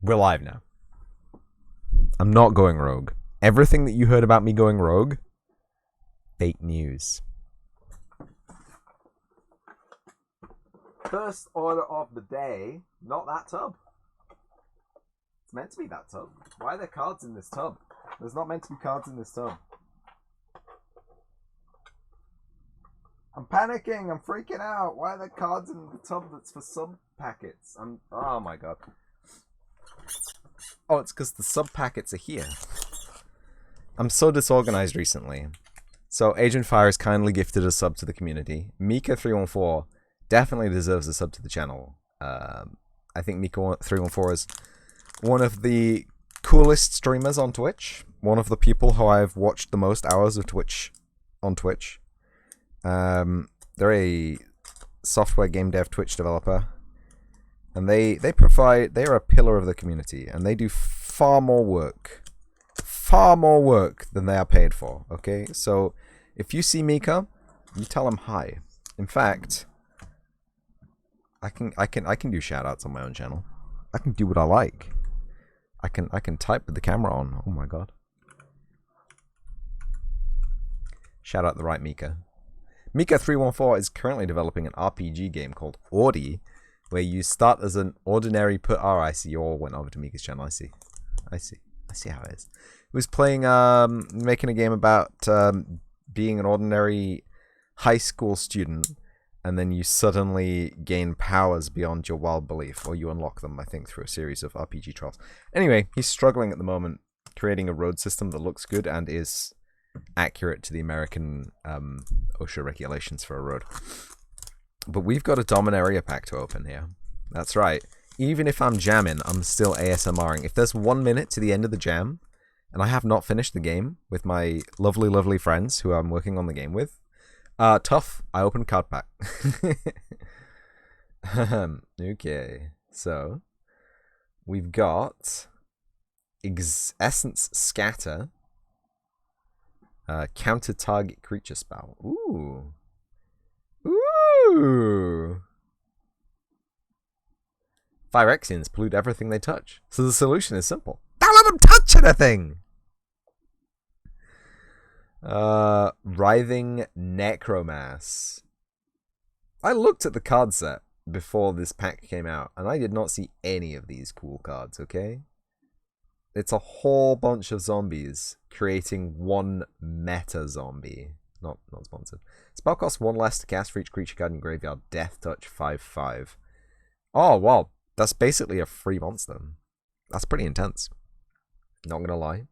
We're live now. I'm not going rogue. Everything that you heard about me going rogue, fake news. First order of the day, not that tub. It's meant to be that tub. Why are there cards in this tub? There's not meant to be cards in this tub. I'm panicking. I'm freaking out. Why are there cards in the tub that's for sub packets? Oh my god. Oh, it's because the sub packets are here. I'm so disorganized recently. So Agent Fire has kindly gifted a sub to the community. Mika314 definitely deserves a sub to the channel. I think Mika314 is one of the coolest streamers on Twitch. One of the people who I've watched the most hours of Twitch on Twitch. They're a software game dev Twitch developer. And they are a pillar of the community. And they do far more work than they are paid for. Okay? So if you see Mika, you tell him hi. In fact, I can do shoutouts on my own channel. I can do what I like. I can type with the camera on. Oh my god. Shout out the right Mika. Mika314 is currently developing an RPG game called Audi, where you start as an ordinary I see you all went over to Mika's channel. I see how it is. He was playing making a game about being an ordinary high school student, and then you suddenly gain powers beyond your wild belief, or you unlock them, I think, through a series of RPG trials. Anyway, he's struggling at the moment, creating a road system that looks good and is accurate to the American OSHA regulations for a road. But we've got a Dominaria pack to open here. That's right. Even if I'm jamming, I'm still ASMRing. If there's 1 minute to the end of the jam, and I have not finished the game with my lovely, lovely friends who I'm working on the game with, tough. I open card pack. Okay, so we've got Essence Scatter, counter target creature spell. Ooh, ooh. Phyrexians pollute everything they touch, so the solution is simple: don't let them touch anything. Writhing Necromass. I looked at the card set before this pack came out, and I did not see any of these cool cards, okay? It's a whole bunch of zombies creating one meta zombie. Not sponsored. Spell costs 1 less to cast for each creature card in your graveyard. Death touch 5/5. Oh, wow. That's basically a free monster. That's pretty intense. Not gonna lie.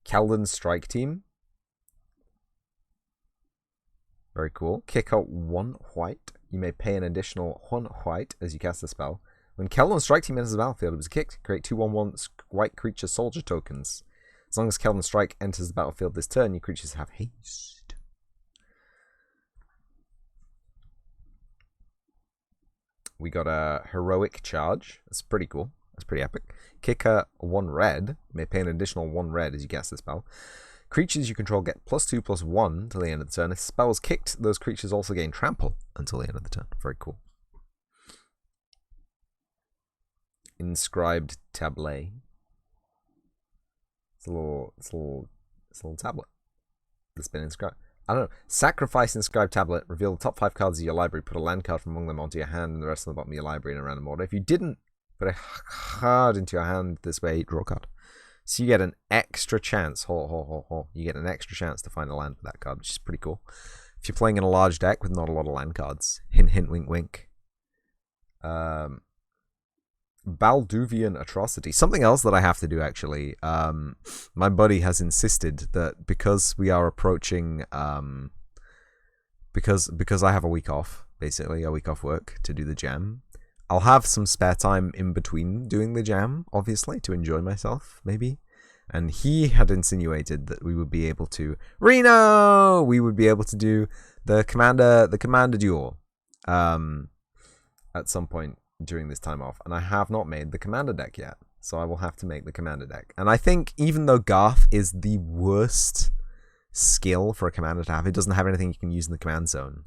Keldon Strike Team. Very cool. Kick out 1 white. You may pay an additional 1 white as you cast the spell. When Keldon Strike Team enters the battlefield, it was kicked. Create 2/1/1 white creature soldier tokens. As long as Keldon Strike enters the battlefield this turn, your creatures have haste. We got a Heroic Charge. That's pretty cool. That's pretty epic. Kicker 1 red. You may pay an additional 1 red as you cast the spell. Creatures you control get +2/+1 till the end of the turn. If the spell is kicked, those creatures also gain trample until the end of the turn. Very cool. Inscribed Tablet. It's a little tablet that's been inscribed. I don't know. Sacrifice Inscribed Tablet. Reveal the top 5 cards of your library. Put a land card from among them onto your hand and the rest on the bottom of your library in a random order. If you didn't put a card into your hand this way, draw a card. So you get an extra chance. You get an extra chance to find a land with that card, which is pretty cool. If you're playing in a large deck with not a lot of land cards. Hint, hint, wink, wink. Balduvian Atrocity. Something else that I have to do, actually. My buddy has insisted that because we are approaching... because I have a week off, basically, a week off work to do the jam, I'll have some spare time in between doing the jam, obviously, to enjoy myself, maybe. And he had insinuated that we would be able to... Reno! We would be able to do the commander duel at some point during this time off, and I have not made the commander deck yet, so I will have to make the commander deck. And I think even though Garth is the worst skill for a commander to have, it doesn't have anything you can use in the command zone.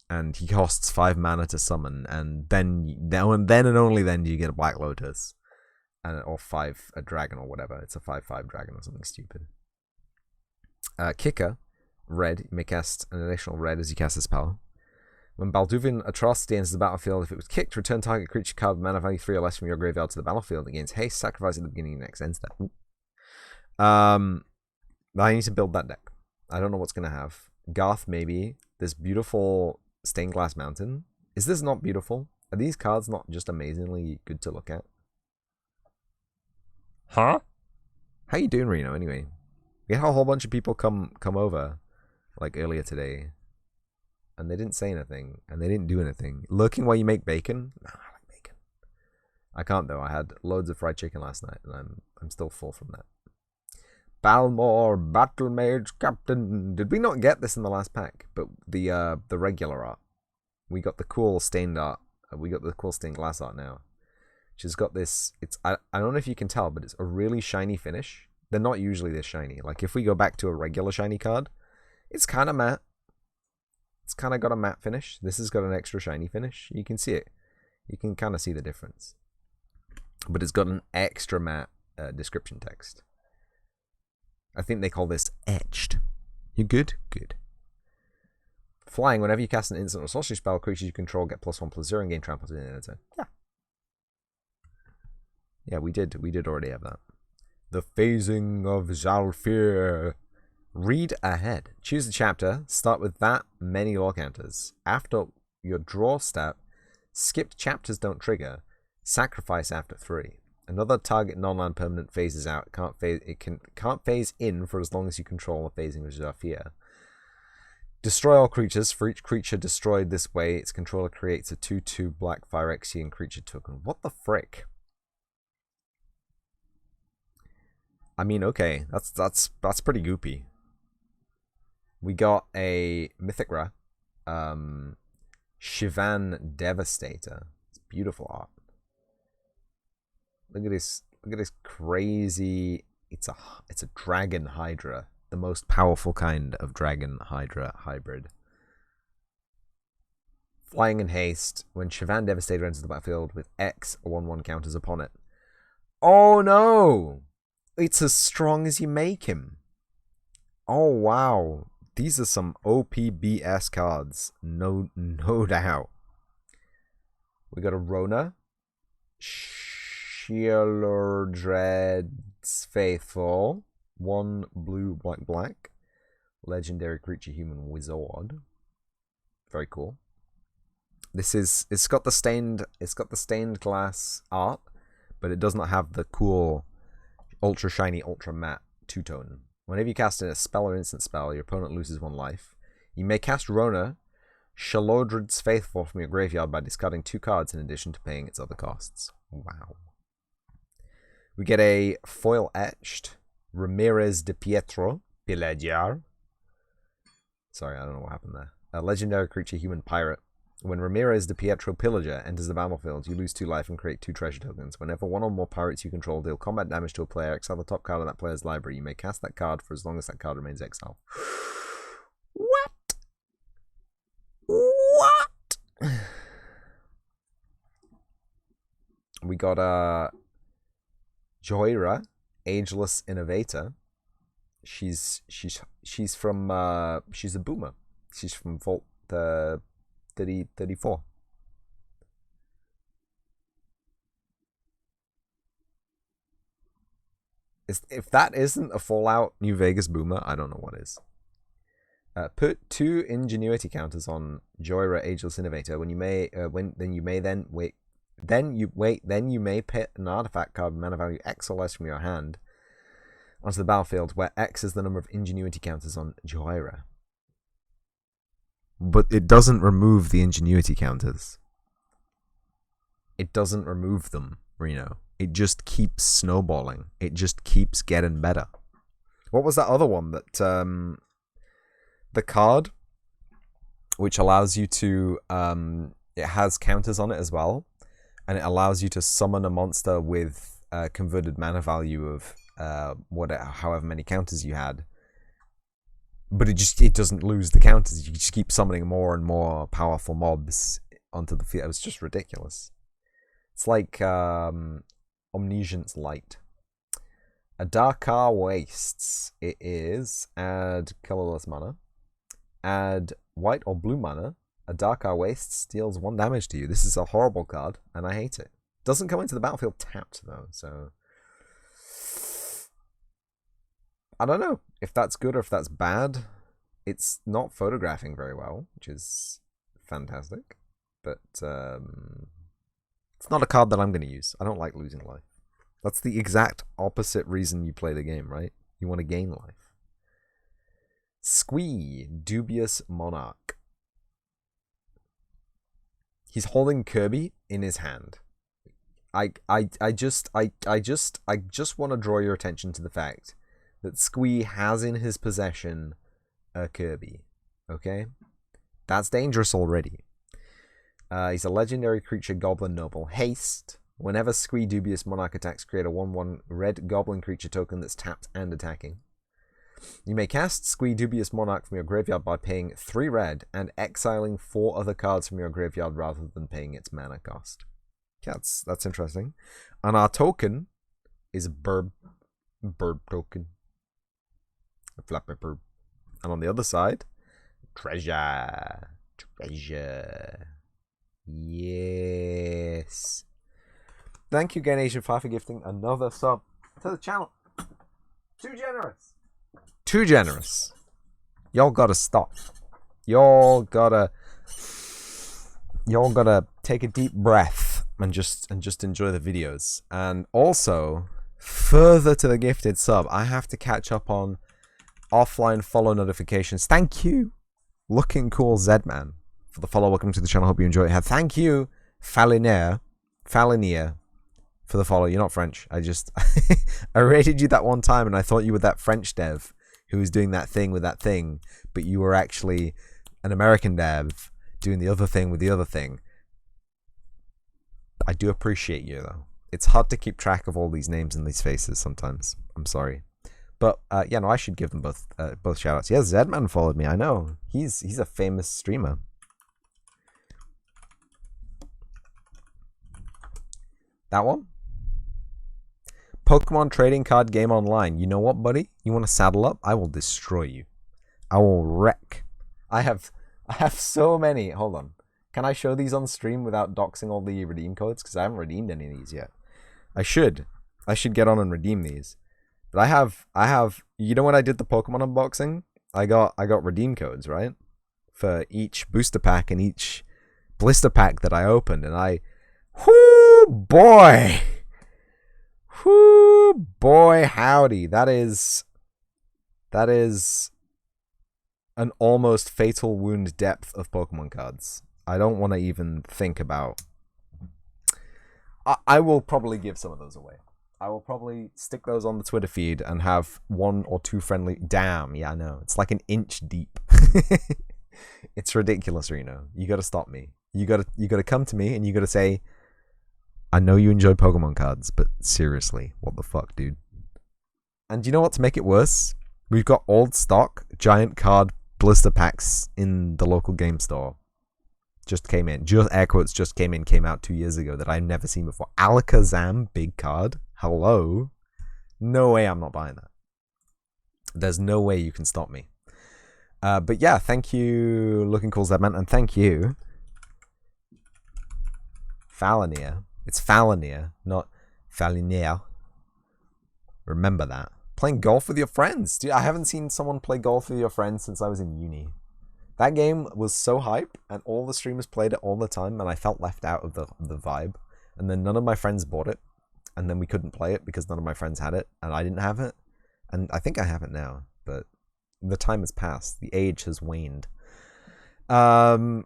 and he costs 5 mana to summon, and then and only then do you get a Black Lotus, or 5 a dragon or whatever. It's a 5/5 dragon or something stupid. Kicker, red. You may cast an additional red as you cast a spell. When Balduvian Atrocity enters the battlefield, if it was kicked, return target creature card with mana value 3 or less from your graveyard to the battlefield. It gains haste, sacrifice at the beginning of the next end step. I need to build that deck. I don't know what's going to have. Garth, maybe. This beautiful Stained Glass Mountain. Is this not beautiful? Are these cards not just amazingly good to look at? Huh? How you doing, Reno, anyway? We had a whole bunch of people come over, like, earlier today. And they didn't say anything. And they didn't do anything. Lurking while you make bacon? No, I like bacon. I can't, though. I had loads of fried chicken last night. And I'm still full from that. Balmore, Battle Mage Captain. Did we not get this in the last pack? But the regular art. We got the cool stained art. We got the cool stained glass art now. Which has got this... I don't know if you can tell, but it's a really shiny finish. They're not usually this shiny. Like, if we go back to a regular shiny card, it's kind of matte. It's kind of got a matte finish. This has got an extra shiny finish. You can see it. You can kind of see the difference. But it's got an extra matte description text. I think they call this etched. You good? Good. Flying, whenever you cast an instant or sorcery spell, creatures you control get +1/+0 and gain trample to the end of the turn. Yeah. Yeah, we did already have that. The Phasing of Zhalfir. Read ahead. Choose a chapter. Start with that many lore counters. After your draw step, skipped chapters don't trigger. Sacrifice after 3. Another target non-land permanent phases out. Can't phase in for as long as you control the Phasing of Zhalfir. Destroy all creatures. For each creature destroyed this way, its controller creates a 2/2 black Phyrexian creature token. What the frick? I mean, okay, that's pretty goopy. We got a Mythic Rare, Shivan Devastator. It's beautiful art. Look at this crazy. It's a Dragon Hydra, the most powerful kind of Dragon Hydra hybrid. Flying in haste. When Shivan Devastator enters the battlefield with X 1/1 counters upon it. Oh no! It's as strong as you make him. Oh wow. These are some OPBS cards. No doubt. We got a Rona. Sheoldred's Faithful. 1 blue, black. Legendary creature, human wizard. Very cool. It's got the stained glass art, but it does not have the cool ultra shiny, ultra matte two-tone. Whenever you cast a spell or instant spell, your opponent loses 1 life. You may cast Rona, Sheoldred's Faithful from your graveyard by discarding 2 cards in addition to paying its other costs. Wow. We get a foil etched Ramirez de Pietro Pillager. Sorry, I don't know what happened there. A legendary creature, human pirate. When Ramirez de Pietro Pillager enters the battlefield, you lose 2 life and create 2 treasure tokens. Whenever 1 or more pirates you control deal combat damage to a player, exile the top card of that player's library. You may cast that card for as long as that card remains exiled. What? What? We got Joyra, Ageless Innovator. She's from she's a boomer. She's from Vault 34. If that isn't a Fallout New Vegas boomer, I don't know what is. Put 2 ingenuity counters on Joyra, Ageless Innovator. When you may pit an artifact card with mana value X or less from your hand onto the battlefield, where X is the number of ingenuity counters on Joyra. But it doesn't remove the ingenuity counters. It doesn't remove them, Reno. It just keeps snowballing. It just keeps getting better. What was that other one that the card which allows you to it has counters on it as well, and it allows you to summon a monster with converted mana value of however many counters you had. But it doesn't lose the counters. You just keep summoning more and more powerful mobs onto the field. It was just ridiculous. It's like Omniscience Light. Adakar Wastes. It is add colorless mana. Add white or blue mana. Adakar Wastes deals 1 damage to you. This is a horrible card, and I hate it. Doesn't come into the battlefield tapped, though, so... I don't know if that's good or if that's bad. It's not photographing very well, which is fantastic. But it's not a card that I'm going to use. I don't like losing life. That's the exact opposite reason you play the game, right? You want to gain life. Squee, Dubious Monarch. He's holding Kirby in his hand. I just want to draw your attention to the fact that Squee has in his possession a Kirby. Okay? That's dangerous already. He's a legendary creature, Goblin Noble. Haste. Whenever Squee Dubious Monarch attacks, create a 1/1 red Goblin creature token that's tapped and attacking. You may cast Squee Dubious Monarch from your graveyard by paying 3 red and exiling 4 other cards from your graveyard rather than paying its mana cost. Yeah, that's interesting. And our token is a burb token. A flappy burb. And on the other side, treasure. Yes. Thank you, Ganasian5, for gifting another sub to the channel. Too generous. Too generous. Y'all gotta stop. Y'all gotta take a deep breath and just enjoy the videos. And also, further to the gifted sub, I have to catch up on offline follow notifications. Thank you, Looking Cool Zedman, for the follow. Welcome to the channel. Hope you enjoy it. Thank you, Falinier, for the follow. You're not French. I rated you that one time and I thought you were that French dev who was doing that thing with that thing, but you were actually an American dev doing the other thing with the other thing. I do appreciate you, though. It's hard to keep track of all these names and these faces sometimes. I'm sorry. But, yeah, no, I should give them both shout-outs. Yeah, Zedman followed me. I know. He's a famous streamer. That one? Pokemon trading card game online. You know what, buddy? You want to saddle up? I will destroy you. I will wreck. I have so many. Hold on. Can I show these on stream without doxing all the redeem codes? Because I haven't redeemed any of these yet. I should get on and redeem these. But I have. You know when I did the Pokemon unboxing? I got redeem codes, right? For each booster pack and each blister pack that I opened, and whoo boy. Whoo boy howdy. That is an almost fatal wound depth of Pokemon cards. I don't want to even think about. I will probably give some of those away. I will probably stick those on the Twitter feed and have 1 or 2 friendly. Damn, yeah, I know. It's like an inch deep. It's ridiculous, Reno. You gotta stop me. You gotta come to me and you gotta say, I know you enjoy Pokemon cards, but seriously, what the fuck, dude? And you know what, to make it worse? We've got old stock giant card blister packs in the local game store. Just came in. Just air quotes just came out 2 years ago that I've never seen before. Alakazam big card. Hello? No way I'm not buying that. There's no way you can stop me. But yeah, thank you, Looking Cool Zedman, and thank you, Falinier. It's Falinier, not Falinier. Remember that. Playing golf with your friends. Dude, I haven't seen someone play golf with your friends since I was in uni. That game was so hype, and all the streamers played it all the time, and I felt left out of the vibe. And then none of my friends bought it, and then we couldn't play it because none of my friends had it, and I didn't have it. And I think I have it now, but the time has passed. The age has waned. But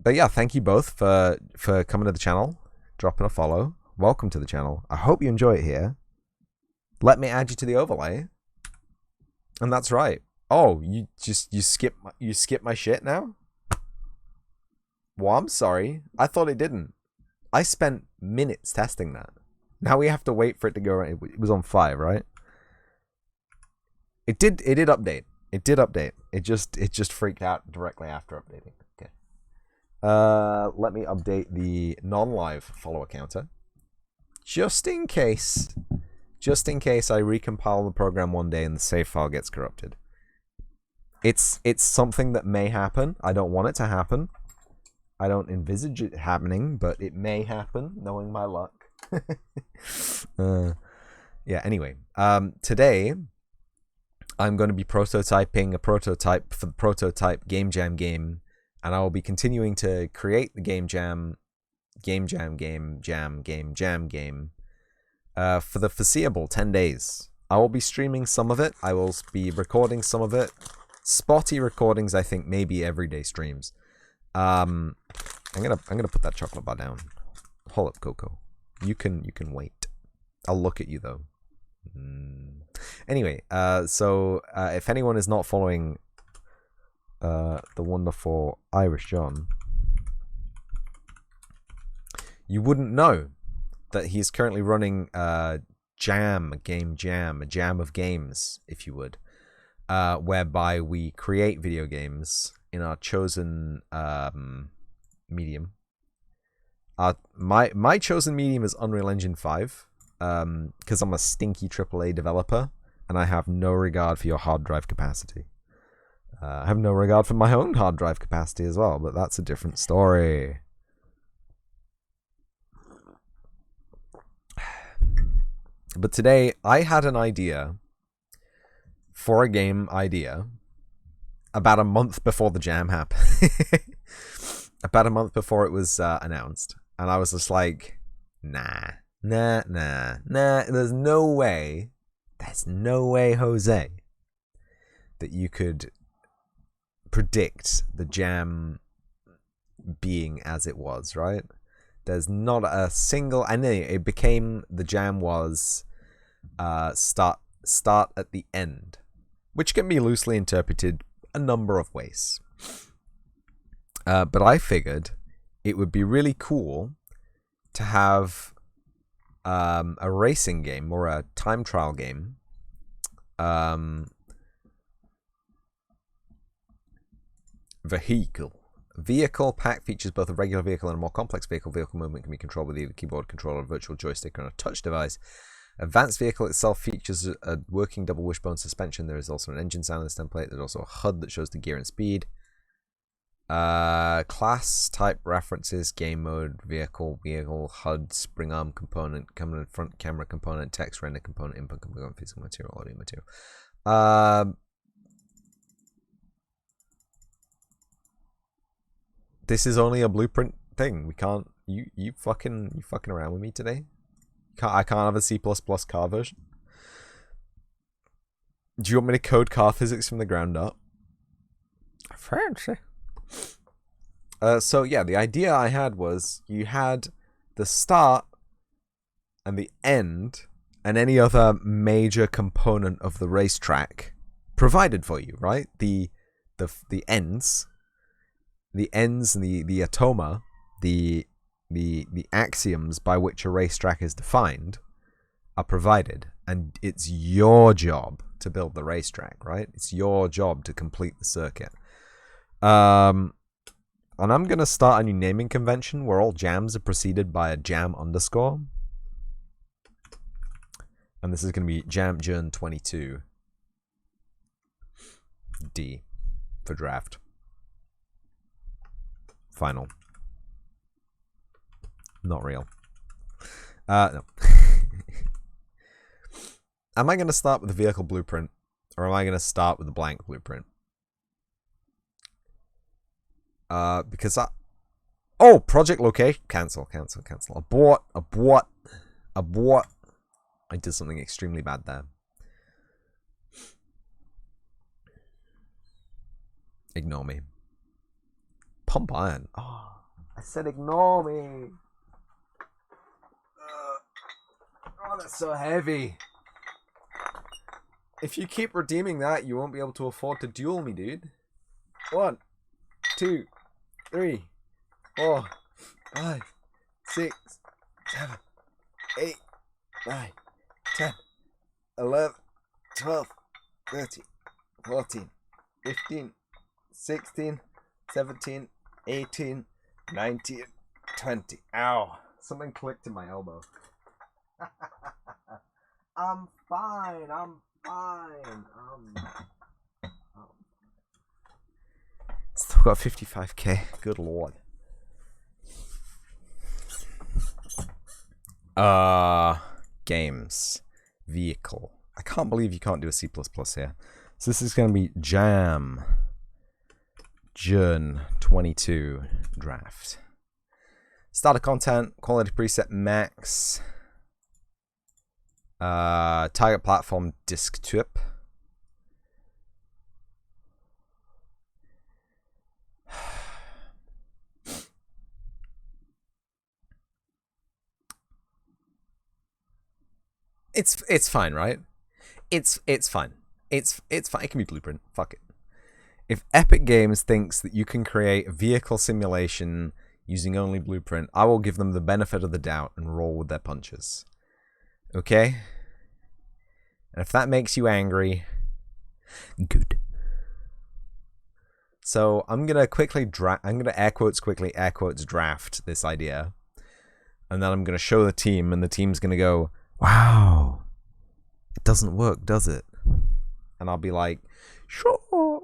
yeah, thank you both for coming to the channel, dropping a follow. Welcome to the channel. I hope you enjoy it here. Let me add you to the overlay. And that's right. Oh, you skip my shit now? Well, I'm sorry. I thought it didn't. I spent minutes testing that. Now we have to wait for it to go right. It was on 5, right? It did update. It did update. It just freaked out directly after updating. Okay. Let me update the non-live follower counter. Just in case I recompile the program one day and the save file gets corrupted. It's something that may happen. I don't want it to happen. I don't envisage it happening, but it may happen, knowing my luck. Yeah, anyway. Today, I'm going to be prototyping a prototype for the prototype Game Jam game, and I will be continuing to create the Game Jam game for the foreseeable 10 days. I will be streaming some of it. I will be recording some of it. Spotty recordings, I think, maybe everyday streams. I'm gonna put that chocolate bar down. Hold up, Coco. You can wait. I'll look at you though. Anyway, so if anyone is not following the wonderful Irish John, you wouldn't know that he's currently running a jam of games, if you would, whereby we create video games in our chosen medium. My chosen medium is Unreal Engine 5, because I'm a stinky AAA developer, and I have no regard for your hard drive capacity. I have no regard for my own hard drive capacity as well, but that's a different story. But today, I had an idea for a game idea about a month before the jam happened. About a month before it was announced. And I was just like, nah. There's no way, Jose, that you could predict the jam being as it was, right? There's not a single, and it became, the jam was start at the end, which can be loosely interpreted a number of ways. But I figured it would be really cool to have a racing game or a time trial game Vehicle pack features both a regular vehicle and a more complex vehicle. Vehicle movement can be controlled with either keyboard controller, a virtual joystick, or a touch device. Advanced vehicle itself features a working double wishbone suspension. There is also an engine sound in this template. There's also a HUD that shows the gear and speed. Class type references, game mode, vehicle, HUD, spring arm component, front camera component, text render component, input component, physical material, audio material. This is only a blueprint thing. We can't. You fucking around with me today? I can't have a C++ car version. Do you want me to code car physics from the ground up? Fancy. So yeah, the idea I had was you had the start and the end and any other major component of the racetrack provided for you, right? The ends. The ends and the atoma, the axioms by which a racetrack is defined are provided, and it's your job to build the racetrack, right? It's your job to complete the circuit. And I'm gonna start a new naming convention where all jams are preceded by a jam underscore, and this is gonna be Jern 22 D for draft. Final. Not real. No. Am I going to start with the vehicle blueprint, or am I going to start with the blank blueprint? Because oh, project location. Cancel. Abort. I did something extremely bad there. Ignore me. Pump iron. Oh, I said ignore me. Oh, that's so heavy. If you keep redeeming that, you won't be able to afford to duel me, dude. 1, 2, 3, 4, 5, 6, 7, 8, 9, 10, 11, 12, 13, 14, 15, 16, 17, 18, 19, 20. Ow. Something clicked in my elbow. I'm fine. I'm fine. Still got 55k. Good lord. Games. Vehicle. I can't believe you can't do a C++ here. So this is going to be Jam. Jern 22 draft. Starter content, quality preset max. Target platform desktop. It's fine, right? It's fine. It's fine. It can be Blueprint. Fuck it. If Epic Games thinks that you can create a vehicle simulation using only Blueprint, I will give them the benefit of the doubt and roll with their punches. Okay? And if that makes you angry, good. So I'm gonna quickly I'm gonna air quotes draft this idea, and then I'm gonna show the team, and the team's gonna go, "Wow, it doesn't work, does it?" And I'll be like, "Shut up."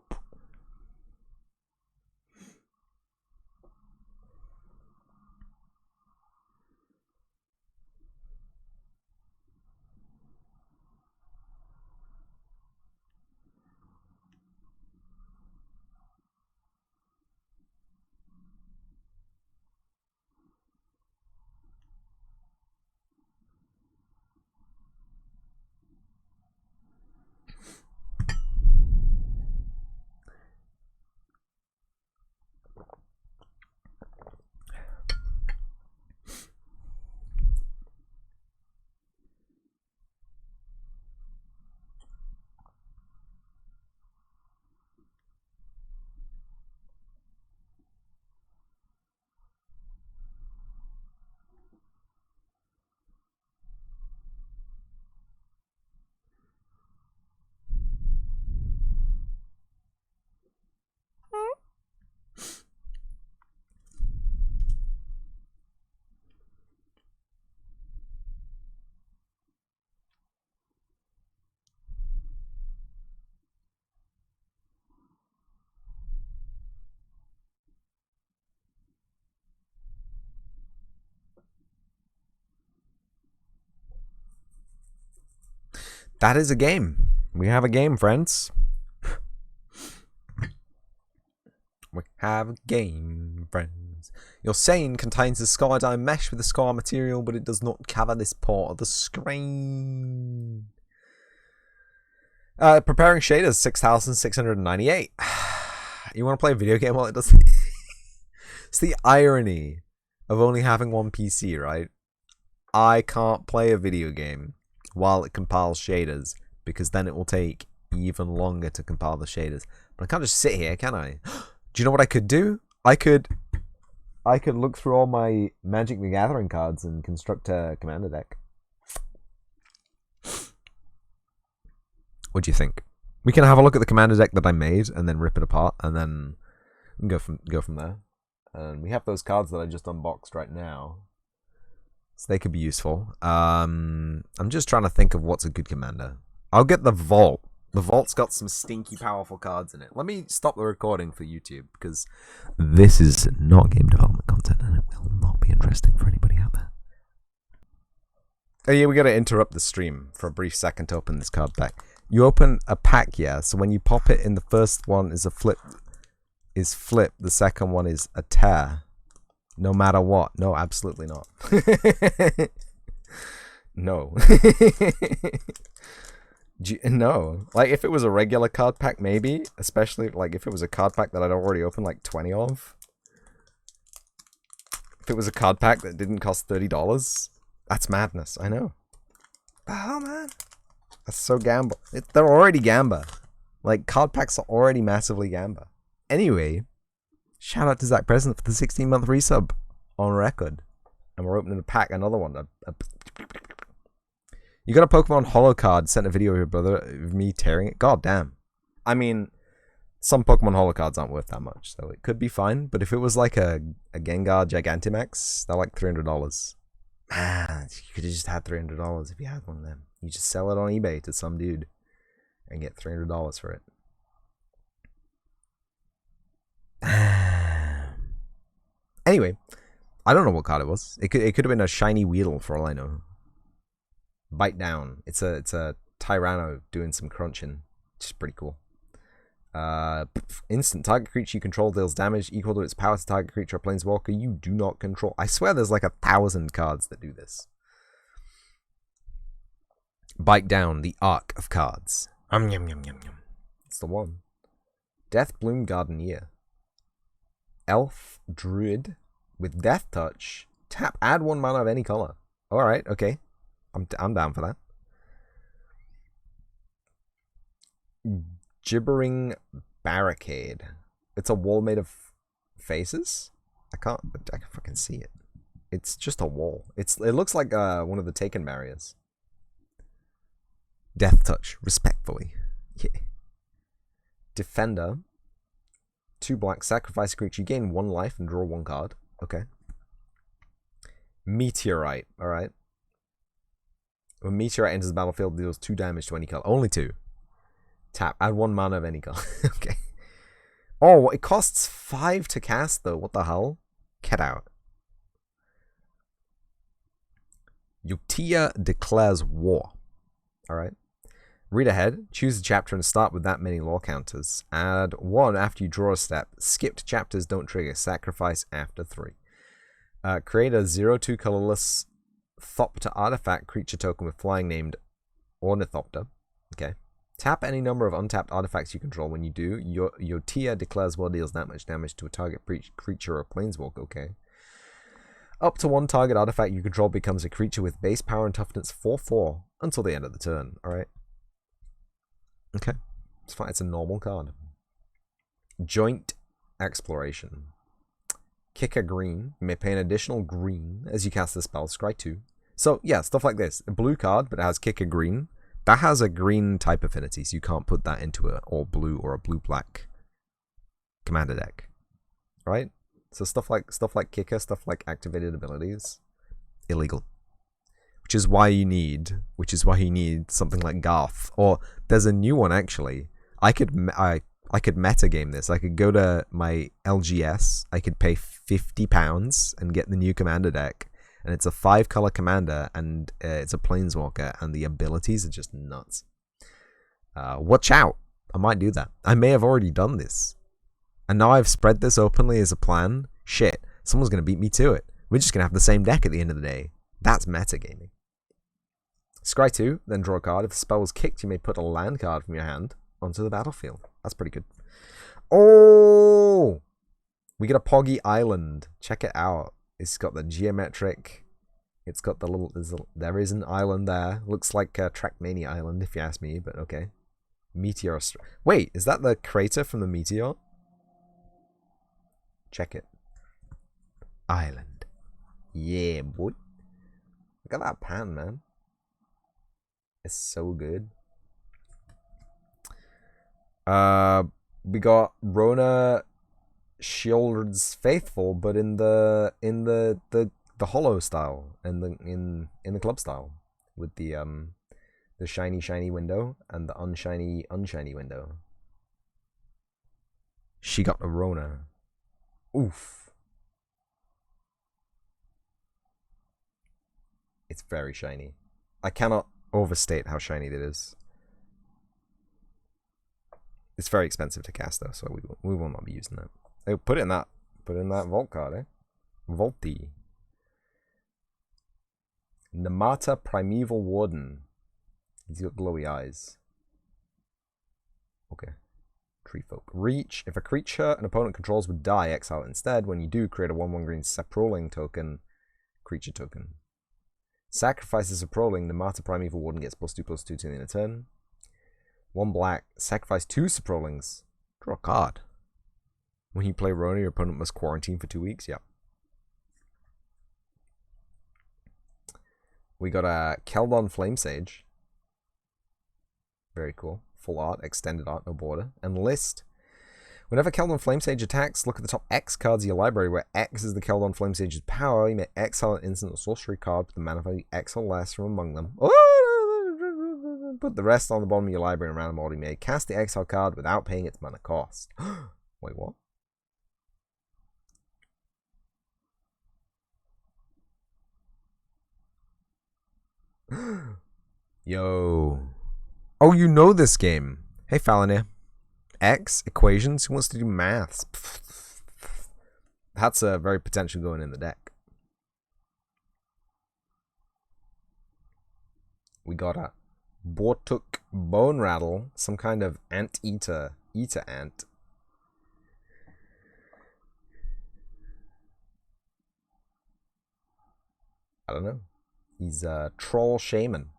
That is a game. We have a game, friends. We have a game, friends. Your scene contains the Skydyne mesh with the sky material, but it does not cover this part of the screen. Preparing shaders, 6,698. You want to play a video game while it does? It's the irony of only having one PC, right? I can't play a video game while it compiles shaders, because then it will take even longer to compile the shaders. But I can't just sit here, can I? Do you know what I could do? I could look through all my Magic the Gathering cards and construct a commander deck. What do you think? We can have a look at the commander deck that I made and then rip it apart, and then we can go from there. And we have those cards that I just unboxed right now, so they could be useful. I'm just trying to think of what's a good commander. I'll get the Vault. The Vault's got some stinky powerful cards in it. Let me stop the recording for YouTube, because this is not game development content and it will not be interesting for anybody out there. Oh yeah, we gotta interrupt the stream for a brief second to open this card pack. You open a pack, yeah, so when you pop it in, the first one is a flip, the second one is a tear. No matter what. No, absolutely not. No. No. Like, if it was a regular card pack, maybe. Especially, like, if it was a card pack that I'd already opened, like, 20 of. If it was a card pack that didn't cost $30. That's madness, I know. Oh, man. That's so gamba. They're already gamba. Like, card packs are already massively gamba. Anyway, shout out to Zach President for the 16-month resub on record. And we're opening a pack, another one. You got a Pokemon Holo card, sent a video of your brother of me tearing it. God damn. I mean, Some Pokemon Holo cards aren't worth that much, so it could be fine. But if it was like a Gengar Gigantamax, they're like $300. Man, you could have just had $300 if you had one of them. You just sell it on eBay to some dude and get $300 for it. Anyway, I don't know what card it was. It could have been a shiny Weedle for all I know. Bite Down. It's a Tyranno doing some crunching, which is pretty cool. Instant. Target creature you control deals damage equal to its power to target creature or planeswalker you do not control. I swear there's like 1,000 cards that do this. Bite Down, the arc of cards. Yum, yum, yum, yum. It's the one. Death Bloom Gardener. Elf Druid with Death Touch. Tap, add 1 mana of any color. Alright, okay. I'm down for that. Gibbering Barricade. It's a wall made of faces? I can fucking see it. It's just a wall. It looks like one of the Taken barriers. Death Touch, respectfully. Yeah. Defender. 2 black, sacrifice a creature. You gain 1 life and draw 1 card. Okay. Meteorite, alright. When Meteorite enters the battlefield, it deals 2 damage to any color. Only 2. Tap, add 1 mana of any color. Okay. Oh, it costs 5 to cast though. What the hell? Get out. Utia declares war. Alright. Read ahead, choose a chapter and start with that many lore counters. Add 1 after you draw a step. Skipped chapters don't trigger. Sacrifice after 3. Create a 0/2 colorless Thopter artifact creature token with flying named Ornithopter. Okay. Tap any number of untapped artifacts you control. When you do, your Tia declares war deals that much damage to a target creature or planeswalker. Okay. Up to 1 target artifact you control becomes a creature with base power and toughness 4/4 until the end of the turn. Alright. Okay. It's fine. It's a normal card. Joint Exploration. Kick a green. You may pay an additional green as you cast the spell. Scry 2. So, yeah, stuff like this. A blue card, but it has kick a green. That has a green type affinity, so you can't put that into a all blue or a blue-black commander deck. Right? So stuff like kicker, stuff like activated abilities, illegal. Which is why you need something like Garth. Or there's a new one actually. I could metagame this. I could go to my LGS. I could pay £50 and get the new commander deck. And it's a 5-color commander, and it's a planeswalker, and the abilities are just nuts. Watch out. I might do that. I may have already done this. And now I've spread this openly as a plan. Shit. Someone's going to beat me to it. We're just going to have the same deck at the end of the day. That's metagaming. Scry 2, then draw a card. If the spell was kicked, you may put a land card from your hand onto the battlefield. That's pretty good. Oh! We get a Poggy Island. Check it out. It's got the geometric. It's got the little. There is an island there. Looks like a Trackmania Island, if you ask me, but okay. Meteor. Wait, is that the crater from the meteor? Check it. Island. Yeah, boy. Look at that pan, man. It's so good. We got Rona Shield's Faithful, but in the holo style, and in the club style, with the shiny window and the unshiny window. She got a Rona. Oof. It's very shiny. I cannot overstate how shiny it is. It's very expensive to cast though, so we will not be using that. Oh, put in that vault card, eh? Volti. Namata Primeval Warden. He's got glowy eyes. Okay. Tree Folk. Reach. If a creature an opponent controls would die, exile it instead. When you do, create a 1/1 green Saproling token. Creature token. Sacrifices Saproling. Namata Primeval Warden gets +2/+2 to the end of turn. 1 black. Sacrifice 2 Saprolings. Draw a card. When you play Rona, your opponent must quarantine for 2 weeks. Yep. We got a Keldon Flame Sage. Very cool. Full art, extended art, no border. And list. Whenever Keldon Flamesage attacks, look at the top X cards of your library, where X is the Keldon Flamesage's power. You may exile an instant or sorcery card with the mana value X or less from among them. Put the rest on the bottom of your library in random order. You may cast the exile card without paying its mana cost. Wait, what? Yo. Oh, you know this game. Hey, Fallon. X, equations, who wants to do maths? That's a very potential going in the deck. We got a Bortuk Bone Rattle, some kind of ant-eater, eater ant. I don't know. He's a Troll Shaman.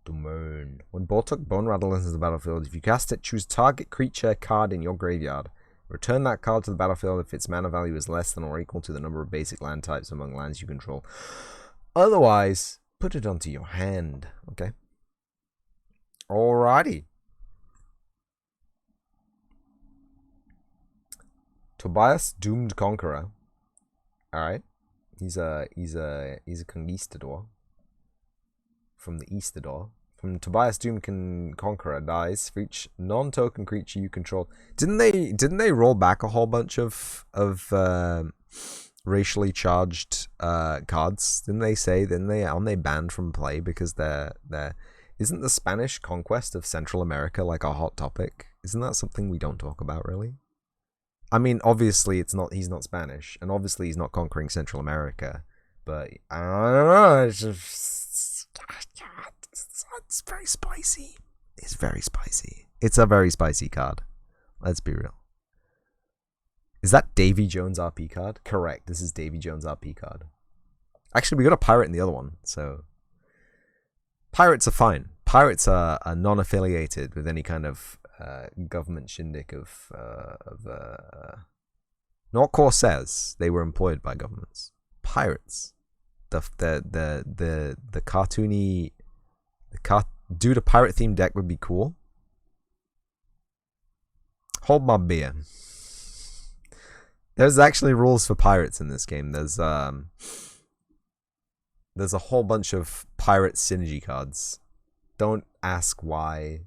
Domain. When Bortuk Bone Rattle enters the battlefield, if you cast it, choose target creature card in your graveyard. Return that card to the battlefield if its mana value is less than or equal to the number of basic land types among lands you control. Otherwise, put it onto your hand. Okay. Alrighty. Tobias Doomed Conqueror. Alright. He's a conquistador. From the Eastador. From Tobias Doomed Conqueror dies for each non-token creature you control. Didn't they roll back a whole bunch of racially charged cards? Didn't they aren't they banned from play because they're isn't the Spanish conquest of Central America like a hot topic? Isn't that something we don't talk about really? I mean, obviously he's not Spanish, and obviously he's not conquering Central America, but I don't know, it's very spicy. It's very spicy. It's a very spicy card. Let's be real. Is that Davy Jones RP card? Correct. This is Davy Jones RP card. Actually, we got a pirate in the other one, so pirates are fine. Pirates are non-affiliated with any kind of government shindig of not Corsairs. They were employed by governments. Pirates. The cartoony dude, a pirate themed deck would be cool. Hold my beer. There's actually rules for pirates in this game. There's a whole bunch of pirate synergy cards. Don't ask why.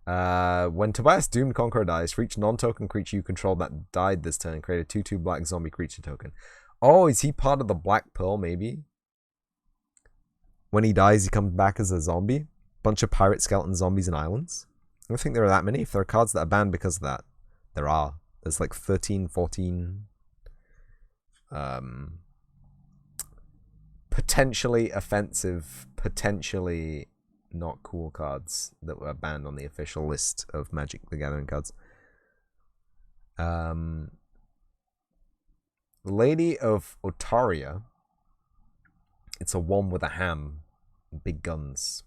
When Tobias Doomed Conqueror dies, for each non-token creature you control that died this turn, create a 2/2 black zombie creature token. Oh, is he part of the Black Pearl, maybe? When he dies, he comes back as a zombie? Bunch of pirate skeleton zombies and islands? I don't think there are that many. If there are cards that are banned because of that, there are. There's like 13, 14... potentially offensive, potentially not cool cards that were banned on the official list of Magic the Gathering cards. Lady of Otaria. It's a one with a ham. Big guns.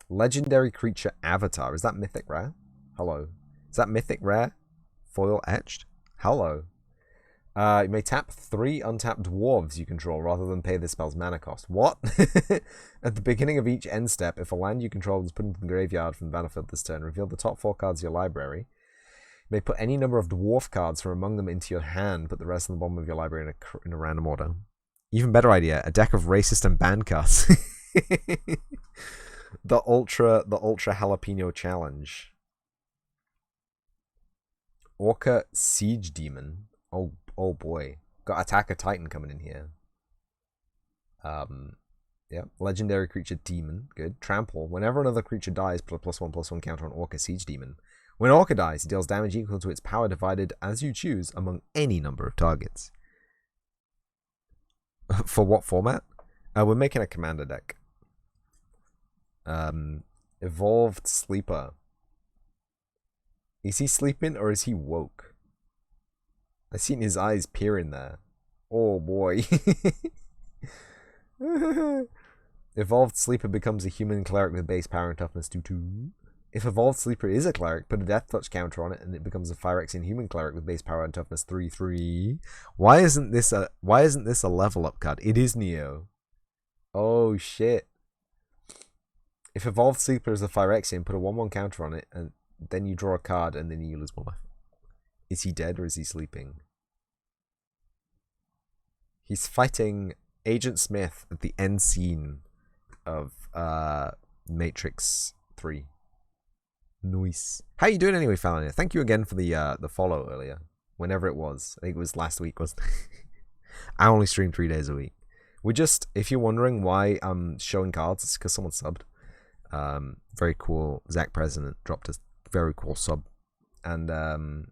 Legendary creature Avatar. Is that mythic rare? Hello. Is that mythic rare? Foil etched? Hello. You may tap 3 untapped dwarves you control rather than pay the spell's mana cost. What? At the beginning of each end step, if a land you control is put into the graveyard from the battlefield this turn, reveal the top 4 cards of your library. You may put any number of dwarf cards from among them into your hand, put the rest on the bottom of your library in a random order. Even better idea, a deck of racist and banned cards. the ultra jalapeno challenge. Orca Siege Demon. Oh boy. Got Attack a Titan coming in here. Yeah. Legendary creature Demon. Good. Trample. Whenever another creature dies, put a +1/+1 counter on Orca Siege Demon. When Orca dies, it deals damage equal to its power divided as you choose among any number of targets. For what format? We're making a commander deck. Evolved Sleeper. Is he sleeping or is he woke? I seen his eyes peering there. Oh boy. Evolved Sleeper becomes a human cleric with base power and toughness 2/2. If Evolved Sleeper is a cleric, put a Death Touch counter on it and it becomes a Phyrexian human cleric with base power and toughness 3/3. Why isn't this a level up card? It is Neo. Oh shit. If Evolved Sleeper is a Phyrexian, put a 1/1 counter on it and then you draw a card, and then you lose 1 life. Is he dead or is he sleeping? He's fighting Agent Smith at the end scene of Matrix 3. Nice. How you doing anyway, Fallon? Thank you again for the follow earlier. Whenever it was. I think it was last week, wasn't it? I only stream 3 days a week. We just, if you're wondering why I'm showing cards, it's because someone subbed. Very cool. Zach President dropped a very cool sub. And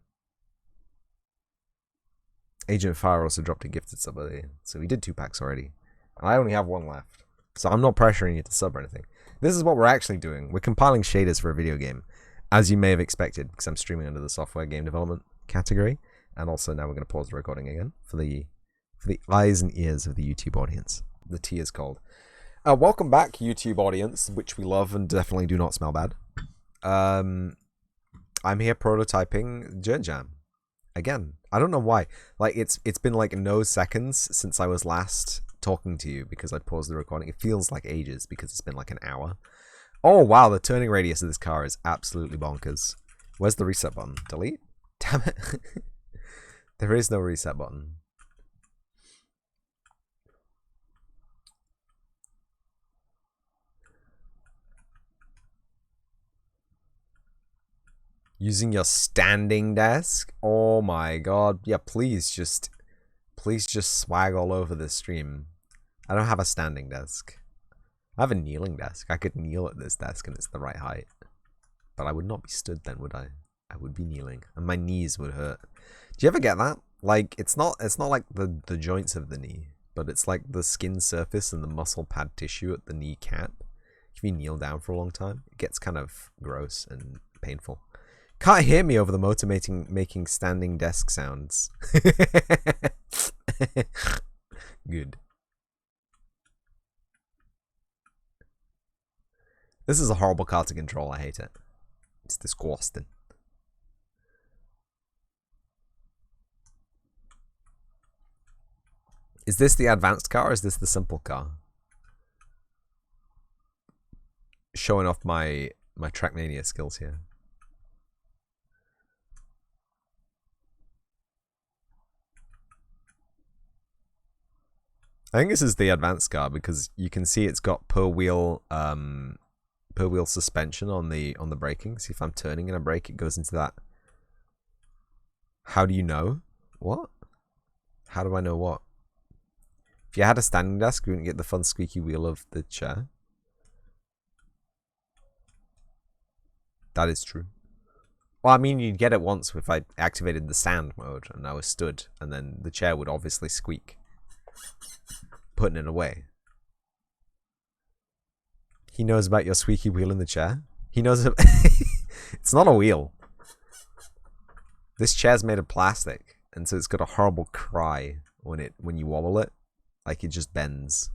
Agent Fire also dropped a gifted sub earlier. So we did 2 packs already. And I only have 1 left. So I'm not pressuring you to sub or anything. This is what we're actually doing. We're compiling shaders for a video game. As you may have expected, because I'm streaming under the software game development category. And also now we're going to pause the recording again for the eyes and ears of the YouTube audience. The tea is cold. Welcome back, YouTube audience, which we love and definitely do not smell bad. I'm here prototyping Jern Jam. Again, I don't know why. Like it's been like no seconds since I was last talking to you because I paused the recording. It feels like ages because it's been like an hour. Oh wow, the turning radius of this car is absolutely bonkers. Where's the reset button? Delete? Damn it. There is no reset button. Using your standing desk? Oh my god. Yeah, please just swag all over this stream. I don't have a standing desk. I have a kneeling desk. I could kneel at this desk and it's the right height. But I would not be stood then, would I? I would be kneeling. And my knees would hurt. Do you ever get that? Like, it's not like the joints of the knee, but it's like the skin surface and the muscle pad tissue at the kneecap. If you kneel down for a long time, it gets kind of gross and painful. Can't hear me over the motor making standing desk sounds. Good. This is a horrible car to control. I hate it. It's disgusting. Is this the advanced car or is this the simple car? Showing off my Trackmania skills here. I think this is the advanced car because you can see it's got per wheel suspension on the braking. See if I'm turning and I brake, it goes into that. How do you know? What? How do I know what? If you had a standing desk, you wouldn't get the fun squeaky wheel of the chair. That is true. Well, I mean, you'd get it once if I activated the stand mode and I was stood, and then the chair would obviously squeak. Putting it away. He knows about your squeaky wheel in the chair. He knows it. It's not a wheel. This chair's made of plastic, and so it's got a horrible cry when you wobble it, like it just bends.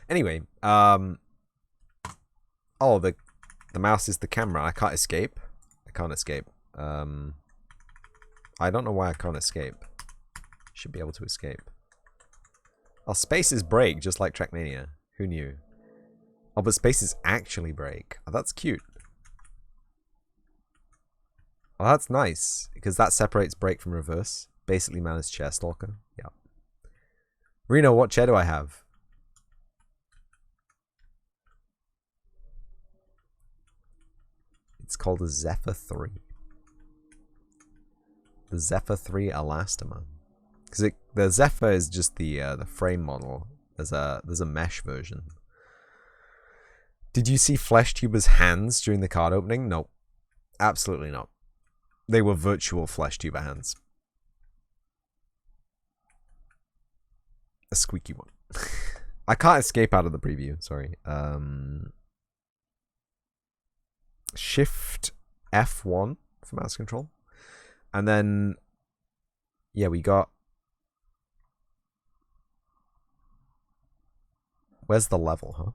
Anyway, oh, the mouse is the camera. I can't escape. I can't escape. I don't know why I can't escape. Should be able to escape. Oh, spaces break just like Trackmania. Who knew? Oh, but spaces actually break. Oh, that's cute. Oh, that's nice because that separates brake from reverse. Basically, man is chair stalker. Yeah. Reno, what chair do I have? It's called a Zephyr 3. The Zephyr 3 Elastomer. Because the Zephyr is just the frame model. There's a mesh version. Did you see Flesh Tuber's hands during the card opening? No, absolutely not. They were virtual Flesh Tuber hands. A squeaky one. I can't escape out of the preview. Sorry. Shift F1 for mouse control. And then, yeah, we got... Where's the level, huh?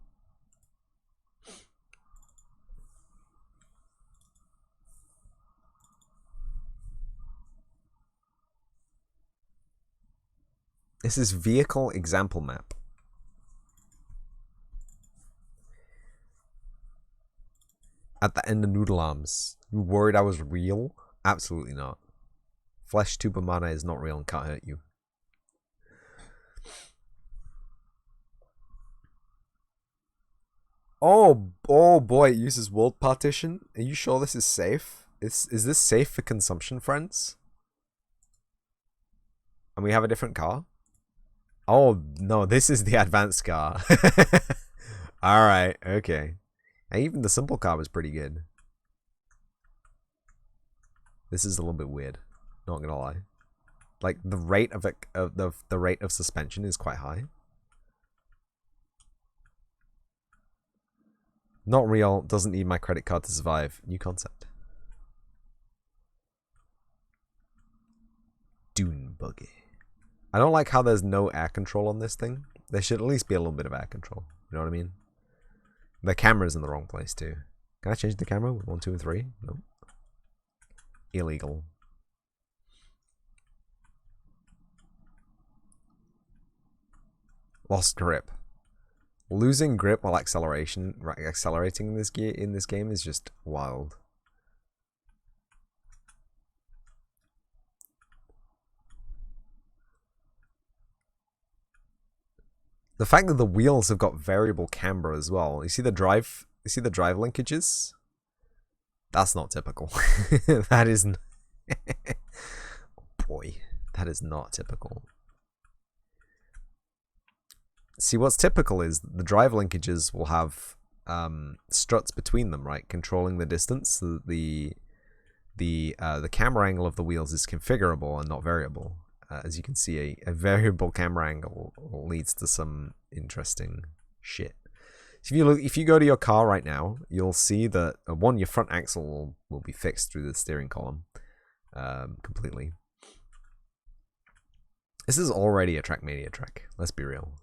This is vehicle example map. At the end of Noodle Arms. You worried I was real? Absolutely not. Flesh tuber mana is not real and can't hurt you. Oh boy, it uses world partition. Are you sure this is safe? Is this safe for consumption, friends? And we have a different car? Oh no, this is the advanced car. Alright, okay. And even the simple car was pretty good. This is a little bit weird, not gonna lie. Like the rate of the rate of suspension is quite high. Not real, doesn't need my credit card to survive. New concept. Dune buggy. I don't like how there's no air control on this thing. There should at least be a little bit of air control. You know what I mean? The camera's in the wrong place too. Can I change the camera? 1, 2, and 3? No. Illegal. Lost grip. Losing grip while accelerating in this game is just wild. The fact that the wheels have got variable camber as well. You see the drive linkages? That's not typical. That is boy, that is not typical. See, what's typical is the drive linkages will have struts between them, right? Controlling the distance. The camera angle of the wheels is configurable and not variable. As you can see, a variable camera angle leads to some interesting shit. So if you go to your car right now, you'll see that one, your front axle will be fixed through the steering column completely. This is already a Trackmania track. Let's be real.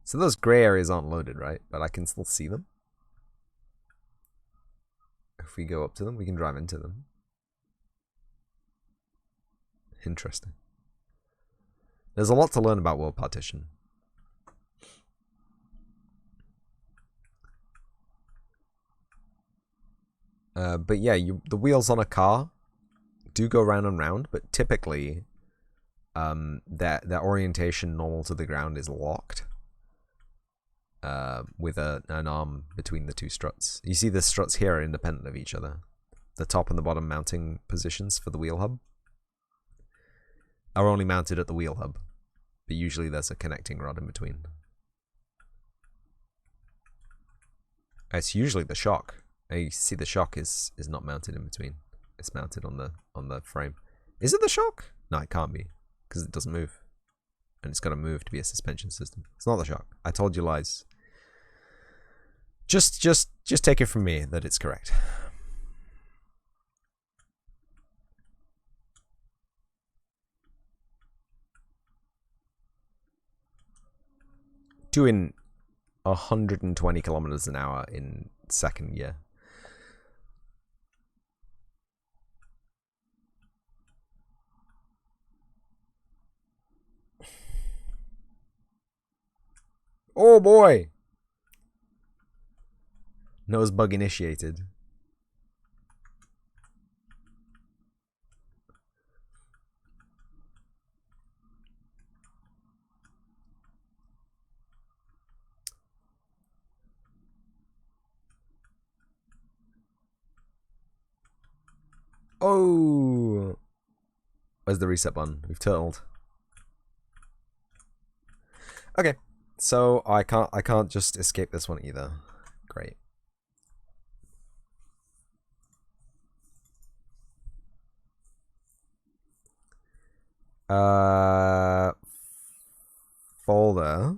So those gray areas aren't loaded, right? But I can still see them. If we go up to them, we can drive into them. Interesting. There's a lot to learn about world partition. But yeah, the wheels on a car do go round and round, but typically their orientation normal to the ground is locked. With an arm between the two struts. You see the struts here are independent of each other. The top and the bottom mounting positions for the wheel hub are only mounted at the wheel hub, but usually there's a connecting rod in between. It's usually the shock. You see the shock is not mounted in between. It's mounted on the frame. Is it the shock? No, it can't be, because it doesn't move. And it's got to move to be a suspension system. It's not the shock. I told you lies. Just take it from me that it's correct. Doing 120 kilometers an hour in second year. Oh boy! Nose bug initiated. Oh! Where's the reset button? We've turtled. Okay, so I can't just escape this one either. Great. Folder.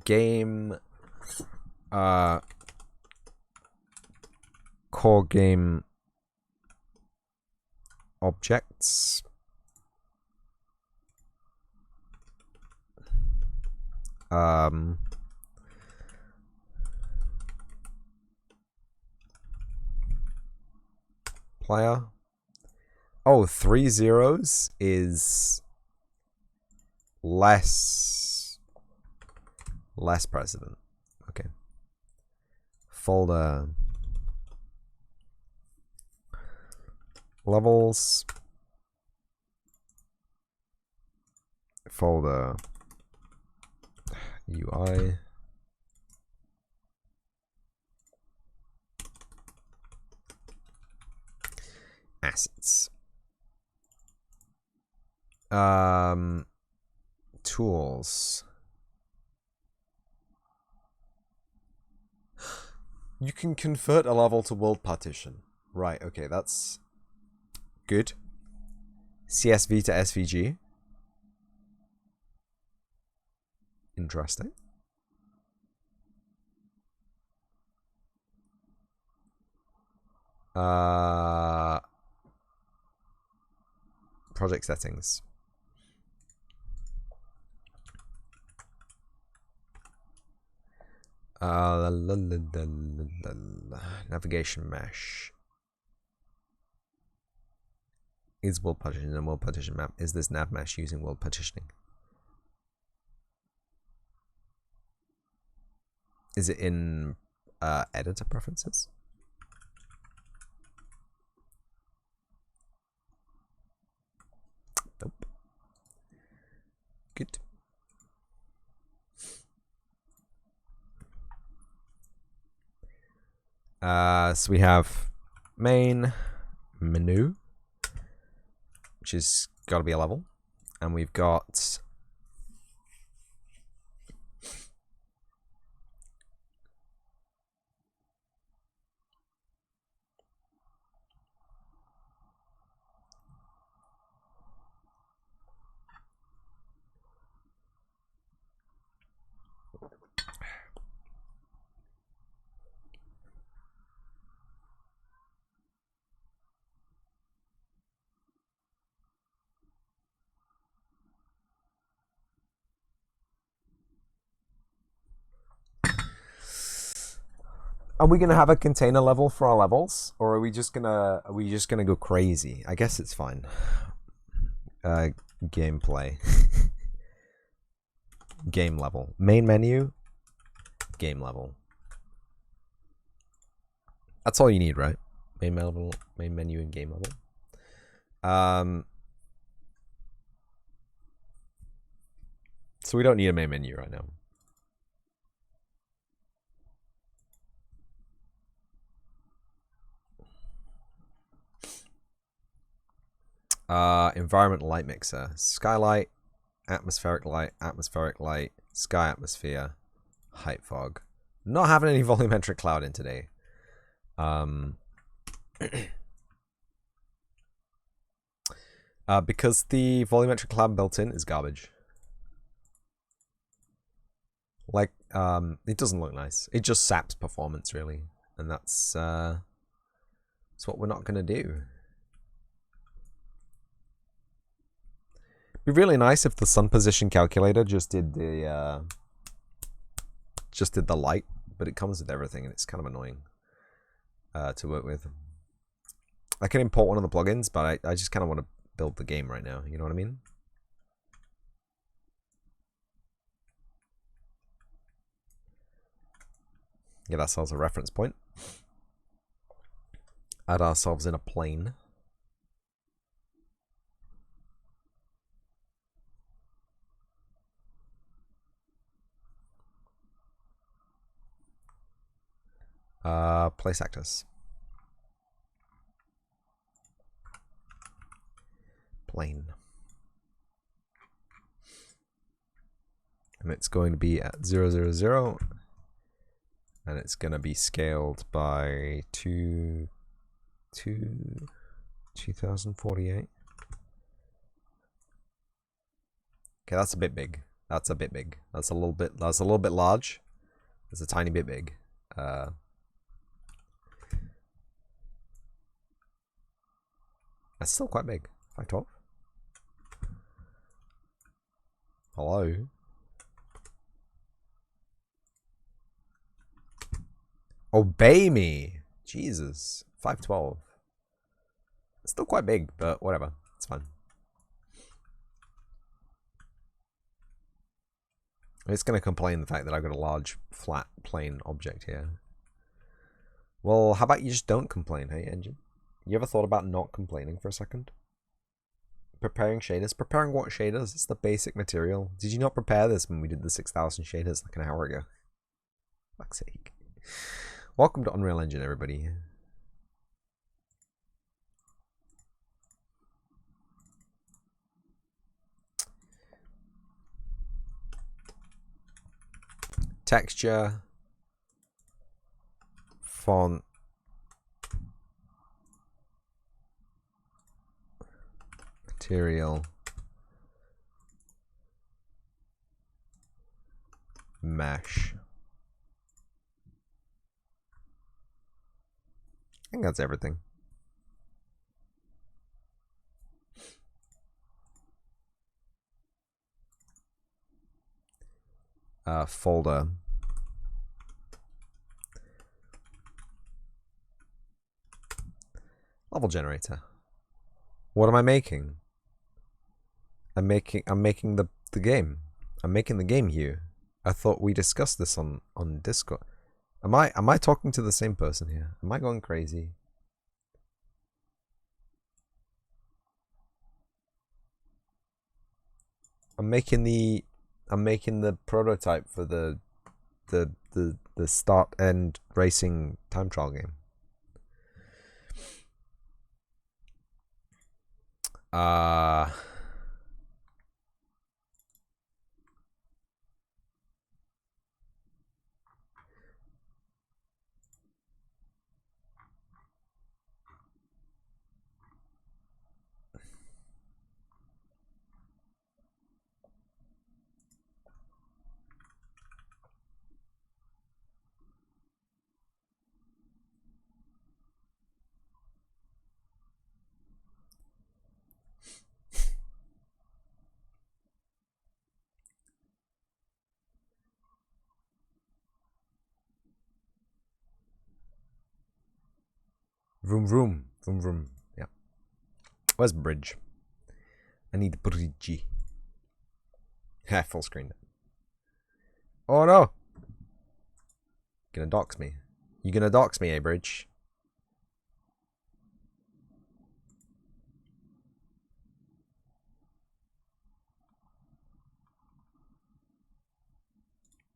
Game core game objects. Player. Oh, 3 zeros is less president. Okay. Folder levels. Folder UI. Assets. Tools. You can convert a level to world partition. Right, okay, that's good. CSV to SVG. Interesting. Project settings. Navigation mesh. Is world partition a world partition map? Is this nav mesh using world partitioning? Is it in editor preferences? Nope. Good. So we have main menu, which has got to be a level, and we've got Are we gonna have a container level for our levels, or are we just gonna go crazy? I guess it's fine. Gameplay. Game level. Main menu. Game level. That's all you need, right? Main level, main menu, and game level. So we don't need a main menu right now. Environment light mixer. Skylight, atmospheric light, sky atmosphere, height fog. Not having any volumetric cloud in today. Because the volumetric cloud built in is garbage. Like, it doesn't look nice. It just saps performance, really. And that's what we're not gonna do. It'd be really nice if the sun position calculator just did the light, but it comes with everything, and it's kind of annoying to work with. I can import one of the plugins, but I just kind of want to build the game right now. You know what I mean? Get ourselves a reference point. Add ourselves in a plane. Place actors. Plane. And it's going to be at 0, 0, 0. And it's going to be scaled by 2048. Okay, that's a bit big. That's a bit big. That's a little bit large. It's a tiny bit big. That's still quite big. 512. Hello. Obey me. Jesus. 512. It's still quite big, but whatever. It's fine. It's going to complain the fact that I've got a large, flat, plain object here. Well, how about you just don't complain, hey, engine? You ever thought about not complaining for a second? Preparing shaders? Preparing what shaders? It's the basic material. Did you not prepare this when we did the 6,000 shaders like an hour ago? Fuck's sake. Welcome to Unreal Engine, everybody. Texture. Font. Material. Mesh. I think that's everything. Folder. Level generator. What am I making? I'm making the game. I'm making the game, Hugh. I thought we discussed this on Discord. Am I talking to the same person here? Am I going crazy? I'm making the prototype for the start end racing time trial game. Vroom vroom. Vroom vroom. Yeah. Where's bridge? I need the bridge. Ha, full screen. Oh no! You're gonna dox me. You gonna dox me, eh, bridge?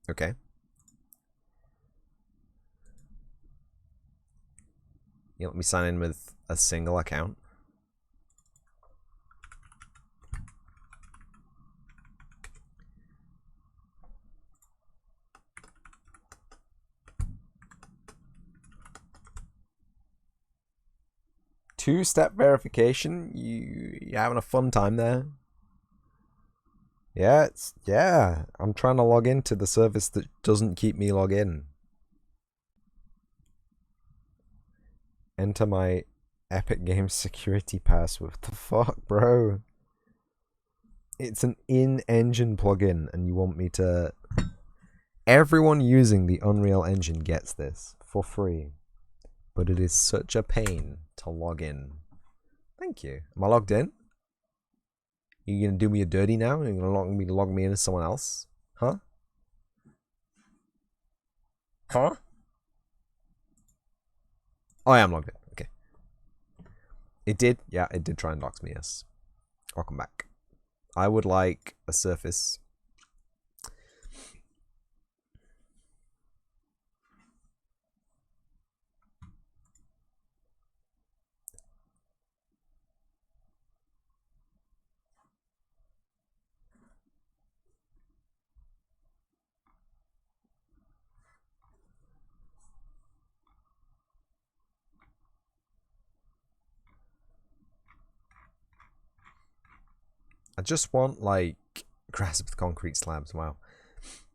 Okay. You let me sign in with a single account. Two-step verification. You having a fun time there? Yeah, yeah. I'm trying to log into the service that doesn't keep me log in. Enter my Epic Games security password. What the fuck, bro? It's an in-engine plugin, and you want me to... Everyone using the Unreal Engine gets this for free. But it is such a pain to log in. Thank you. Am I logged in? You gonna do me a dirty now? You're gonna log me in as someone else? Huh? Huh? Oh, I am logged in. Okay. It did? Yeah, it did try and dox me, yes. Welcome back. I would like a surface. I just want, like, grass with concrete slabs. Wow.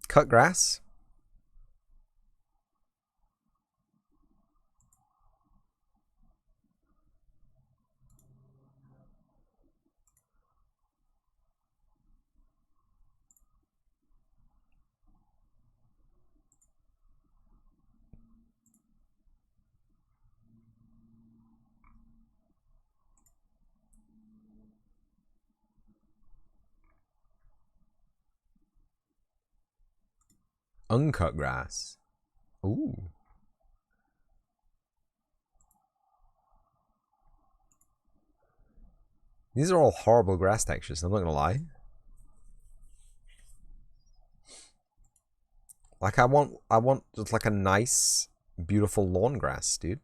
Cut grass? Uncut grass. Ooh. These are all horrible grass textures, I'm not gonna lie. Like I want just like a nice, beautiful lawn grass, dude.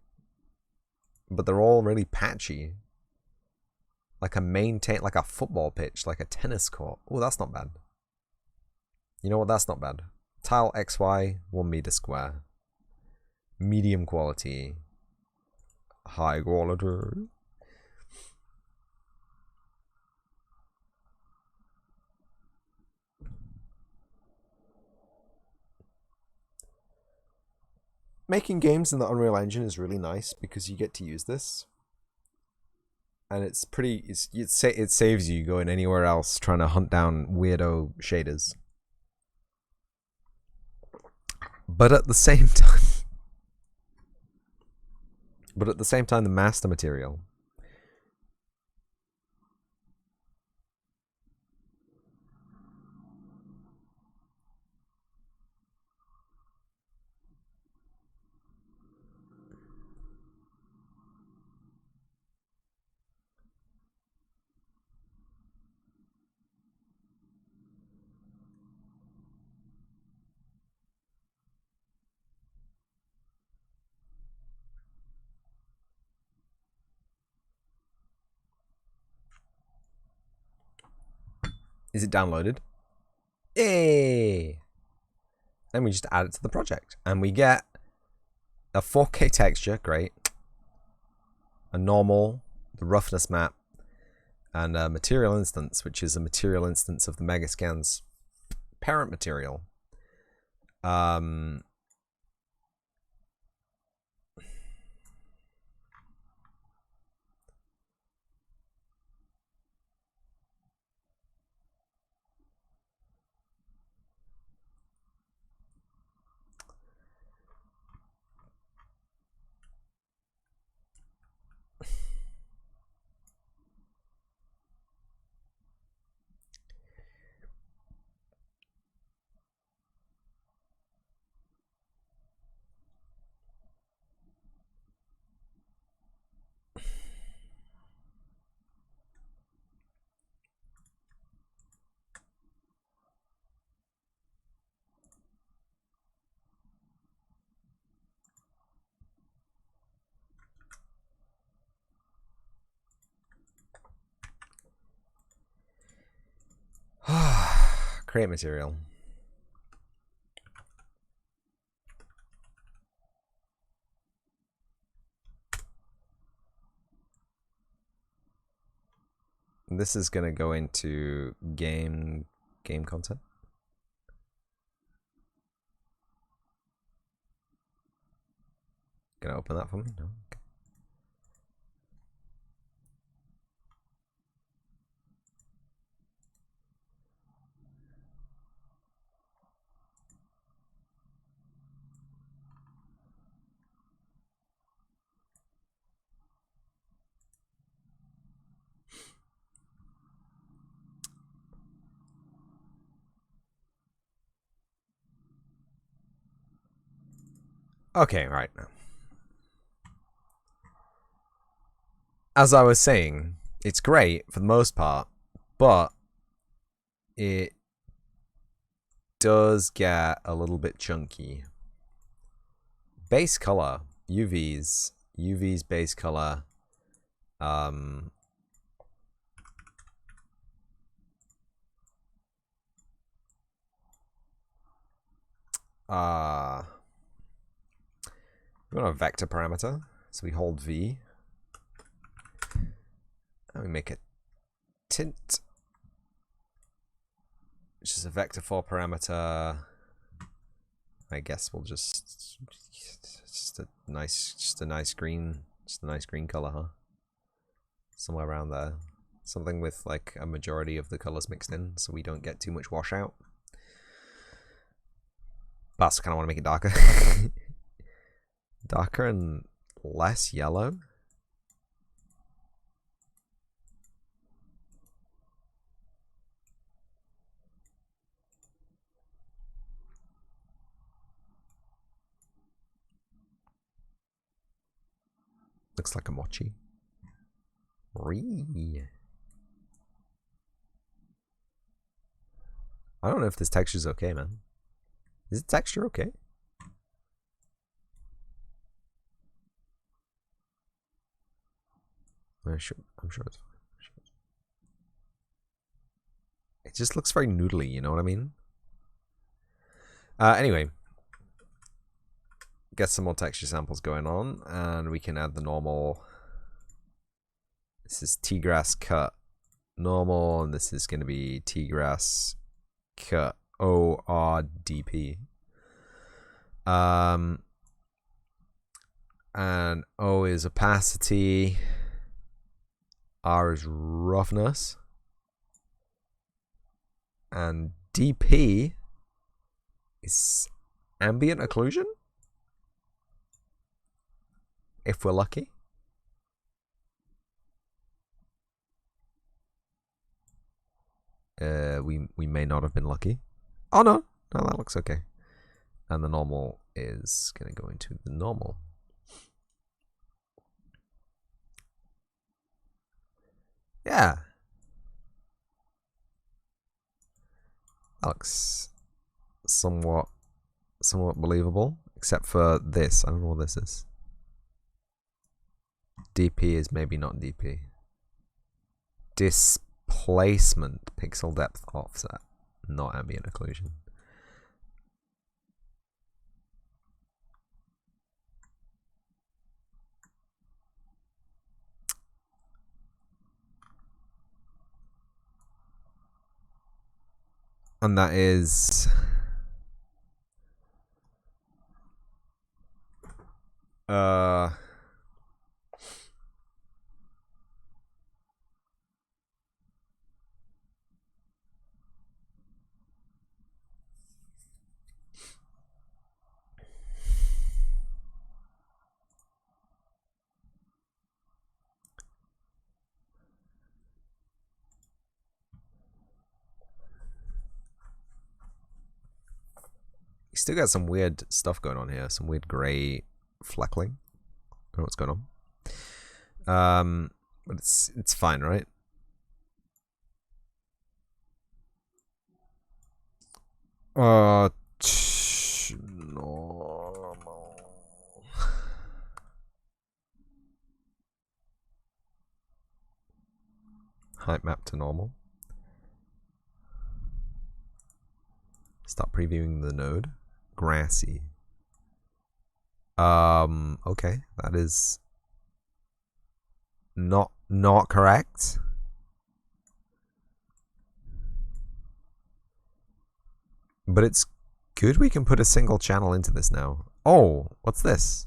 But they're all really patchy. Like a football pitch, like a tennis court. Oh, that's not bad. You know what? That's not bad. Tile XY, 1 meter square. Medium quality. High quality. Making games in the Unreal Engine is really nice because you get to use this. And it's pretty, it saves you going anywhere else trying to hunt down weirdo shaders. But at the same time, the master material. Is it downloaded? Yay! And we just add it to the project. And we get a 4K texture, great. A normal, the roughness map, and a material instance, which is a material instance of the Megascan's parent material. Create material. This is gonna go into game content. Gonna open that for me? No. Okay, right now. As I was saying, it's great for the most part, but it does get a little bit chunky. Base color, UV's base color. We want a vector parameter, so we hold V. And we make a tint, which is a vector 4 parameter. I guess we'll just a nice green color, huh? Somewhere around there. Something with like a majority of the colors mixed in, so we don't get too much washout. But I also kind of want to make it darker. Darker and less yellow. Looks like a mochi. Ree. I don't know if this texture's okay, man. Is the texture okay? I'm sure it's fine. It just looks very noodly, you know what I mean? Anyway. Get some more texture samples going on, and we can add the normal. This is T-grass cut normal, and this is going to be T-grass cut ORDP. And O is opacity, R is roughness, and DP is ambient occlusion, if we're lucky. We may not have been lucky. Oh no, that looks okay. And the normal is gonna go into the normal. Yeah. That looks somewhat believable, except for this. I don't know what this is. DP is maybe not DP. Displacement, pixel depth offset, not ambient occlusion. And that is you still got some weird stuff going on here, some weird gray fleckling. I don't know what's going on. But it's fine, right? Normal. Height map to normal. Start previewing the node. Grassy. Okay, that is not correct. But it's good we can put a single channel into this now. Oh, what's this?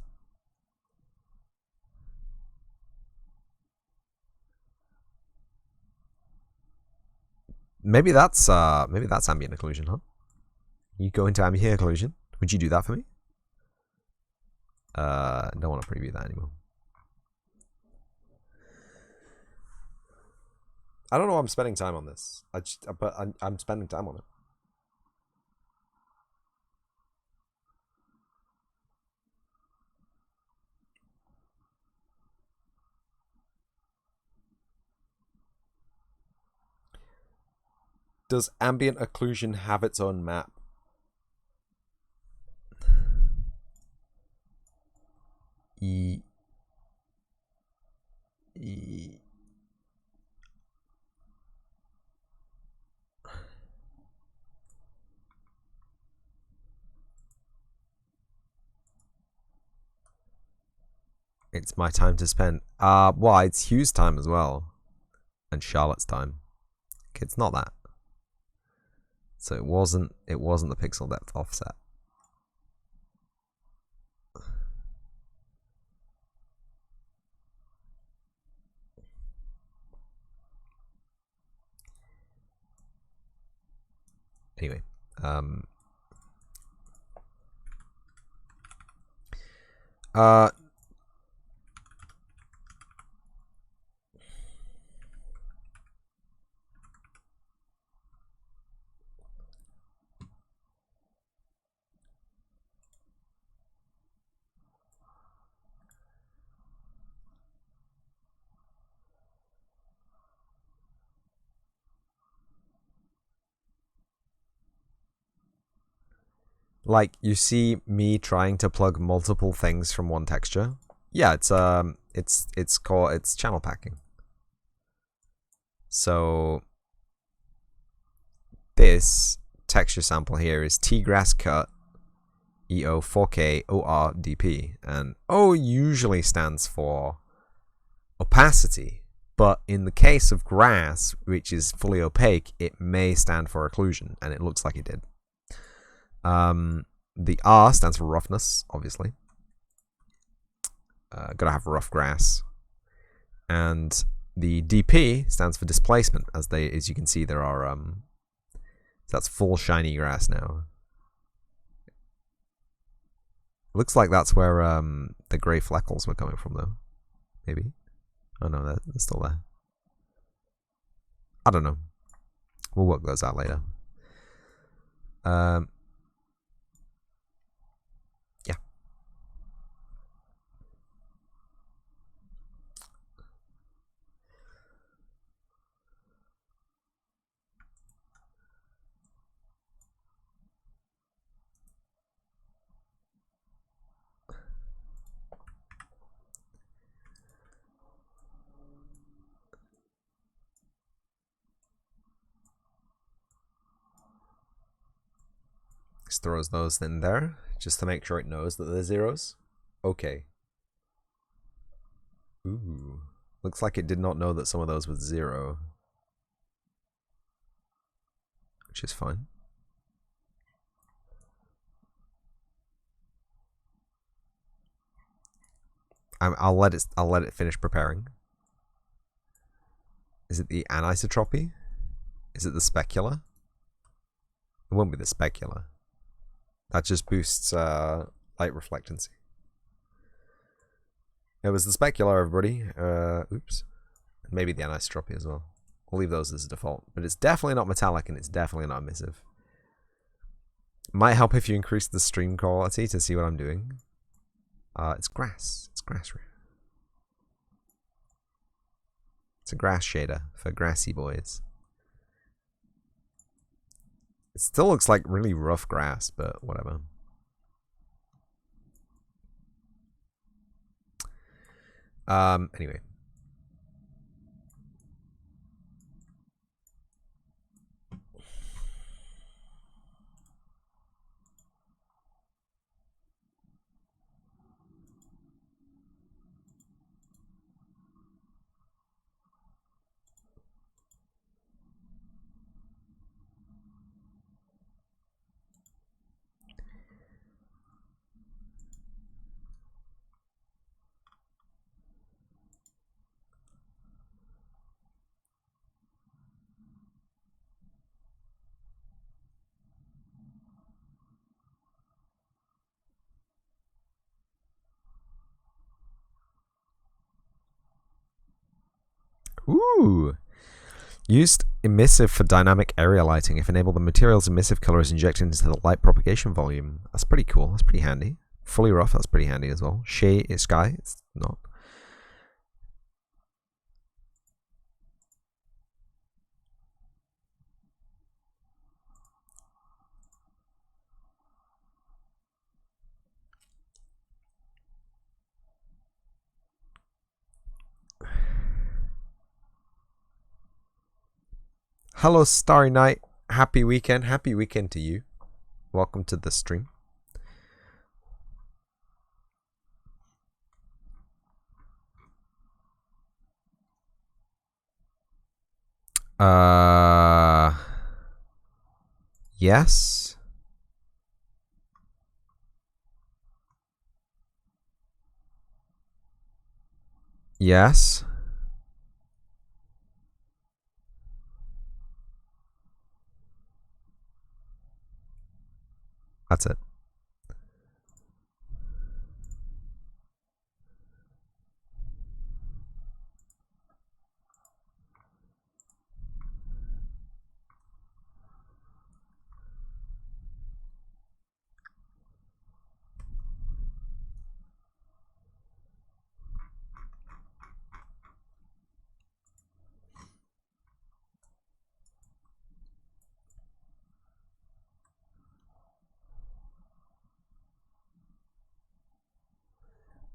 Maybe that's ambient occlusion, huh? You go into ambient occlusion. Would you do that for me? Don't want to preview that anymore. I don't know why I'm spending time on this. But I'm spending time on it. Does ambient occlusion have its own map? It's my time to spend. Well, it's Hugh's time as well. And Charlotte's time. Okay, it's not that. So it wasn't the pixel depth offset. Anyway, Like, you see me trying to plug multiple things from one texture? Yeah, it's channel packing. So this texture sample here is T-grass cut EO 4K ORDP, and O usually stands for opacity, but in the case of grass, which is fully opaque, it may stand for occlusion, and it looks like it did. The R stands for roughness, obviously. Gotta have rough grass. And the DP stands for displacement, as you can see, there are that's full shiny grass now. Looks like that's where the grey fleckles were coming from, though. Maybe. Oh no, they're still there. I don't know. We'll work those out later. Yeah. Just throws those in there, just to make sure it knows that they're zeros. Okay. Ooh. Looks like it did not know that some of those were 0. Which is fine. I'll let it finish preparing. Is it the anisotropy? Is it the specular? It won't be the specular. That just boosts light reflectancy. It was the specular, everybody. Oops. Maybe the anisotropy as well. We'll leave those as a default. But it's definitely not metallic, and it's definitely not emissive. Might help if you increase the stream quality to see what I'm doing. It's grass. It's grass. It's a grass shader for grassy boys. It still looks like really rough grass, but whatever. Anyway. Ooh. Used emissive for dynamic area lighting. If enabled, the material's emissive color is injected into the light propagation volume. That's pretty cool. That's pretty handy. Fully rough, that's pretty handy as well. Shade is sky. It's not. Hello, Starry Night. Happy weekend. Happy weekend to you. Welcome to the stream. Yes. Yes. That's it.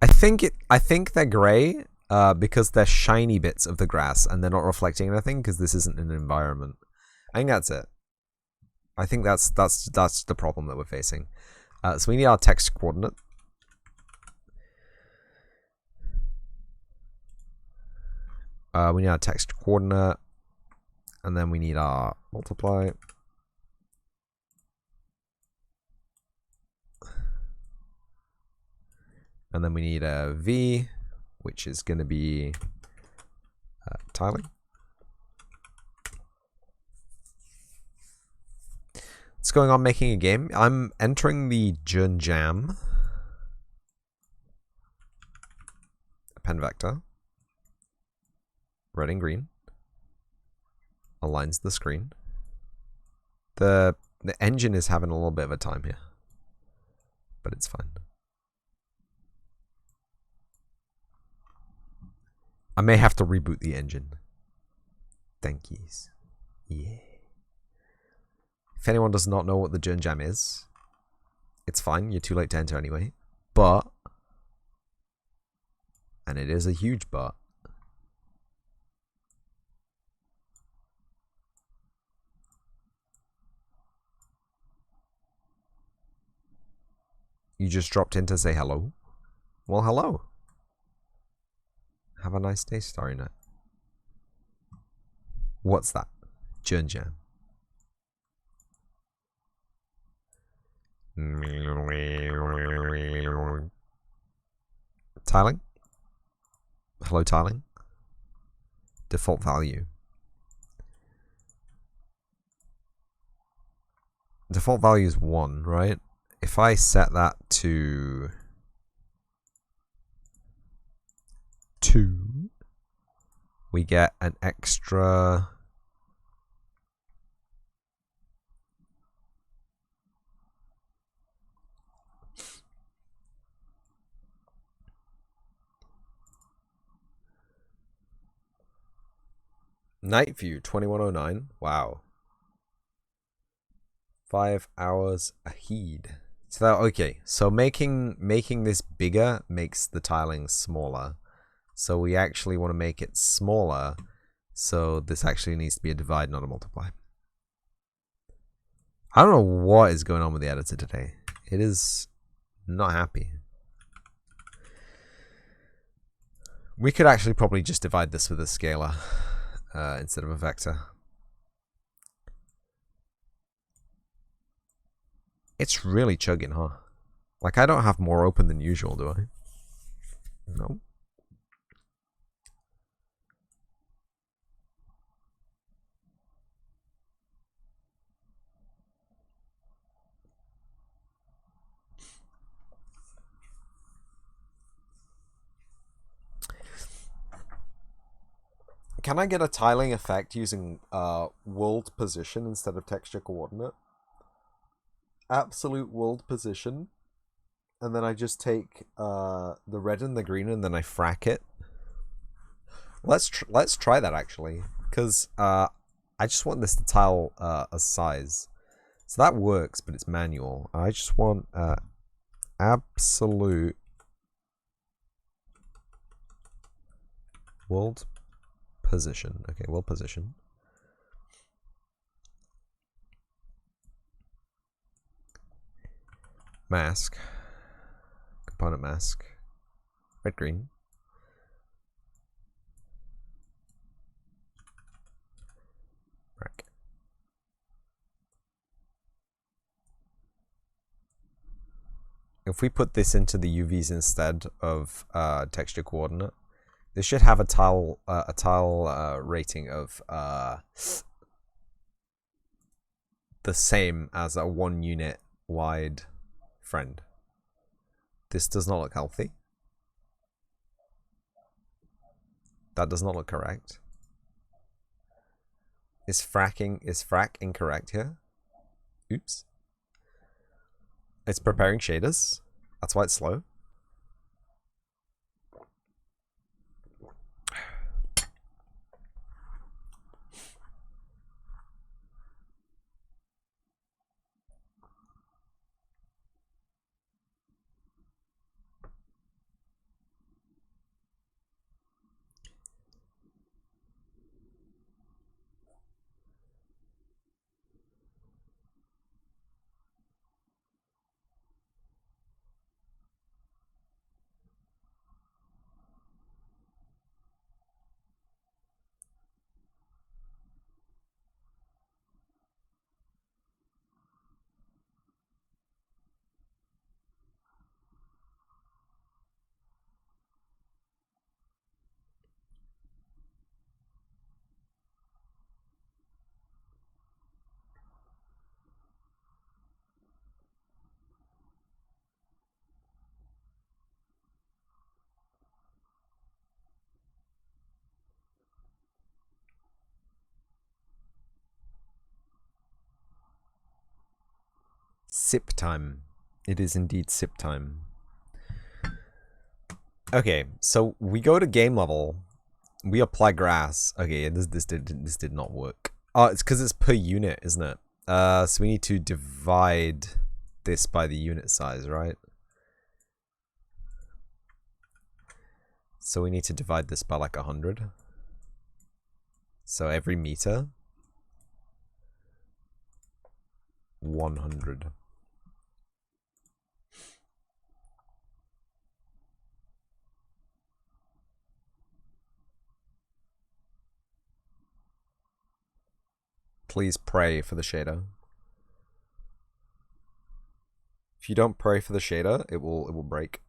I think they're grey because they're shiny bits of the grass and they're not reflecting anything because this isn't an environment. I think that's it. I think that's the problem that we're facing. So we need our text coordinate. We need our text coordinate, and then we need our multiply. And then we need a V, which is going to be tiling. What's going on making a game? I'm entering the Jern Jam. Pen vector. Red and green. Aligns the screen. The engine is having a little bit of a time here. But it's fine. I may have to reboot the engine. Thank yous. Yeah. If anyone does not know what the Jern Jam is, it's fine. You're too late to enter anyway. But, and it is a huge but, you just dropped in to say hello. Well, hello. Have a nice day, Starry Night. What's that? Jern Jam. Tiling? Hello, tiling. Default value. Default value is 1, right? If I set that to 2, we get an extra night view 2109. Wow. 5 hours ahead. So that, okay, so making this bigger makes the tiling smaller. So we actually want to make it smaller. So this actually needs to be a divide, not a multiply. I don't know what is going on with the editor today. It is not happy. We could actually probably just divide this with a scalar instead of a vector. It's really chugging, huh? Like, I don't have more open than usual, do I? No. Can I get a tiling effect using world position instead of texture coordinate? Absolute world position. And then I just take the red and the green and then I frack it. Let's try that actually. Because I just want this to tile a size. So that works, but it's manual. I just want absolute world position. Okay, world position. Mask. Component mask. Red, green. Rack. If we put this into the UVs instead of texture coordinate, this should have a tile rating of the same as a 1 unit wide friend. This does not look healthy. That does not look correct. Is frack incorrect here? Oops. It's preparing shaders. That's why it's slow. Sip time. It is indeed sip time. Okay, so we go to game level. We apply grass. Okay, this did not work. Oh, it's because it's per unit, isn't it? So we need to divide this by the unit size, right? So we need to divide this by like 100. So every meter, 100. Please pray for the shader. If you don't pray for the shader, it will break.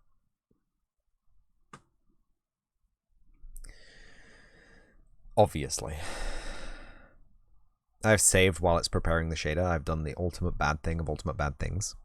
Obviously. I've saved while it's preparing the shader. I've done the ultimate bad thing of ultimate bad things.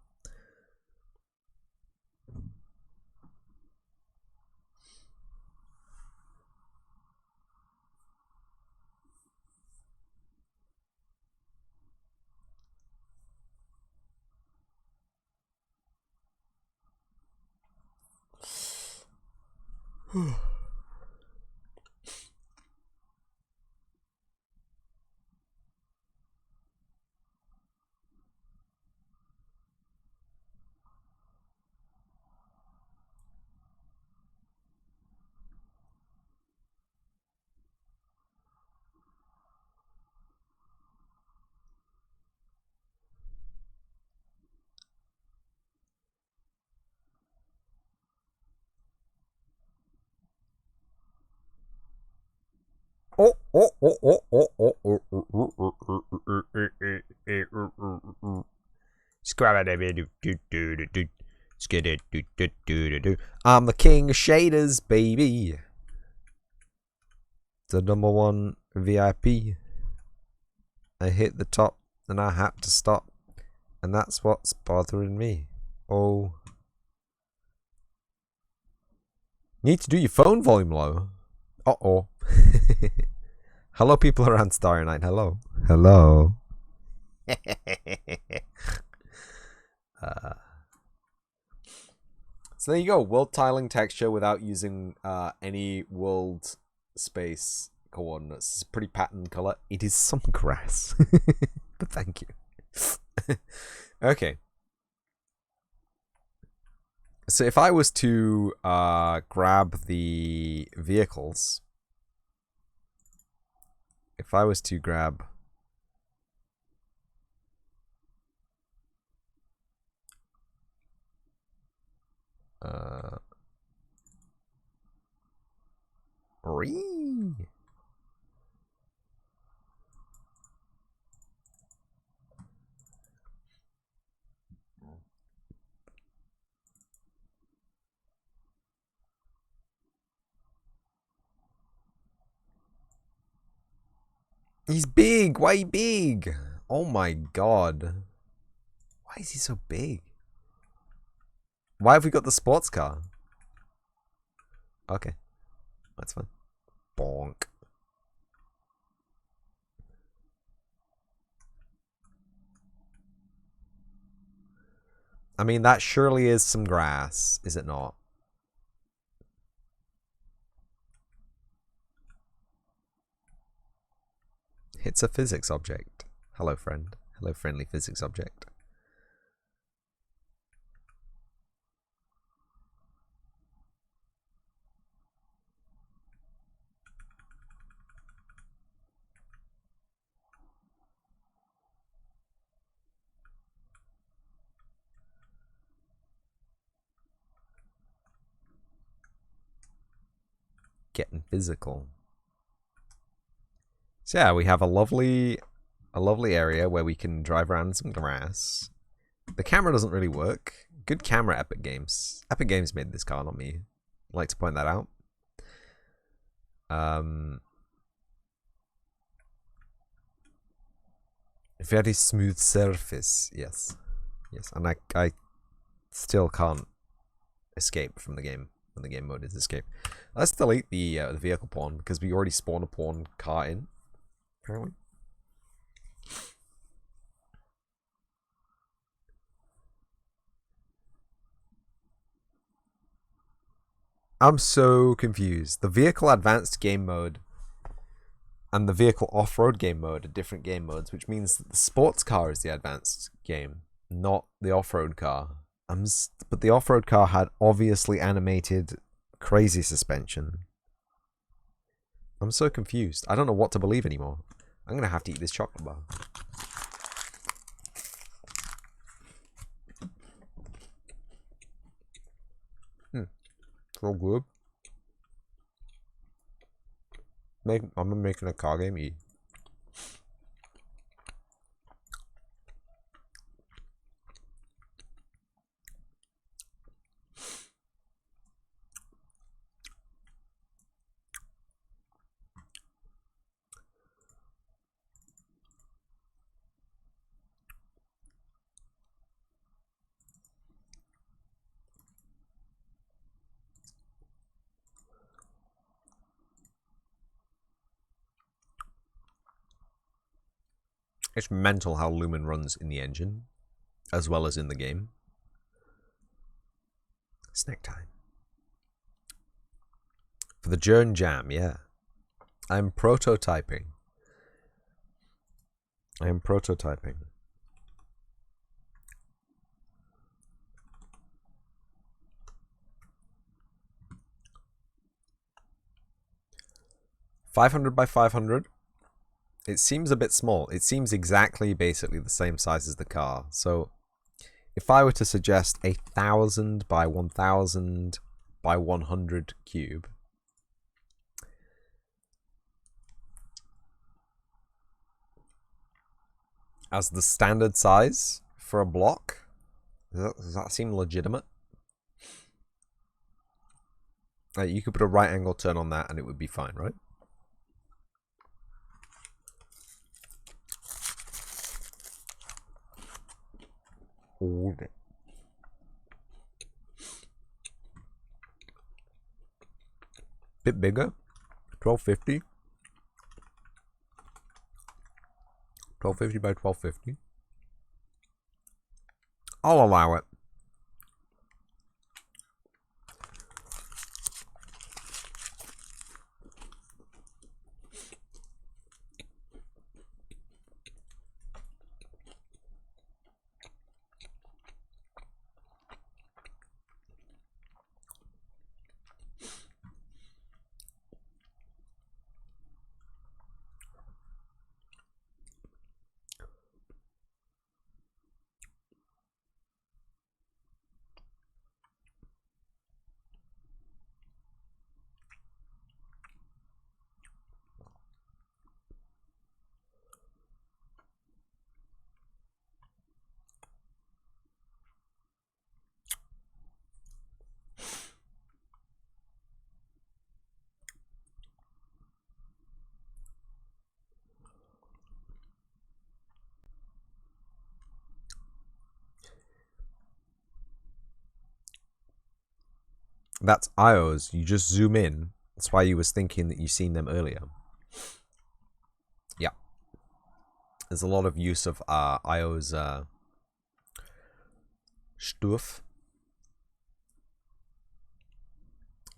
I'm the king of shaders, baby. The #1 VIP. I hit the top and I had to stop. And that's what's bothering me. Oh. Need to do your phone volume low. Uh-oh. Hello, people around Starry Night. Hello. Hello. So there you go. World tiling texture without using any world space coordinates. It's a pretty patterned color. It is some grass. But thank you. Okay. So if I was to grab the vehicles, if I was to grab He's big. Why he big? Oh my god. Why is he so big? Why have we got the sports car? Okay. That's fine. Bonk. I mean, that surely is some grass, is it not? It's a physics object. Hello, friend. Hello, friendly physics object. Getting physical. So yeah, we have a lovely area where we can drive around in some grass. The camera doesn't really work. Good camera, Epic Games. Epic Games made this car, not me. I'd like to point that out. Very smooth surface. Yes. Yes. And I still can't escape from the game when the game mode is escape. Let's delete the vehicle pawn because we already spawned a pawn car in. Apparently. I'm so confused. The vehicle advanced game mode and the vehicle off-road game mode are different game modes, which means that the sports car is the advanced game, not the off-road car. But the off-road car had obviously animated crazy suspension. I'm so confused. I don't know what to believe anymore. I'm going to have to eat this chocolate bar. So good. I'm making a car game eat. It's mental how Lumen runs in the engine, as well as in the game. Snack time. For the Jern Jam, yeah. I'm prototyping. 500 by 500. It seems a bit small. It seems exactly basically the same size as the car. So if I were to suggest 1,000 by 1,000 by 100 cube, as the standard size for a block, does that seem legitimate? You could put a right angle turn on that and it would be fine, right? Hold it. Bit bigger. 1250. 1250 by 1250. I'll allow it. That's IOs. You just zoom in. That's why you was thinking that you seen them earlier. Yeah. There's a lot of use of IOs stuff.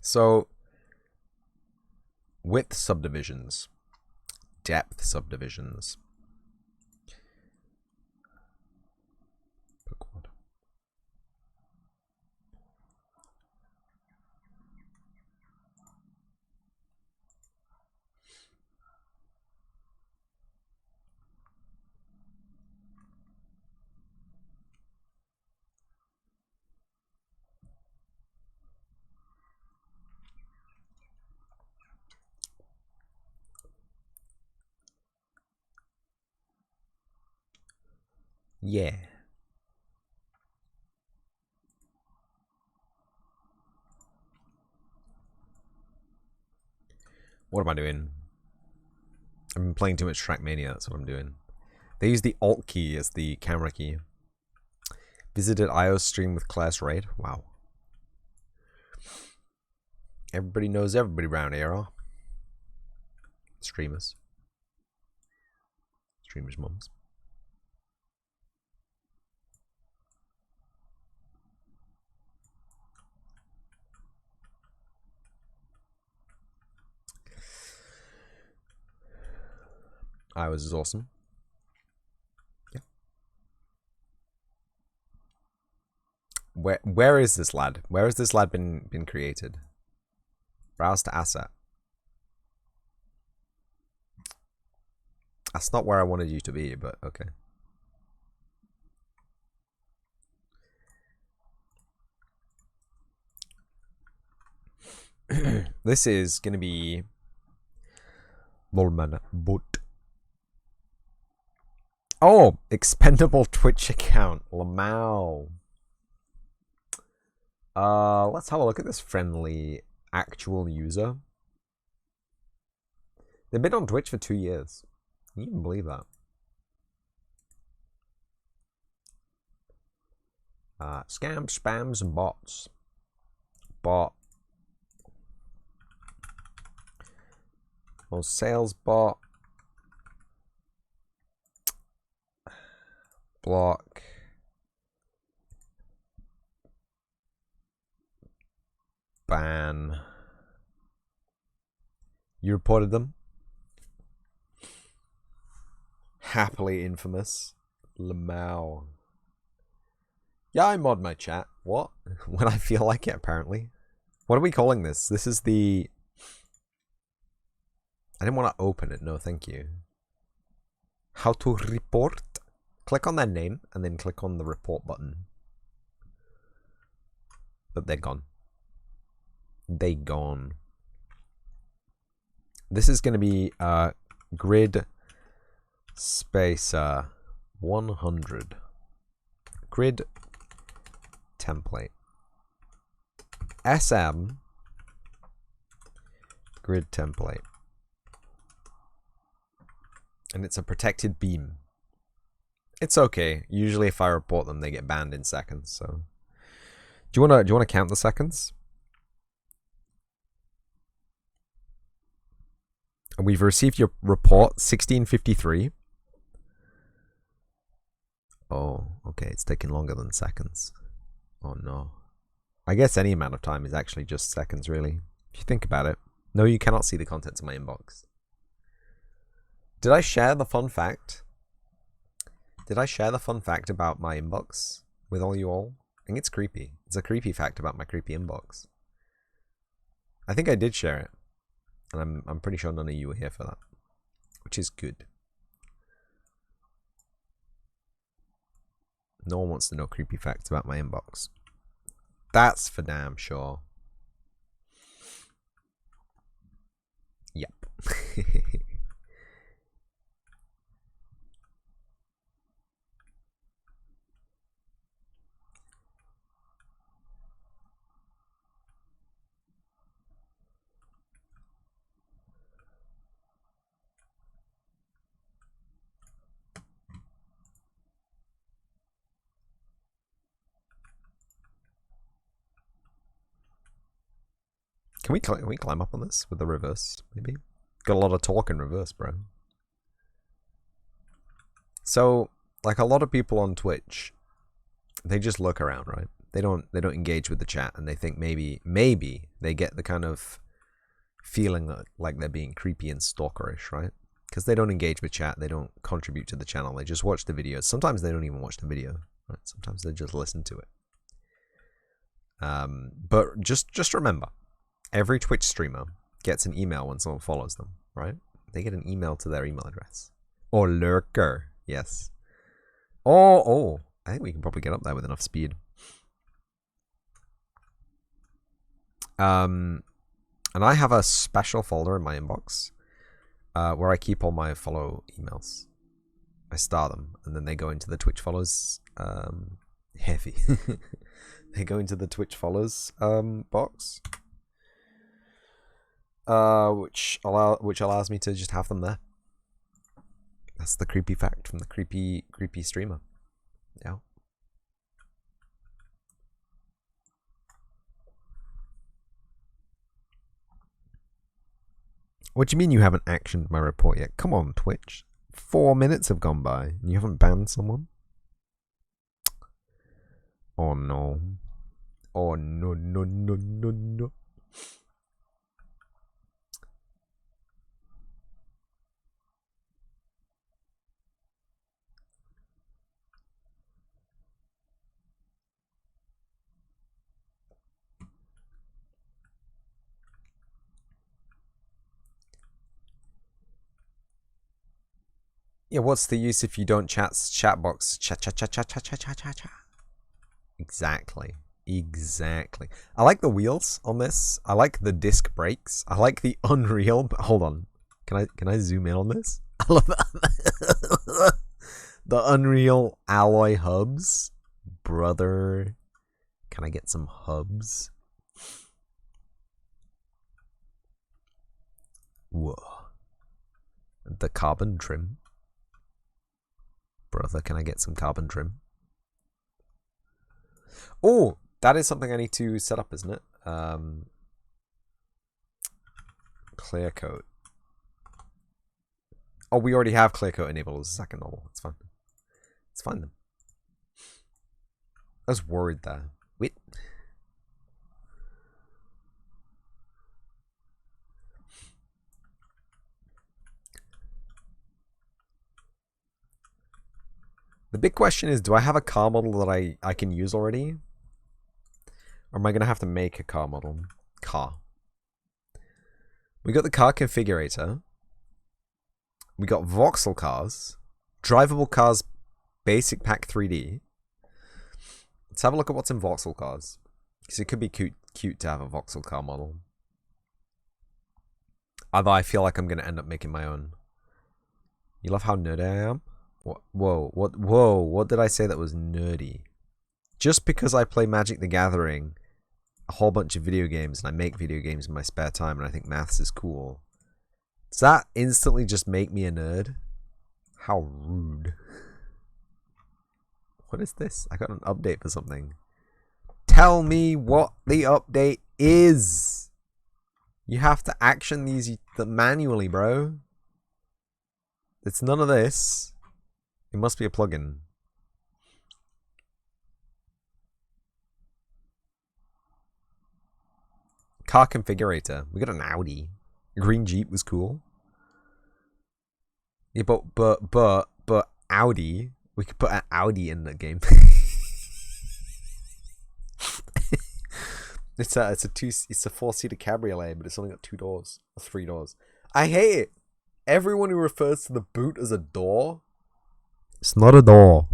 So, width subdivisions, depth subdivisions. Yeah. What am I doing? I've been playing too much Trackmania, that's what I'm doing. They use the Alt key as the camera key. Visited IO stream with Class Raid. Wow. Everybody knows everybody around here, huh? Streamers. Streamers' mums. I was awesome. Yeah. Where is this lad? Where has this lad been created? Browse to asset. That's not where I wanted you to be, but okay. This is gonna be Molman Boot. Oh, expendable Twitch account. Lamau. Let's have a look at this friendly actual user. They've been on Twitch for 2 years. Can you even believe that? Scams, spams, and bots. Bot. Or sales bot. Block. Ban. You reported them? Happily infamous. Lamau. Yeah, I mod my chat. What? When I feel like it, apparently. What are we calling this? This is the... I didn't want to open it. No, thank you. How to report? Click on their name and then click on the report button. But they're gone. They gone. This is going to be grid spacer 100. Grid template. SM grid template. And it's a protected beam. It's okay. Usually if I report them, they get banned in seconds, so. Do you wanna count the seconds? And we've received your report 1653. Oh, okay, it's taking longer than seconds. Oh no. I guess any amount of time is actually just seconds, really. If you think about it. No, you cannot see the contents of my inbox. Did I share the fun fact? Did I share the fun fact about my inbox with all you all? I think it's creepy. It's a creepy fact about my creepy inbox. I think I did share it. And I'm pretty sure none of you were here for that. Which is good. No one wants to know creepy facts about my inbox. That's for damn sure. Yep. Can we climb up on this with the reverse, maybe? Got a lot of torque in reverse, bro. So, like a lot of people on Twitch, they just look around, right? They don't engage with the chat, and they think maybe they get the kind of feeling that, like they're being creepy and stalkerish, right? Because they don't engage with chat, they don't contribute to the channel, they just watch the videos. Sometimes they don't even watch the video, right? Sometimes they just listen to it. But just remember, every Twitch streamer gets an email when someone follows them, right? They get an email to their email address. Or lurker, yes. Oh, I think we can probably get up there with enough speed. And I have a special folder in my inbox where I keep all my follow emails. I star them, and then they go into the Twitch follows heavy. They go into the Twitch follows box. Which allows me to just have them there. That's the creepy fact from the creepy streamer. Yeah. What do you mean you haven't actioned my report yet? Come on, Twitch. 4 minutes have gone by and you haven't banned someone? Oh no. Oh no. Yeah, what's the use if you don't chat box? Chat. Exactly. Exactly. I like the wheels on this. I like the disc brakes. I like the Unreal. Hold on. Can I zoom in on this? I love that. The Unreal alloy hubs. Brother. Can I get some hubs? Whoa. The carbon trim. Brother, can I get some carbon trim? Oh, that is something I need to set up, isn't it? Clear coat. Oh, we already have clear coat enabled as a second model. It's fine. It's fine then. I was worried there. Wait. The big question is, do I have a car model that I can use already? Or am I going to have to make a car model? Car. We got the car configurator. We got voxel cars. Drivable cars basic pack 3D. Let's have a look at what's in voxel cars. Because it could be cute to have a voxel car model. Although I feel like I'm going to end up making my own. You love how nerdy I am? Whoa, what did I say that was nerdy? Just because I play Magic the Gathering, a whole bunch of video games, and I make video games in my spare time, and I think maths is cool, does that instantly just make me a nerd? How rude. What is this? I got an update for something. Tell me what the update is. You have to action these manually, bro. It's none of this. It must be a plugin. Car configurator. We got an Audi. A green Jeep was cool. Yeah, but Audi. We could put an Audi in the game. It's a 4-seater cabriolet, but it's only got 2 doors or 3 doors. I hate it. Everyone who refers to the boot as a door, it's not a door.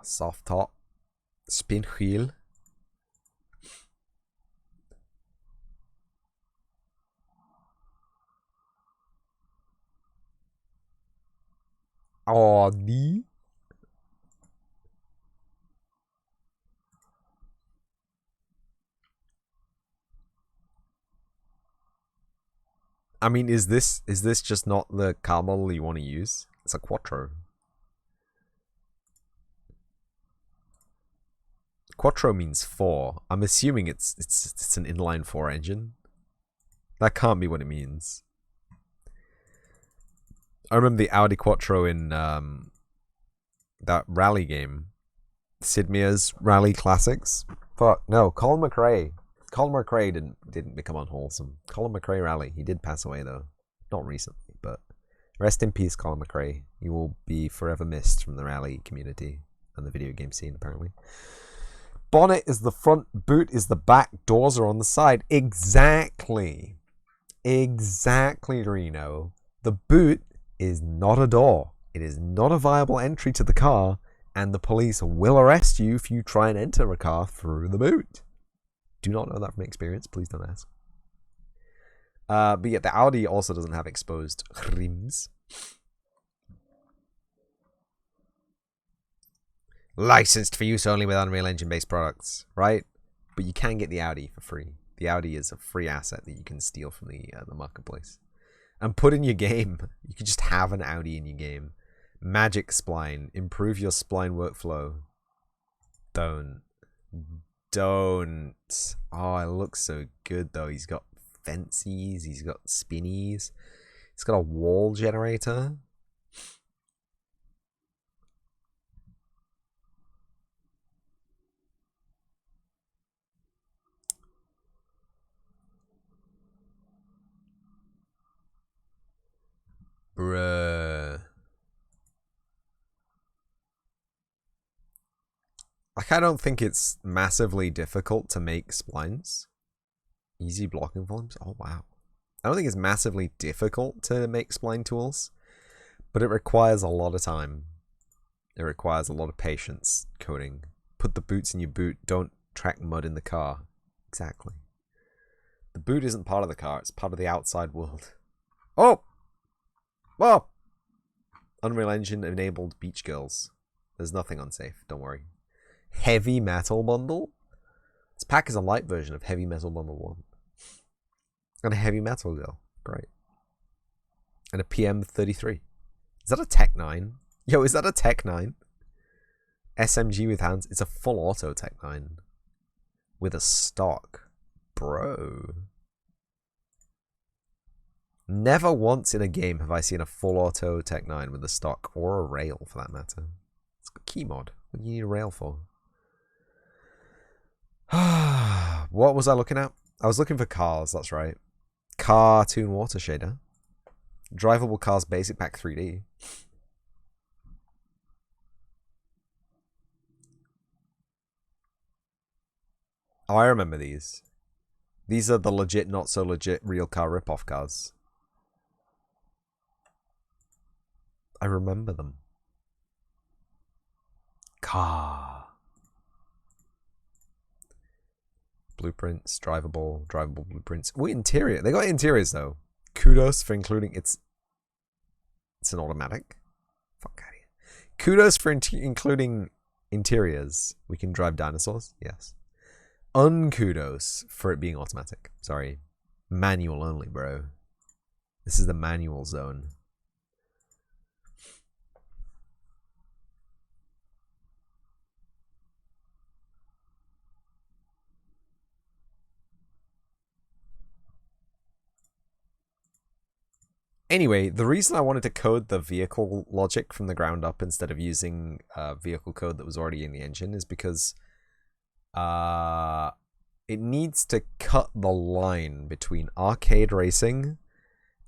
Soft top, spin wheel. Audi. I mean, is this just not the car model you want to use? It's a Quattro. Quattro means 4. I'm assuming it's an inline 4 engine. That can't be what it means. I remember the Audi Quattro in that rally game, Sid Meier's Rally Classics. Fuck no, Colin McRae. Colin McRae didn't become unwholesome. Colin McRae Rally. He did pass away though, not recently, but rest in peace, Colin McRae. You will be forever missed from the rally community and the video game scene, apparently. Bonnet is the front, boot is the back, doors are on the side. Exactly. Exactly, Reno. The boot is not a door. It is not a viable entry to the car, and the police will arrest you if you try and enter a car through the boot. Do not know that from experience. Please don't ask. But yeah, the Audi also doesn't have exposed rims. Licensed for use only with Unreal Engine-based products, right? But you can get the Audi for free. The Audi is a free asset that you can steal from the marketplace and put in your game. You can just have an Audi in your game. Magic spline. Improve your spline workflow. Don't. Oh, it looks so good though. He's got fences. He's got spinnies. He's got a wall generator. Bruh. Like, I don't think it's massively difficult to make splines. Easy blocking volumes. Oh, wow. I don't think it's massively difficult to make spline tools, but it requires a lot of time. It requires a lot of patience coding. Put the boots in your boot. Don't track mud in the car. Exactly. The boot isn't part of the car. It's part of the outside world. Oh! Whoa! Unreal Engine enabled beach girls. There's nothing unsafe. Don't worry. Heavy Metal Bundle? This pack is a light version of Heavy Metal Bundle 1. And a Heavy Metal girl. Great. And a PM33. Is that a Tech 9? Yo, is that a Tech 9? SMG with hands. It's a full auto Tech 9. With a stock. Bro. Never once in a game have I seen a full auto Tech 9 with a stock or a rail for that matter. It's got key mod. What do you need a rail for? What was I looking at? I was looking for cars, that's right. Cartoon water shader. Drivable cars basic pack 3D. Oh, I remember these. These are the legit, not so legit real car ripoff cars. I remember them. Car. Blueprints, drivable blueprints. Wait, interior. They got interiors though. Kudos for including it's an automatic. Fuck out of here. Kudos for including interiors. We can drive dinosaurs. Yes. Unkudos for it being automatic. Sorry. Manual only, bro. This is the manual zone. Anyway, the reason I wanted to code the vehicle logic from the ground up instead of using vehicle code that was already in the engine is because it needs to cut the line between arcade racing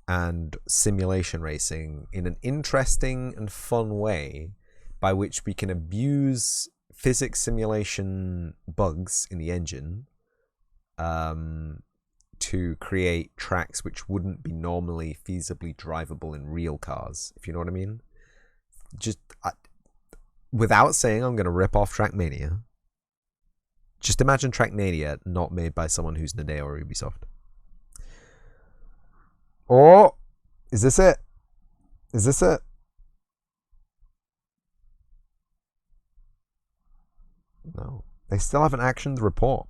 and simulation racing in an interesting and fun way by which we can abuse physics simulation bugs in the engine to create tracks which wouldn't be normally feasibly drivable in real cars, if you know what I mean. Just without saying I'm going to rip off Trackmania, just imagine Trackmania not made by someone who's Nadeo or Ubisoft. Oh, is this it? Is this it? No. They still haven't actioned the report.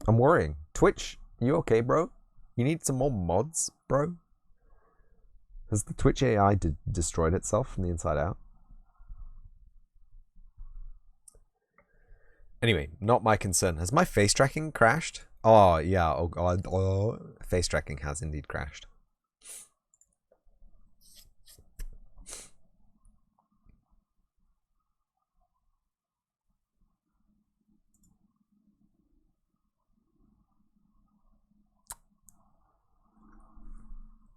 I'm worrying. Twitch, you okay, bro? You need some more mods, bro? Has the Twitch AI destroyed itself from the inside out? Anyway, not my concern. Has my face tracking crashed? Oh, yeah. Oh, God. Oh, face tracking has indeed crashed.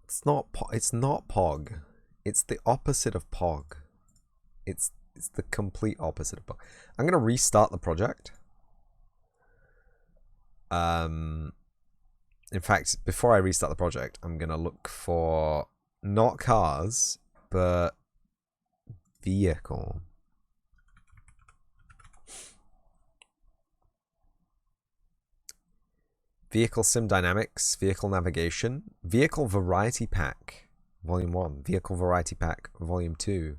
It's not Pog. It's the opposite of Pog. It's the complete opposite of Pog. I'm going to restart the project. In fact, before I restart the project, I'm going to look for not cars, but vehicle. Vehicle Sim Dynamics, Vehicle Navigation, Vehicle Variety Pack, Volume 1, Vehicle Variety Pack, Volume 2,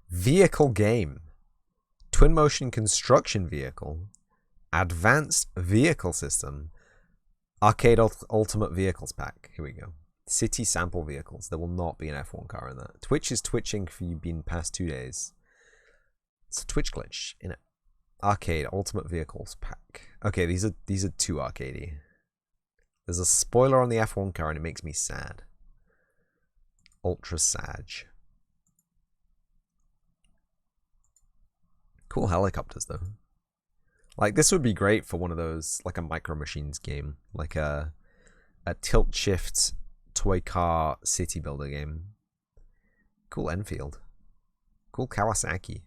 Vehicle Game, Twin Motion Construction Vehicle, Advanced Vehicle System, Arcade Ultimate Vehicles Pack. Here we go. City Sample Vehicles. There will not be an F1 car in that. Twitch is twitching for you been past 2 days. It's a Twitch glitch in it. Arcade Ultimate Vehicles Pack. Okay, these are too arcadey. There's a spoiler on the F1 car and it makes me sad. Ultra Sag. Cool helicopters though. Like this would be great for one of those, like a Micro Machines game, like a tilt shift toy car city builder game. Cool Enfield. Cool Kawasaki.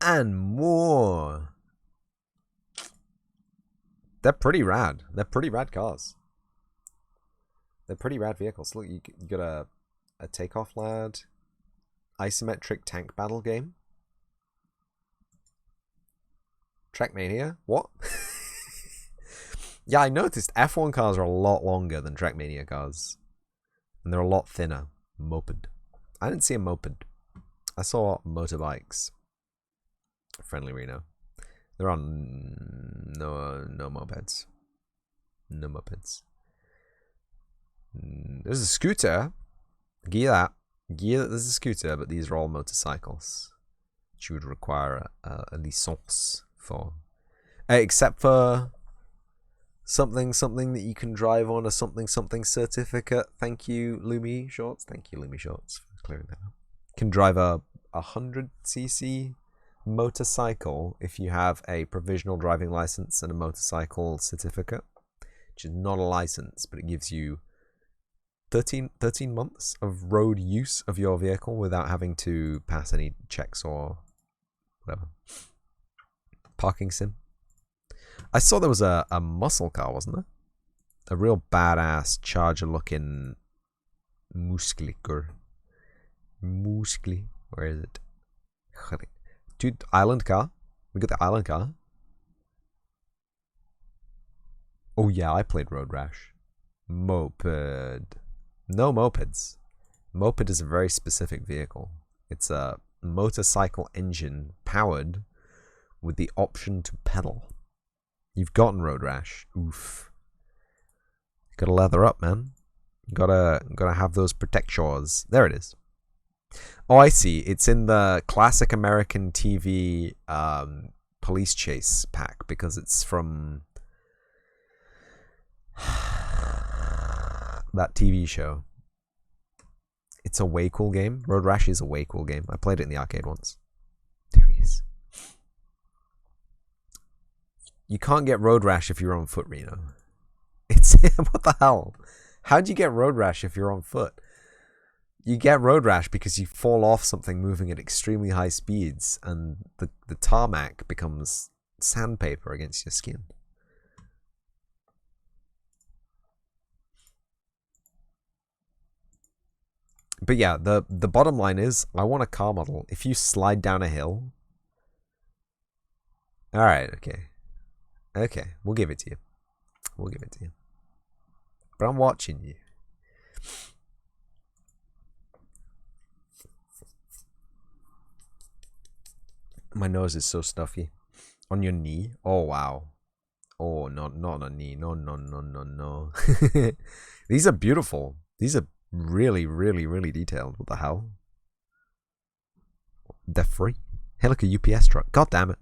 And more. They're pretty rad. They're pretty rad cars. They're pretty rad vehicles. Look, you got a takeoff lad, isometric tank battle game. Trackmania? What? Yeah, I noticed F1 cars are a lot longer than Trackmania cars. And they're a lot thinner. Moped. I didn't see a moped. I saw motorbikes. Friendly Reno. There are no mopeds. No mopeds. There's a scooter. Gear that. There's a scooter, but these are all motorcycles. Which you would require a licence for. Except for something that you can drive on, a something certificate. Thank you, Lumi Shorts. Thank you, Lumi Shorts, for clearing that up. Can drive a 100cc motorcycle if you have a provisional driving license and a motorcycle certificate, which is not a license, but it gives you 13 months of road use of your vehicle without having to pass any checks or whatever. Parking sim. I saw there was a muscle car, wasn't there? A real badass Charger-looking Muscly. Where is it? Dude, island car. We got the island car. Oh yeah, I played Road Rash. Moped. No mopeds. Moped is a very specific vehicle. It's a motorcycle engine powered with the option to pedal. You've gotten Road Rash. Oof. Gotta leather up, man. Gotta have those protectors. There it is. Oh, I see. It's in the classic American TV police chase pack because it's from that TV show. It's a way cool game. Road Rash is a way cool game. I played it in the arcade once. There he is. You can't get Road Rash if you're on foot, Reno. It's what the hell? How'd you get Road Rash if you're on foot? You get Road Rash because you fall off something moving at extremely high speeds and the tarmac becomes sandpaper against your skin. But yeah, the bottom line is I want a car model. If you slide down a hill... Alright, okay. Okay, we'll give it to you. We'll give it to you. But I'm watching you. My nose is so stuffy. On your knee? Oh, wow. Oh, not on a knee. No. These are beautiful. These are really, really, really detailed. What the hell? They're free. Hey, look, a UPS truck. God damn it.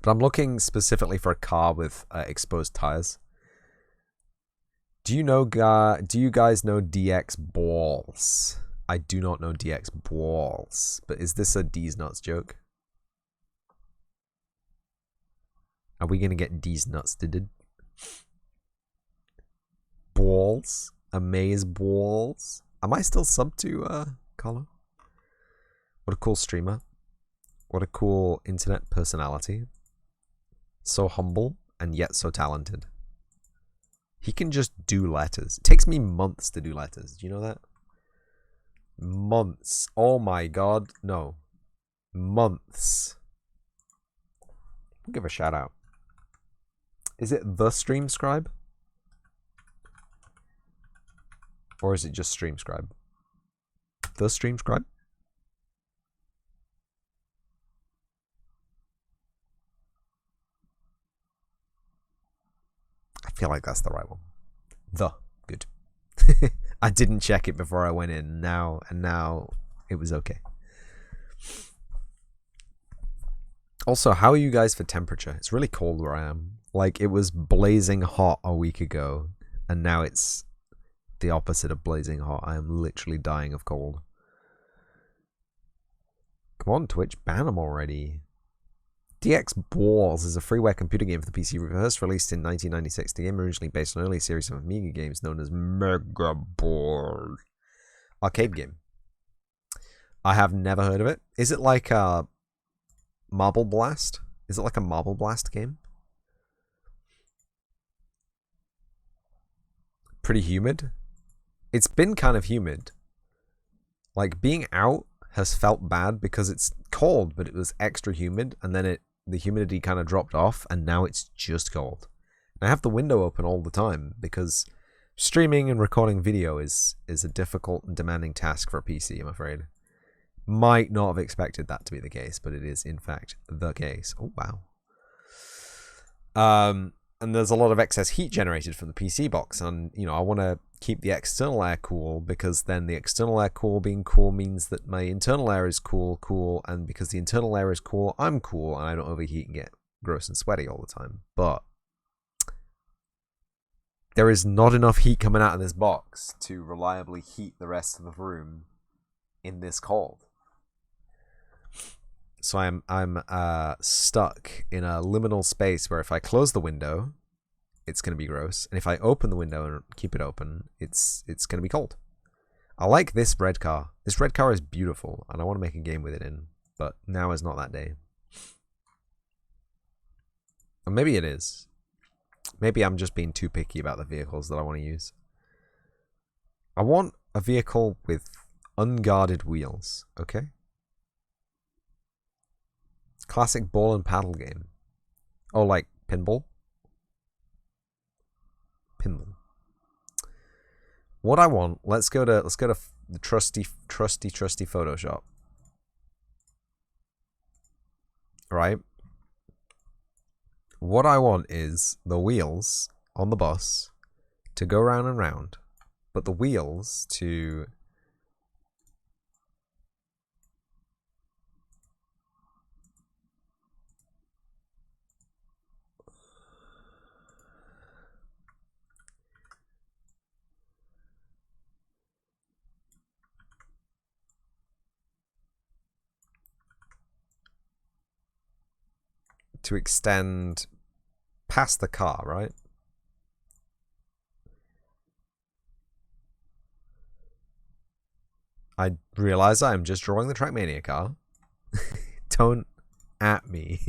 But I'm looking specifically for a car with exposed tires. Do you guys know DX Balls? I do not know DX Balls. But is this a D's Nuts joke? Are we going to get D's Nuts did? Balls? Amaze Balls? Am I still sub to Carlo? What a cool streamer. What a cool internet personality. So humble and yet so talented. He can just do letters. It takes me months to do letters. Do you know that? Months. Oh my god. No. Months. I'll give a shout out. Is it the Stream Scribe? Or is it just Stream Scribe? The Stream Scribe? I feel like that's the right one. Good. I didn't check it before I went in. Now it was okay. Also, how are you guys for temperature? It's really cold where I am. Like, it was blazing hot a week ago, and now it's the opposite of blazing hot. I am literally dying of cold. Come on, Twitch, ban them already. DX Balls is a freeware computer game for the PC, first released in 1996. The game originally based on an early series of Amiga games known as Mega Ball. Arcade game. I have never heard of it. Is it like a Marble Blast? Is it like a Marble Blast game? pretty humid. It's been kind of humid. Like, being out has felt bad because it's cold, but it was extra humid, and then the humidity kind of dropped off, and now it's just cold. I have the window open all the time because streaming and recording video is a difficult and demanding task for a PC, I'm afraid. Might not have expected that to be the case, but it is, in fact, the case. Oh, wow. And there's a lot of excess heat generated from the PC box, and, you know, I want to keep the external air cool, because then the external air being cool means that my internal air is cool, and because the internal air is cool, I'm cool, and I don't overheat and get gross and sweaty all the time. But there is not enough heat coming out of this box to reliably heat the rest of the room in this cold. So I'm stuck in a liminal space where if I close the window, it's going to be gross, and if I open the window and keep it open, it's going to be cold. I like this red car. This red car is beautiful, and I want to make a game with it in, but now is not that day. Or maybe it is. Maybe I'm just being too picky about the vehicles that I want to use. I want a vehicle with unguarded wheels, okay? Classic ball and paddle game. Oh, like pinball? Pinball. What I want, let's go to the trusty Photoshop. Right? What I want is the wheels on the bus to go round and round, but the wheels to extend past the car, right? I realize I'm just drawing the Trackmania car. Don't at me.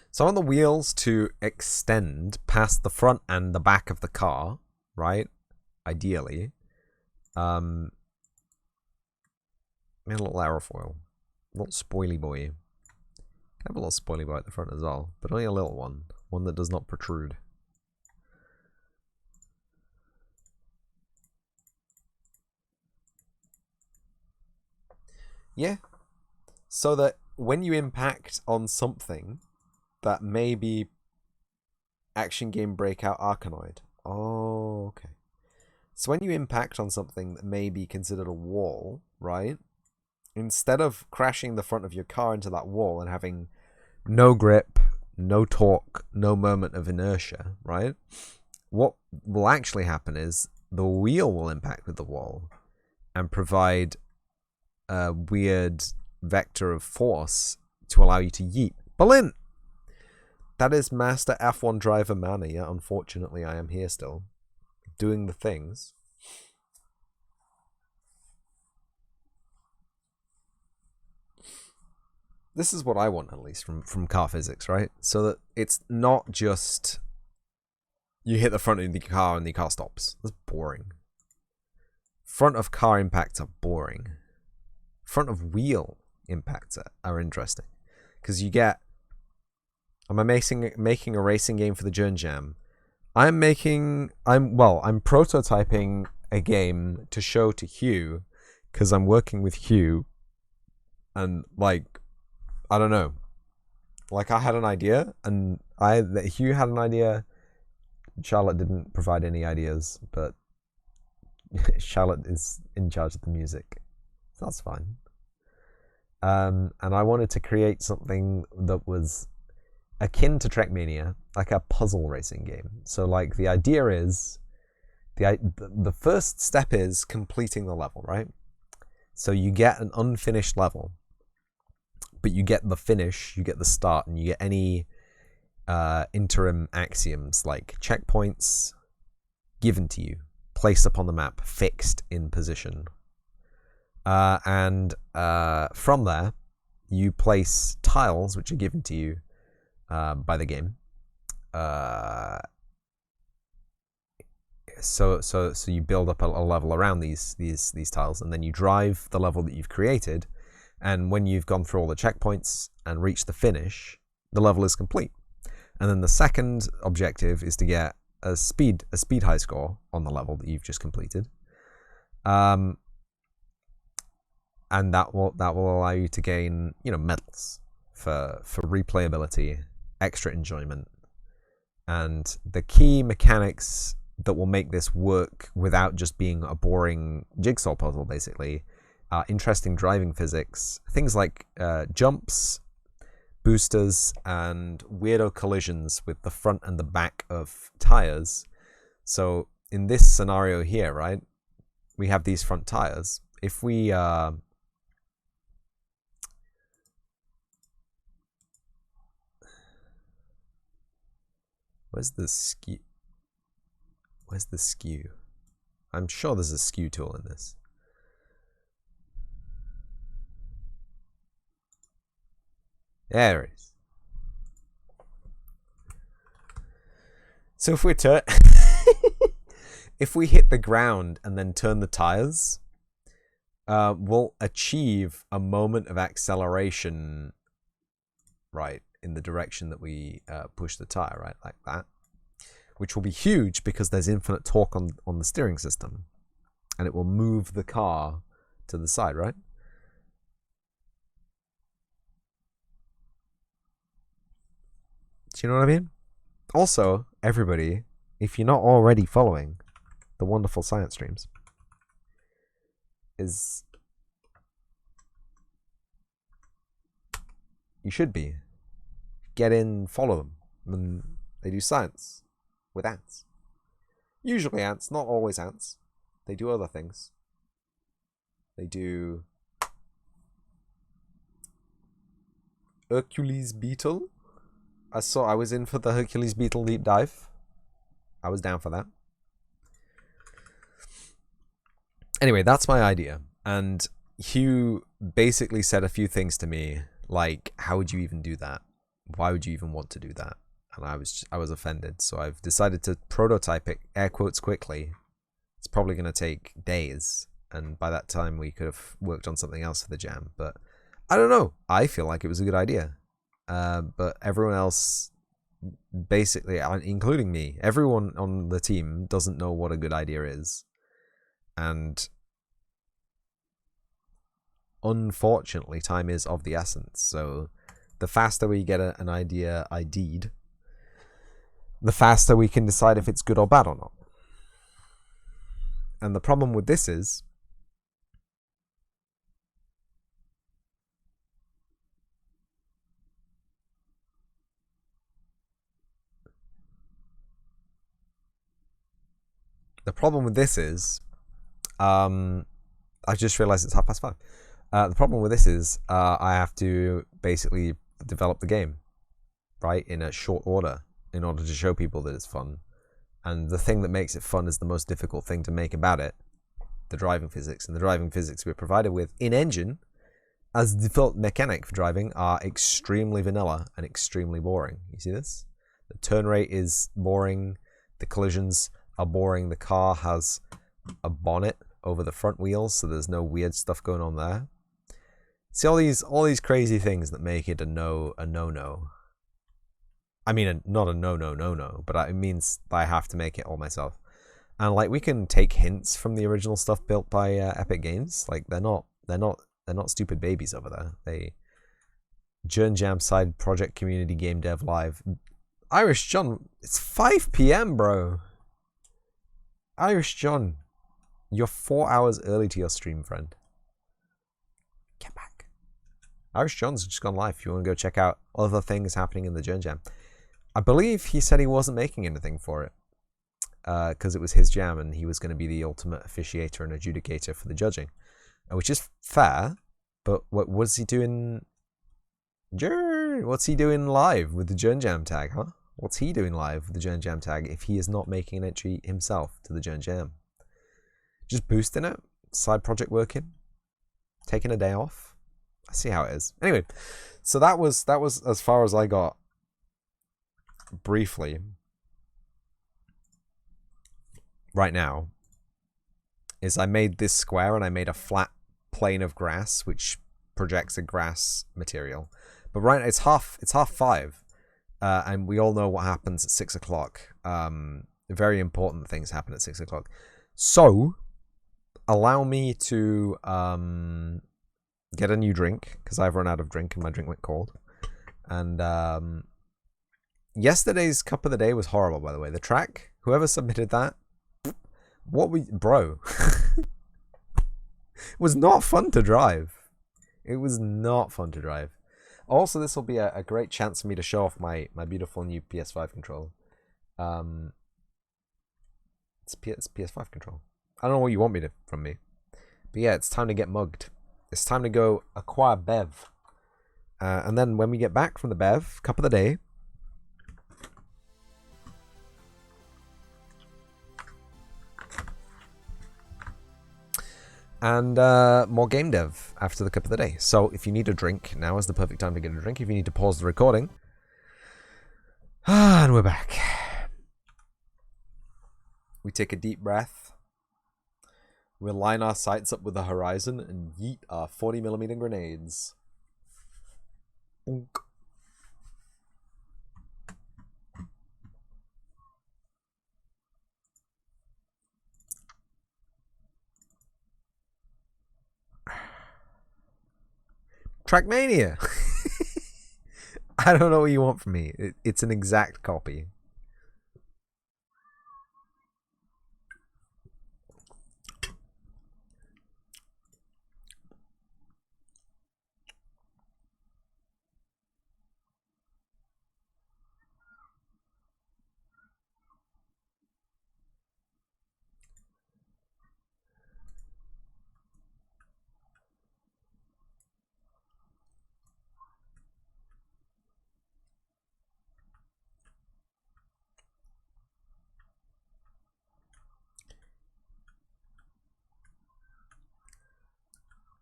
So I want the wheels to extend past the front and the back of the car, right? Ideally. Maybe a little aerofoil. A little spoily boy. Have a little spoily boy at the front as well, but only a little one. One that does not protrude. Yeah. So that when you impact on something that may be Action Game Breakout Arkanoid. Oh, okay. So when you impact on something that may be considered a wall, right? Instead of crashing the front of your car into that wall and having no grip, no torque, no moment of inertia, right? What will actually happen is the wheel will impact with the wall and provide a weird vector of force to allow you to yeet. Berlin! That is Master F1 driver manner. Yeah, unfortunately, I am here still, doing the things. This is what I want, at least, from car physics, right? So that it's not just you hit the front of the car and the car stops. That's boring. Front of car impacts are boring. Front of wheel impacts are interesting. Because you get... Am I making a racing game for the Jern Jam? I'm prototyping a game to show to Hugh, because I'm working with Hugh, and like, I don't know. Like, I had an idea, and Hugh had an idea. Charlotte didn't provide any ideas, but Charlotte is in charge of the music. So that's fine. And I wanted to create something that was akin to Trackmania, like a puzzle racing game. So, like, the idea is, the first step is completing the level, right? So you get an unfinished level, but you get the finish, you get the start, and you get any interim axioms like checkpoints given to you, placed upon the map, fixed in position. And from there, you place tiles which are given to you by the game. So you build up a level around these tiles, and then you drive the level that you've created. And when you've gone through all the checkpoints and reached the finish, the level is complete. And then the second objective is to get a speed high score on the level that you've just completed. And that will allow you to gain, medals for replayability, extra enjoyment, and the key mechanics that will make this work without just being a boring jigsaw puzzle, basically, interesting driving physics, things like jumps, boosters, and weirdo collisions with the front and the back of tires. So in this scenario here, right, we have these front tires. If we where's the skew? Where's the skew? I'm sure there's a skew tool in this. There it is. So if we're if we hit the ground and then turn the tires, we'll achieve a moment of acceleration, right, in the direction that we push the tire, right, like that, which will be huge because there's infinite torque on the steering system, and it will move the car to the side, right? Do you know what I mean? Also, everybody, if you're not already following the wonderful science streams, you should be. Get in, follow them. And they do science with ants. Usually ants, not always ants. They do other things. They do Hercules beetle. I was in for the Hercules beetle deep dive. I was down for that. Anyway, that's my idea. And Hugh basically said a few things to me, like, how would you even do that? Why would you even want to do that? And I was offended. So I've decided to prototype it, air quotes, quickly. It's probably going to take days. And by that time, we could have worked on something else for the jam. But I don't know. I feel like it was a good idea. But everyone else, basically, including me, everyone on the team doesn't know what a good idea is. And unfortunately, time is of the essence. So the faster we get an idea ID'd, the faster we can decide if it's good or bad or not. And the problem with this is, I just realized it's 5:30. The problem with this is I have to basically develop the game, right, in a short order in order to show people that it's fun. And the thing that makes it fun is the most difficult thing to make about it, the driving physics. And the driving physics we're provided with in-engine as default mechanic for driving are extremely vanilla and extremely boring. You see this? The turn rate is boring. The collisions are boring. The car has a bonnet over the front wheels, so there's no weird stuff going on there. See all these crazy things that make it a no-no. I mean, not a no, but it means I have to make it all myself. And like, we can take hints from the original stuff built by Epic Games. Like, they're not stupid babies over there. Jern Jam side project community game dev live. Irish John, it's 5 p.m, bro. Irish John, you're 4 hours early to your stream, friend. Get back. Irish John's just gone live if you want to go check out other things happening in the Jern Jam. I believe he said he wasn't making anything for it because it was his jam and he was going to be the ultimate officiator and adjudicator for the judging. which is fair. But what's he doing? What's he doing live with the Jern Jam tag, huh? What's he doing live with the Jern Jam tag if he is not making an entry himself to the Jern Jam? Just boosting it, side project working, taking a day off. I see how it is. Anyway, so that was as far as I got briefly. Right now is I made this square and I made a flat plane of grass which projects a grass material. But right now it's half 5. And we all know what happens at 6 o'clock. Very important things happen at 6 o'clock. So allow me to get a new drink, because I've run out of drink and my drink went cold. And yesterday's cup of the day was horrible, by the way. The track, whoever submitted that, bro. It was not fun to drive. It was not fun to drive. Also, this will be a great chance for me to show off my beautiful new PS5 controller. It's PS5 control. I don't know what you want from me. But yeah, it's time to get mugged. It's time to go acquire Bev. And then when we get back from the Bev, cup of the day. And more game dev after the cup of the day. So if you need a drink, now is the perfect time to get a drink. If you need to pause the recording. And we're back. We take a deep breath. We'll line our sights up with the horizon and yeet our 40mm grenades. Oonk. Trackmania! I don't know what you want from me. It's an exact copy.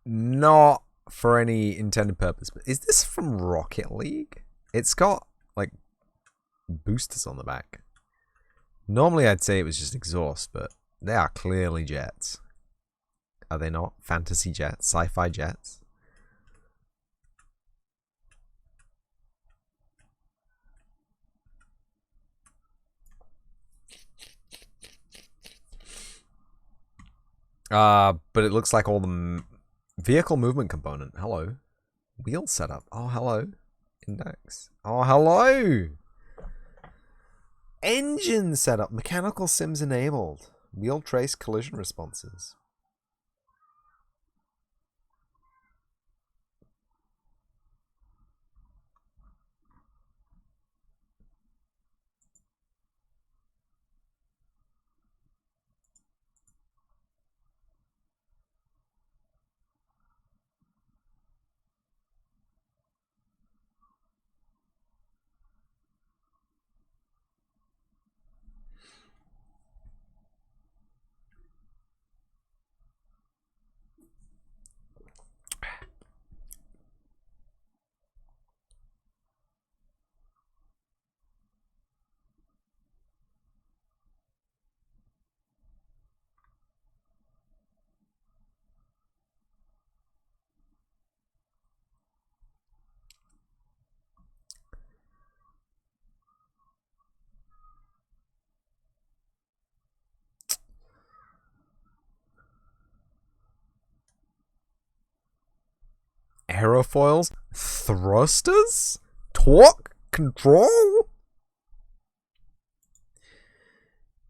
Not for any intended purpose, but is this from Rocket League? It's got, like, boosters on the back. Normally I'd say it was just exhaust, but they are clearly jets. Are they not? Fantasy jets? Sci-fi jets? But it looks like all the vehicle movement component. Hello. Wheel setup. Oh, hello. Index. Oh, hello. Engine setup. Mechanical sims enabled. Wheel trace collision responses. Aerofoils? Thrusters? Torque? Control?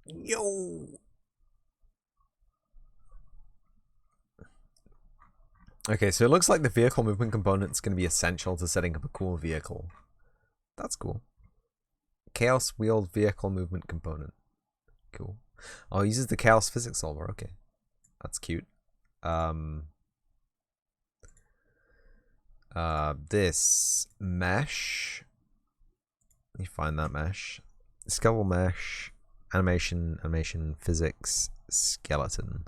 Yo. Okay, so it looks like the vehicle movement component is going to be essential to setting up a cool vehicle. That's cool. Chaos wheeled vehicle movement component. Cool. Oh, it uses the chaos physics solver. Okay. That's cute. This mesh. Let me find that mesh. Skeletal mesh, animation, physics, skeleton.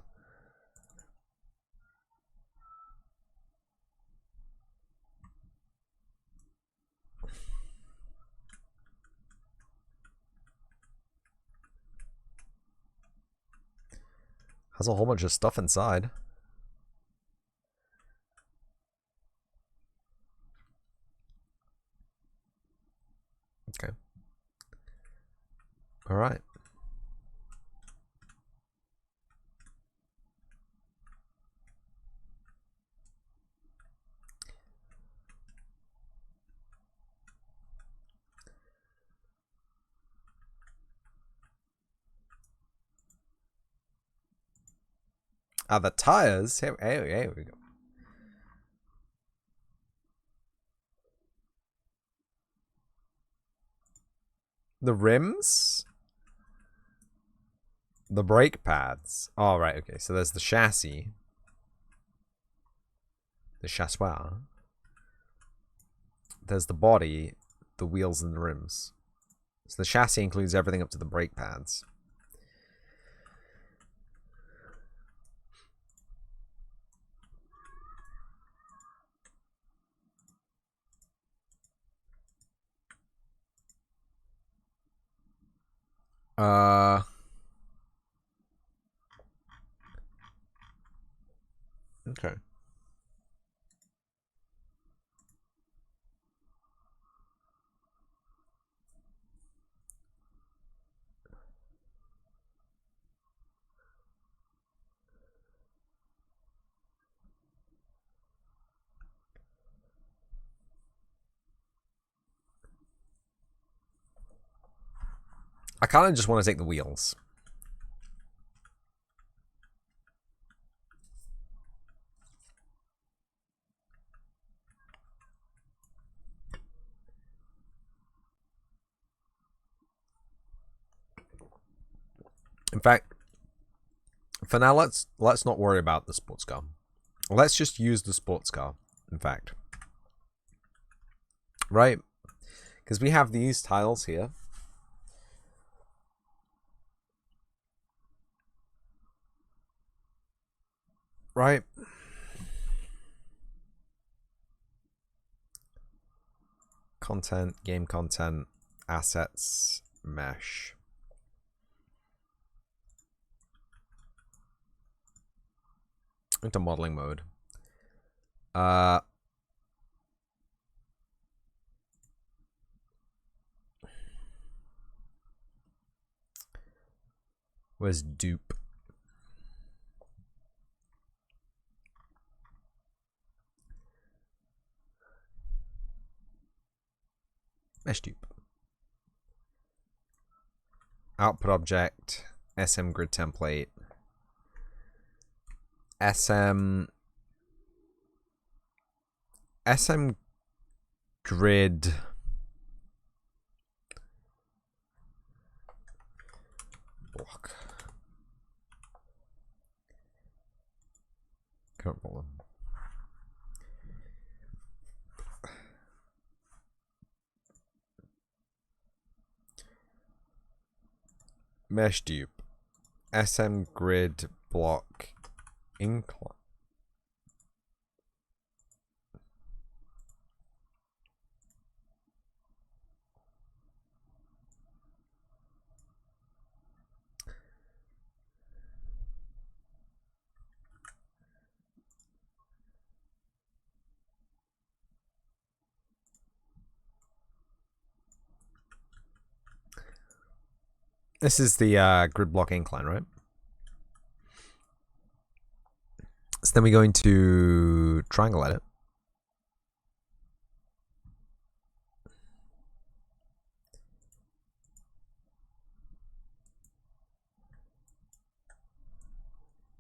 Has a whole bunch of stuff inside. Okay. All right. The tires. Here we go. The rims. The brake pads. Oh, right. Okay. So there's the chassis. The chassis. There's the body, the wheels, and the rims. So the chassis includes everything up to the brake pads. Okay. I kind of just want to take the wheels. In fact, for now, let's not worry about the sports car. Let's just use the sports car. In fact, right? Because we have these tiles here. Right? Content, game content, assets, mesh. Into modeling mode. Where's dupe? Mesh dupe. Output object, SM grid template, SM grid block. Can't roll them. Mesh dupe, SM grid block incline. This is the grid block incline, right? So then we're going to triangle edit.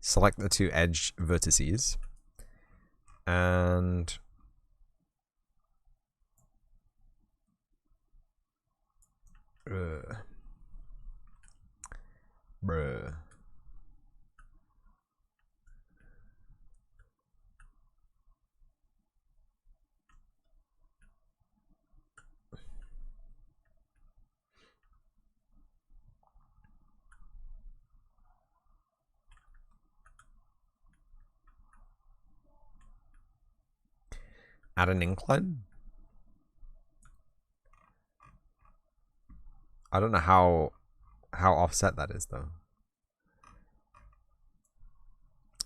Select the two edge vertices. And bruh. At an incline? I don't know how offset that is though.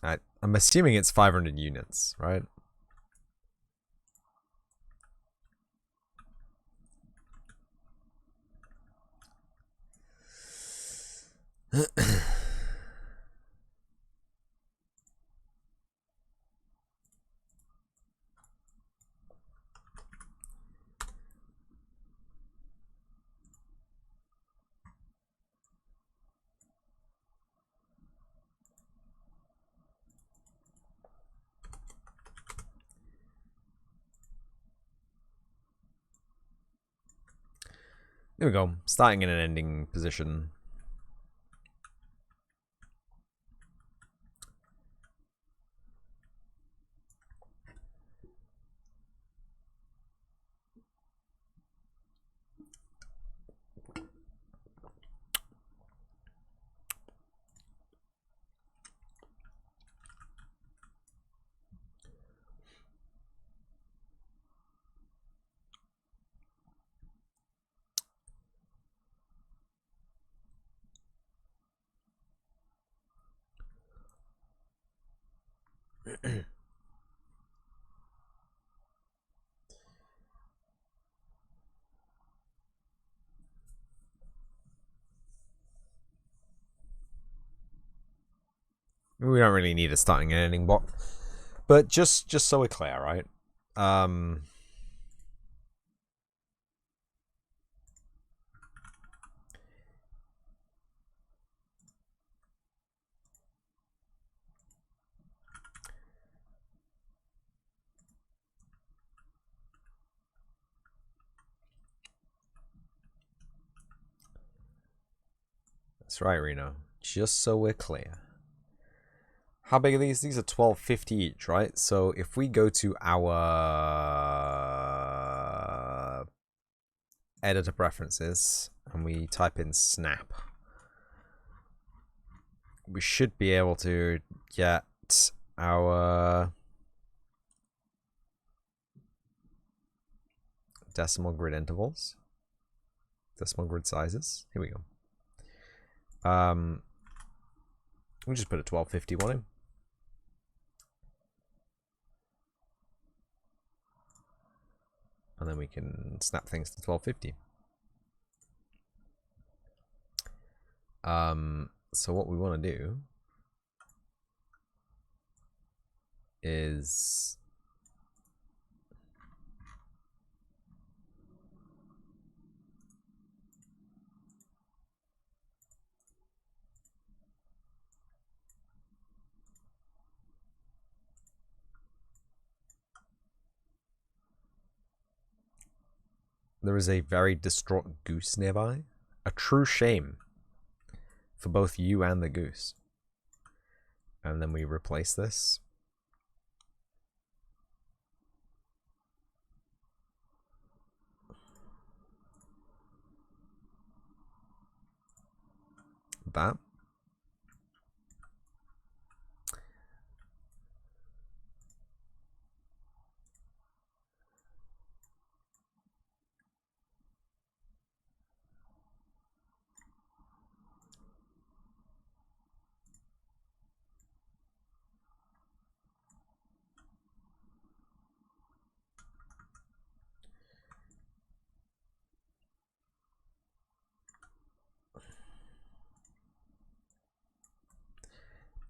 I'm assuming it's 500 units, right? There we go. Starting in an ending position. We don't really need a starting and ending block, but just so we're clear, right? That's right, Reno. Just so we're clear. How big are these? These are 1250 each, right? So if we go to our editor preferences and we type in snap, we should be able to get our decimal grid intervals, decimal grid sizes. Here we go. We'll just put a 1250 one in. And then we can snap things to 1250. So what we want to do is there is a very distraught goose nearby. A true shame for both you and the goose. And then we replace this. That.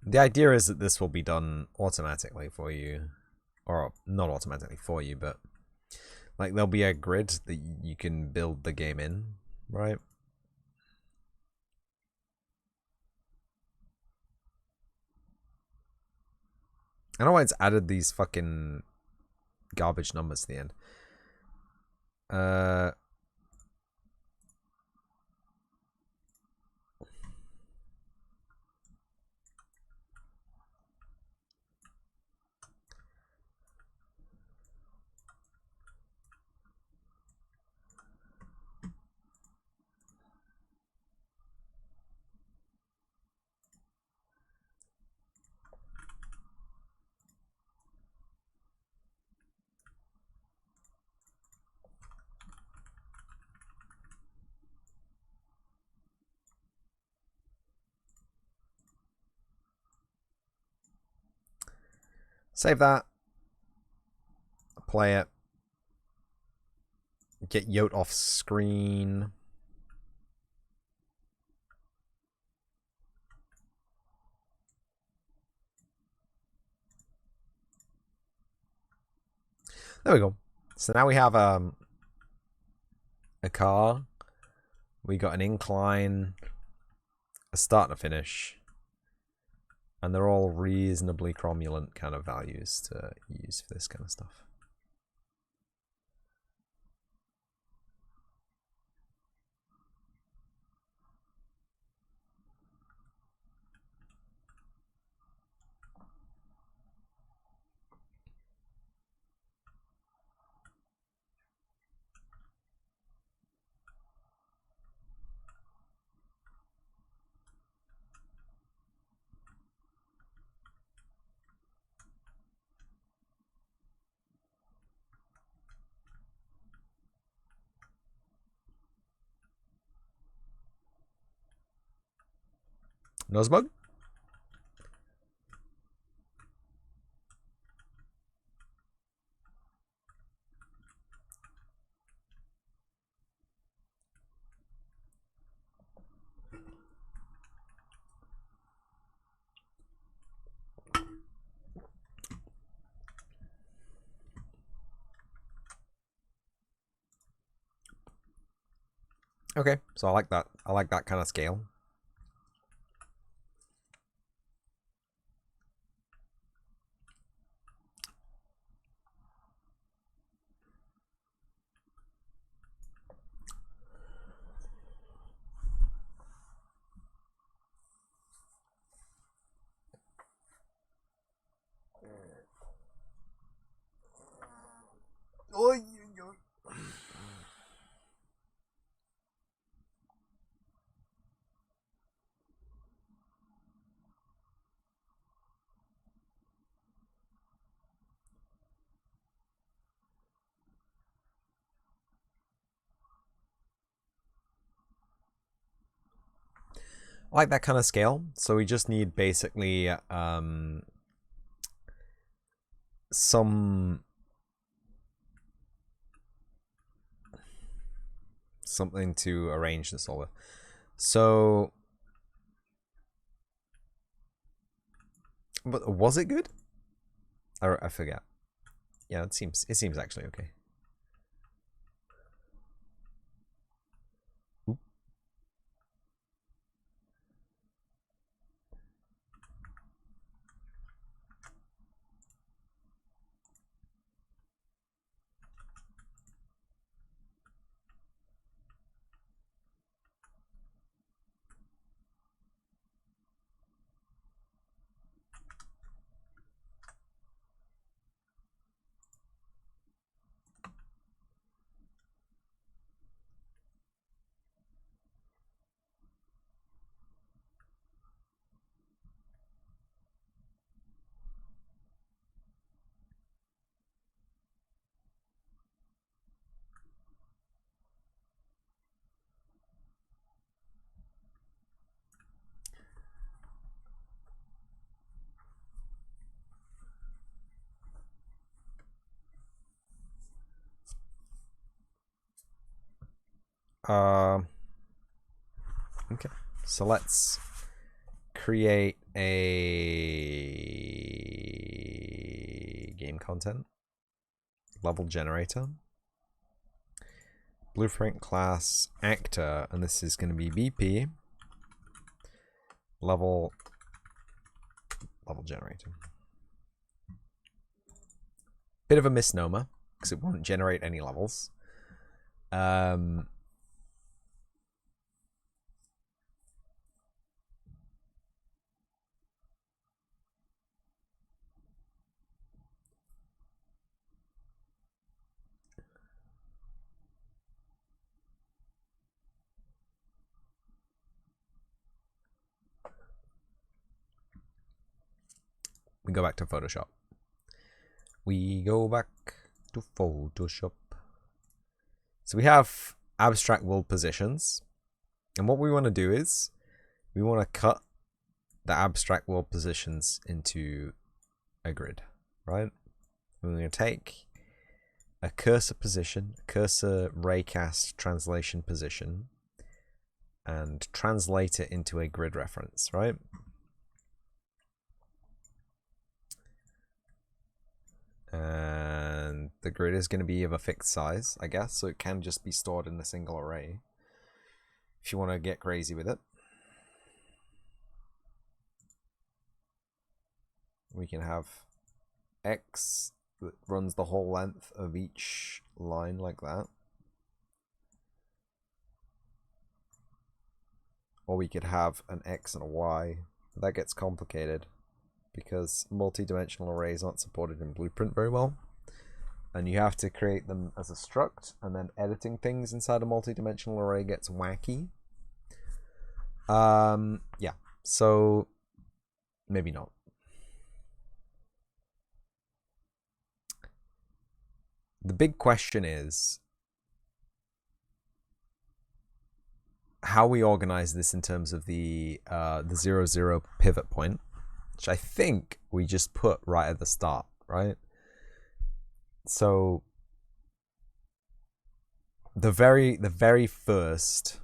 The idea is that this will be done automatically for you. Or not automatically for you, but like there'll be a grid that you can build the game in, right? I don't know why it's added these fucking garbage numbers to the end. Save that. Play it. Get Yote off screen. There we go. So now we have a car. We got an incline, a start and a finish. And they're all reasonably cromulent kind of values to use for this kind of stuff. Nosebug? Okay, so I like that. I like that kind of scale. I like that kind of scale. So we just need basically something to arrange this all with. So, but was it good? I forget. Yeah, it seems actually okay. Okay, so let's create a game content level generator, blueprint class actor, and this is going to be BP level generator. Bit of a misnomer because it won't generate any levels. We go back to Photoshop. So we have abstract world positions. And what we want to do is we want to cut the abstract world positions into a grid. right? We're going to take a cursor position, cursor raycast translation position, and translate it into a grid reference, right? And the grid is going to be of a fixed size, I guess, so it can just be stored in a single array if you want to get crazy with it. We can have X that runs the whole length of each line like that. Or we could have an X and a Y. That gets complicated because multi-dimensional arrays aren't supported in Blueprint very well. And you have to create them as a struct, and then editing things inside a multi-dimensional array gets wacky. Yeah, so maybe not. The big question is how we organize this in terms of the 0, 0 pivot point, which I think we just put right at the start, right? So the very first,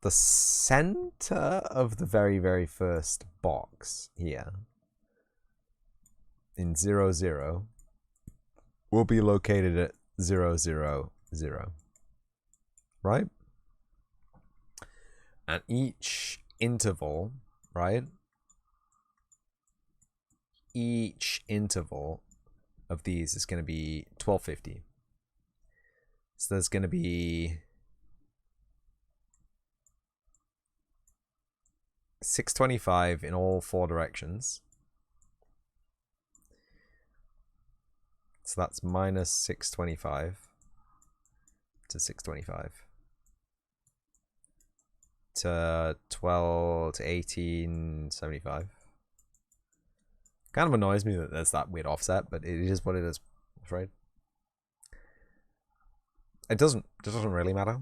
the center of the very first box here in 0, 0 will be located at 0, 0, 0, right? And each interval, right? Each interval of these is going to be 1250. So there's going to be 625 in all 4 directions. So that's minus 625 to 625 to 12 to 1875. Kind of annoys me that there's that weird offset, but it is what it is, I'm afraid. It doesn't really matter.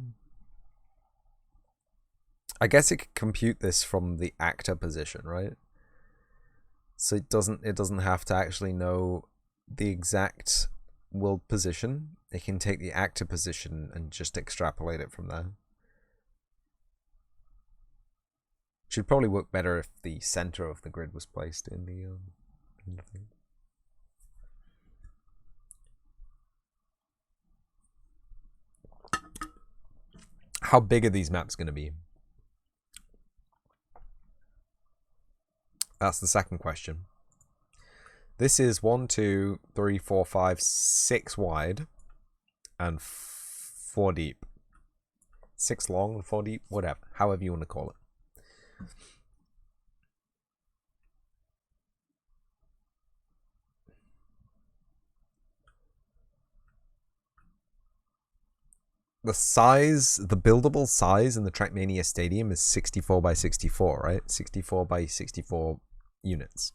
I guess it could compute this from the actor position, right? So it doesn't have to actually know the exact world position. It can take the actor position and just extrapolate it from there. Should probably work better if the center of the grid was placed in the thing. How big are these maps going to be? That's the second question. This is 1, 2, 3, 4, 5, 6 wide and 4 deep. 6 long and 4 deep, whatever, however you want to call it. The size, the buildable size in the Trackmania Stadium is 64 by 64, right? 64 by 64 units.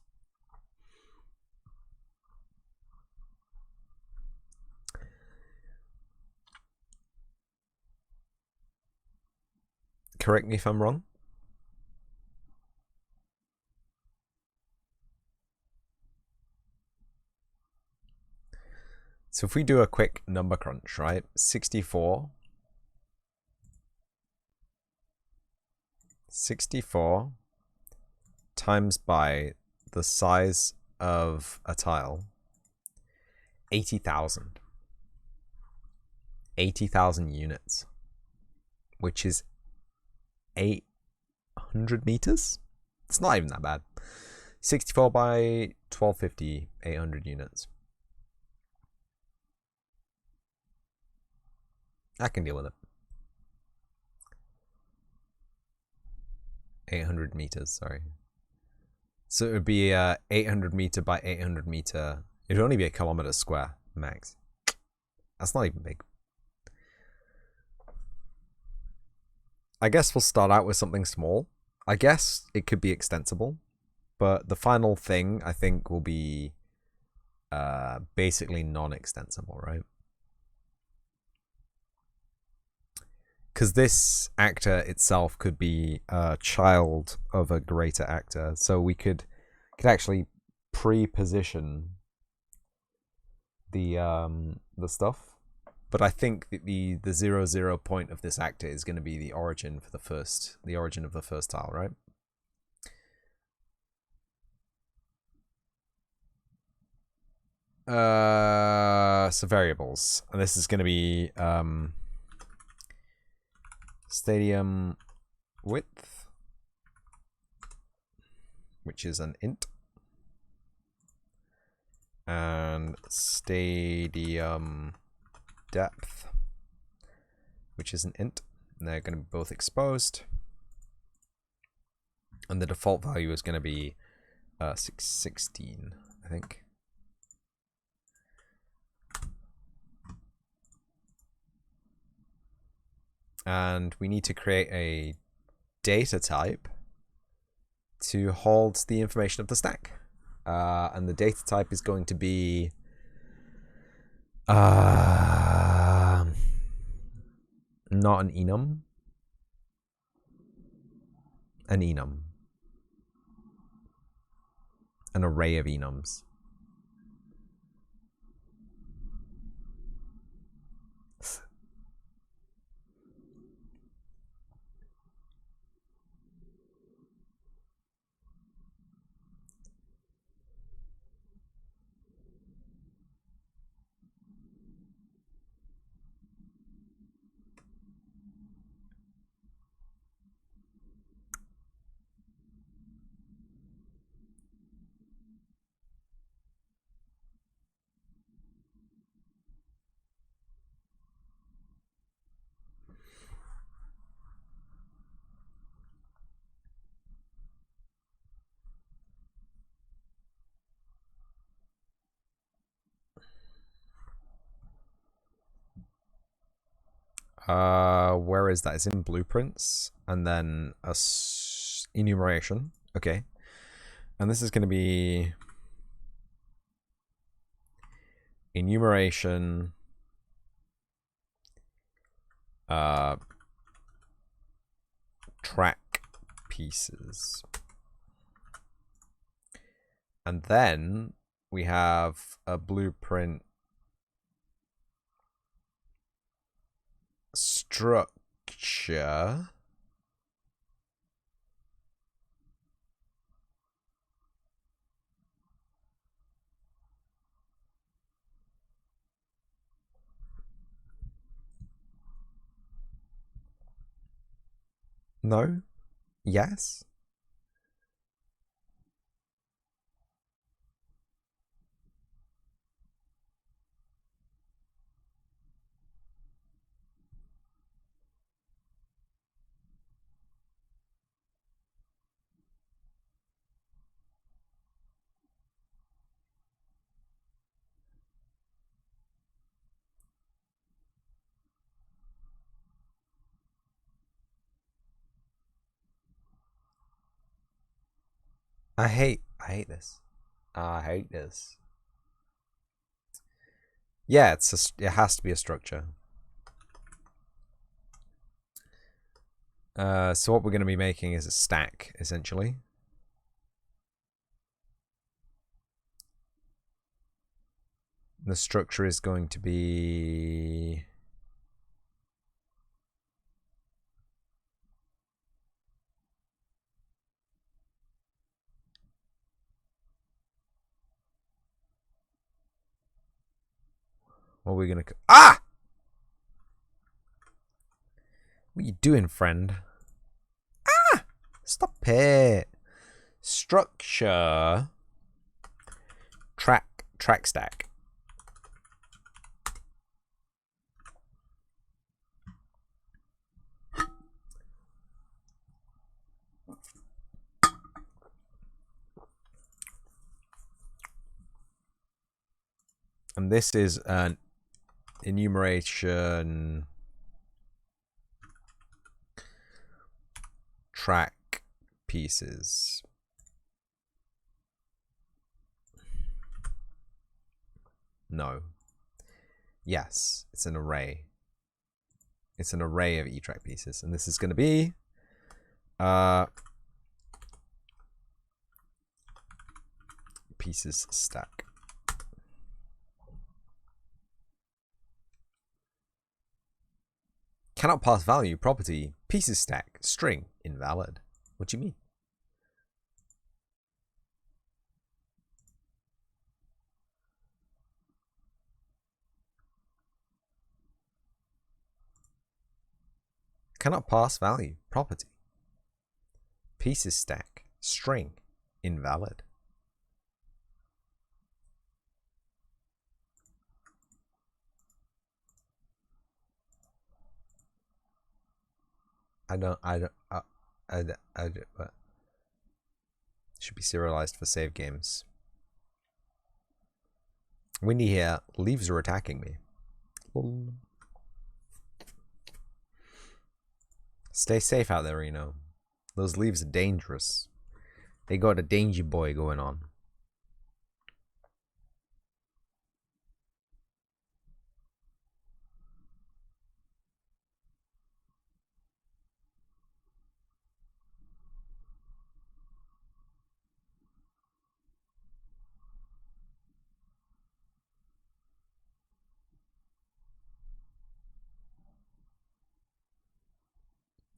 Correct me if I'm wrong. So if we do a quick number crunch, right? 64 times by the size of a tile, 80,000. 80,000 units, which is 800 meters? It's not even that bad. 64 by 1250, 800 units. I can deal with it. 800 meters, sorry. So it would be 800 meter by 800 meter. It would only be a kilometer square max. That's not even big. I guess we'll start out with something small. I guess it could be extensible, but the final thing I think will be basically non-extensible, right? Because this actor itself could be a child of a greater actor, so we could actually pre-position the stuff. But I think that the 0, 0 point of this actor is going to be the origin for the origin of the first tile, right? So variables, and this is going to be stadium width, which is an int, and stadium depth, which is an int, and they're going to be both exposed, and the default value is going to be 616, I think. And we need to create a data type to hold the information of the stack. And the data type is going to be not an enum, an enum, an array of enums. Where is that? It's in blueprints, and then enumeration. Okay, and this is going to be enumeration. Track pieces, and then we have a blueprint structure. No? Yes? I hate this. I hate this. Yeah, it has to be a structure. So what we're going to be making is a stack, essentially. The structure is going to be... What are we going to... Ah! What are you doing, friend? Ah! Stop it. Structure. Track stack. And this is an enumeration track pieces. No. Yes, it's an array. It's an array of e-track pieces, and this is going to be pieces stack. Cannot pass value, property, pieces stack, string, invalid. What do you mean? Cannot pass value, property, pieces stack, string, invalid. I don't, but should be serialized for save games. Windy here, leaves are attacking me. Stay safe out there, Reno. Those leaves are dangerous. They got a danger boy going on.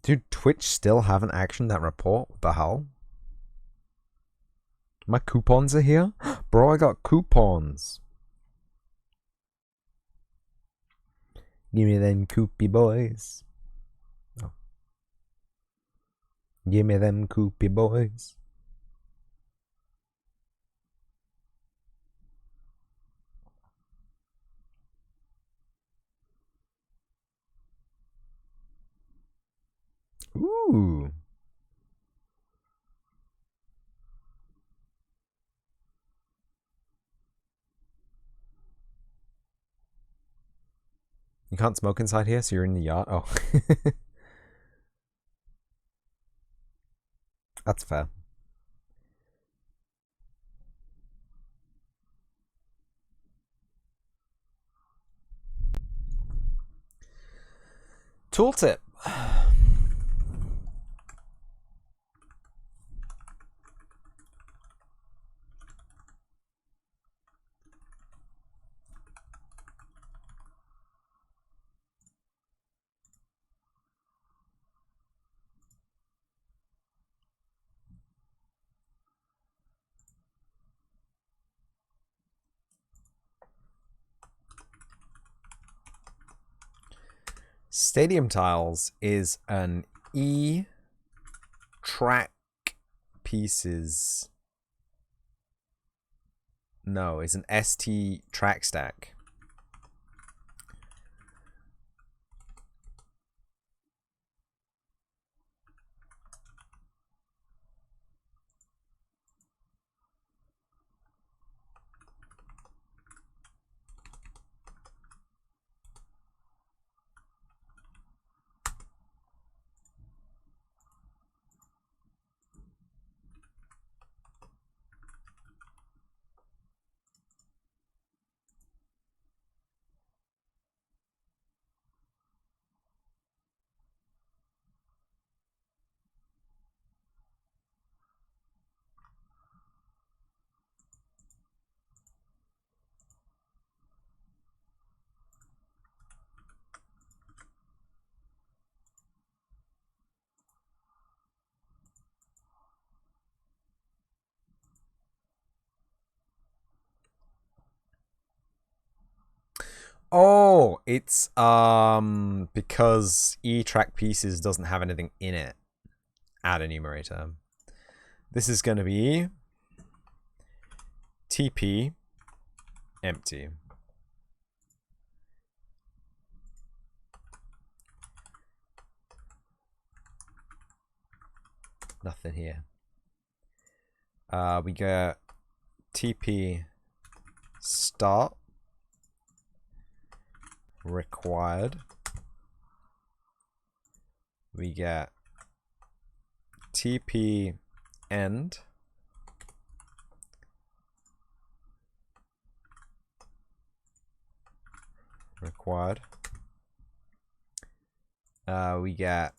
Dude, Twitch still haven't actioned that report? What the hell? My coupons are here? Bro, I got coupons. Give me them coopy boys. Oh. Give me them coopy boys. Ooh. You can't smoke inside here, so you're in the yard? Oh. That's fair. Tooltip. Stadium Tiles is an E track pieces. No, it's an ST track stack. Oh, it's because E track pieces doesn't have anything in it. Add enumerator. This is going to be TP empty. Nothing here. We get TP start required. We get TP end required. We get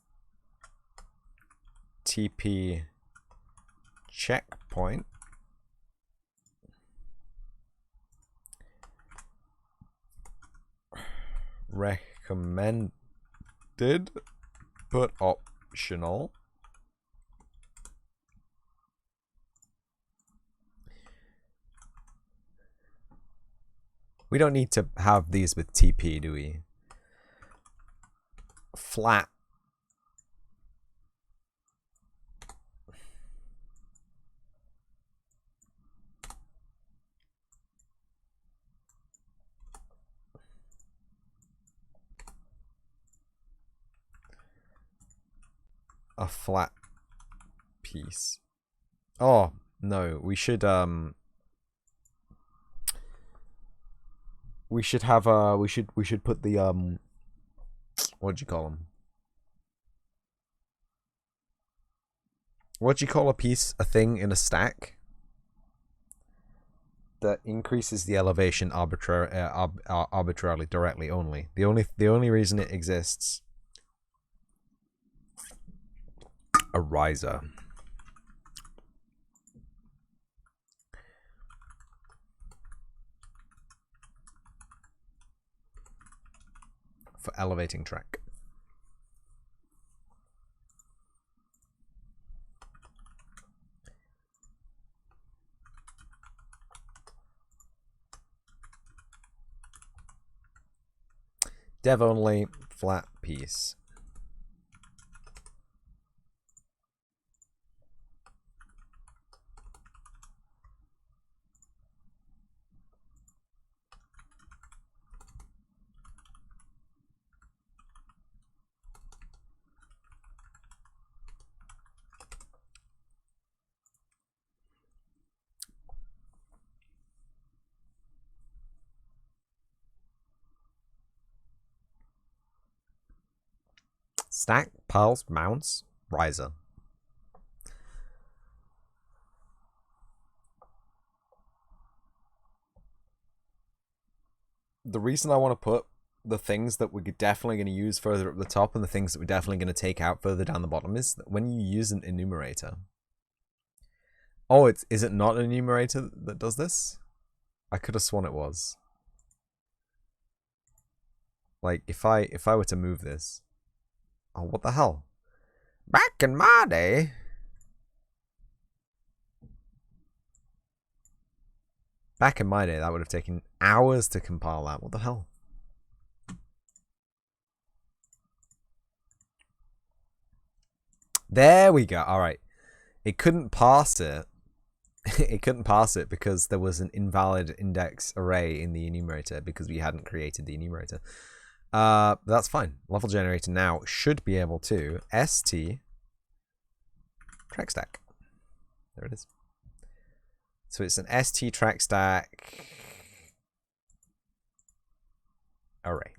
TP checkpoint recommend Did put optional. We don't need to have these with TP, do we? Flat. A flat piece. Oh, no, we should have we should put the what do you call them? What do you call a thing in a stack that increases the elevation arbitrarily directly only? The only reason it exists. A riser. For elevating track. Dev only flat piece. Stack, piles, mounts, riser. The reason I want to put the things that we're definitely going to use further up the top and the things that we're definitely going to take out further down the bottom is that when you use an enumerator. Oh, is it not an enumerator that does this? I could have sworn it was. Like if I were to move this. Oh, what the hell? Back in my day. Back in my day, that would have taken hours to compile that. What the hell? There we go. All right. It couldn't pass it. It couldn't pass it because there was an invalid index array in the enumerator because we hadn't created the enumerator. That's fine. Level generator now should be able to st track stack. There it is. So it's an st track stack array.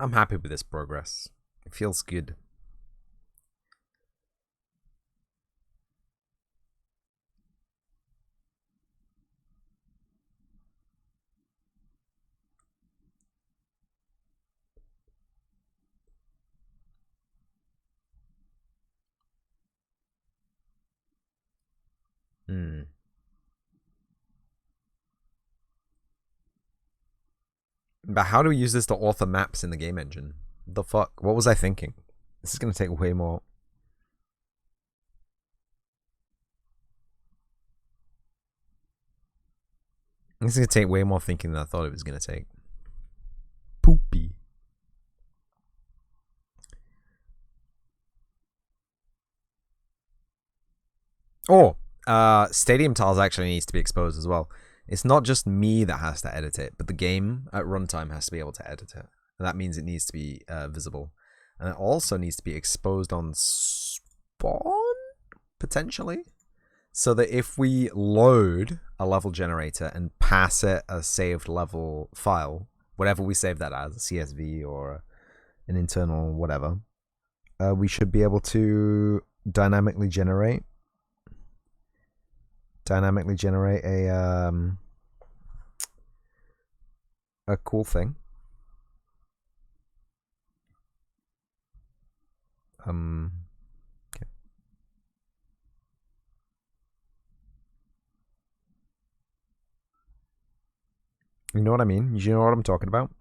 I'm happy with this progress. It feels good. But how do we use this to author maps in the game engine? The fuck? What was I thinking? This is going to take way more. This is going to take way more thinking than I thought it was going to take. Poopy. Oh, stadium tiles actually needs to be exposed as well. It's not just me that has to edit it, but the game at runtime has to be able to edit it. And that means it needs to be visible. And it also needs to be exposed on spawn, potentially. So that if we load a level generator and pass it a saved level file, whatever we save that as, a CSV or an internal whatever, we should be able to dynamically generate a cool thing. Okay. You know what I mean? You know what I'm talking about?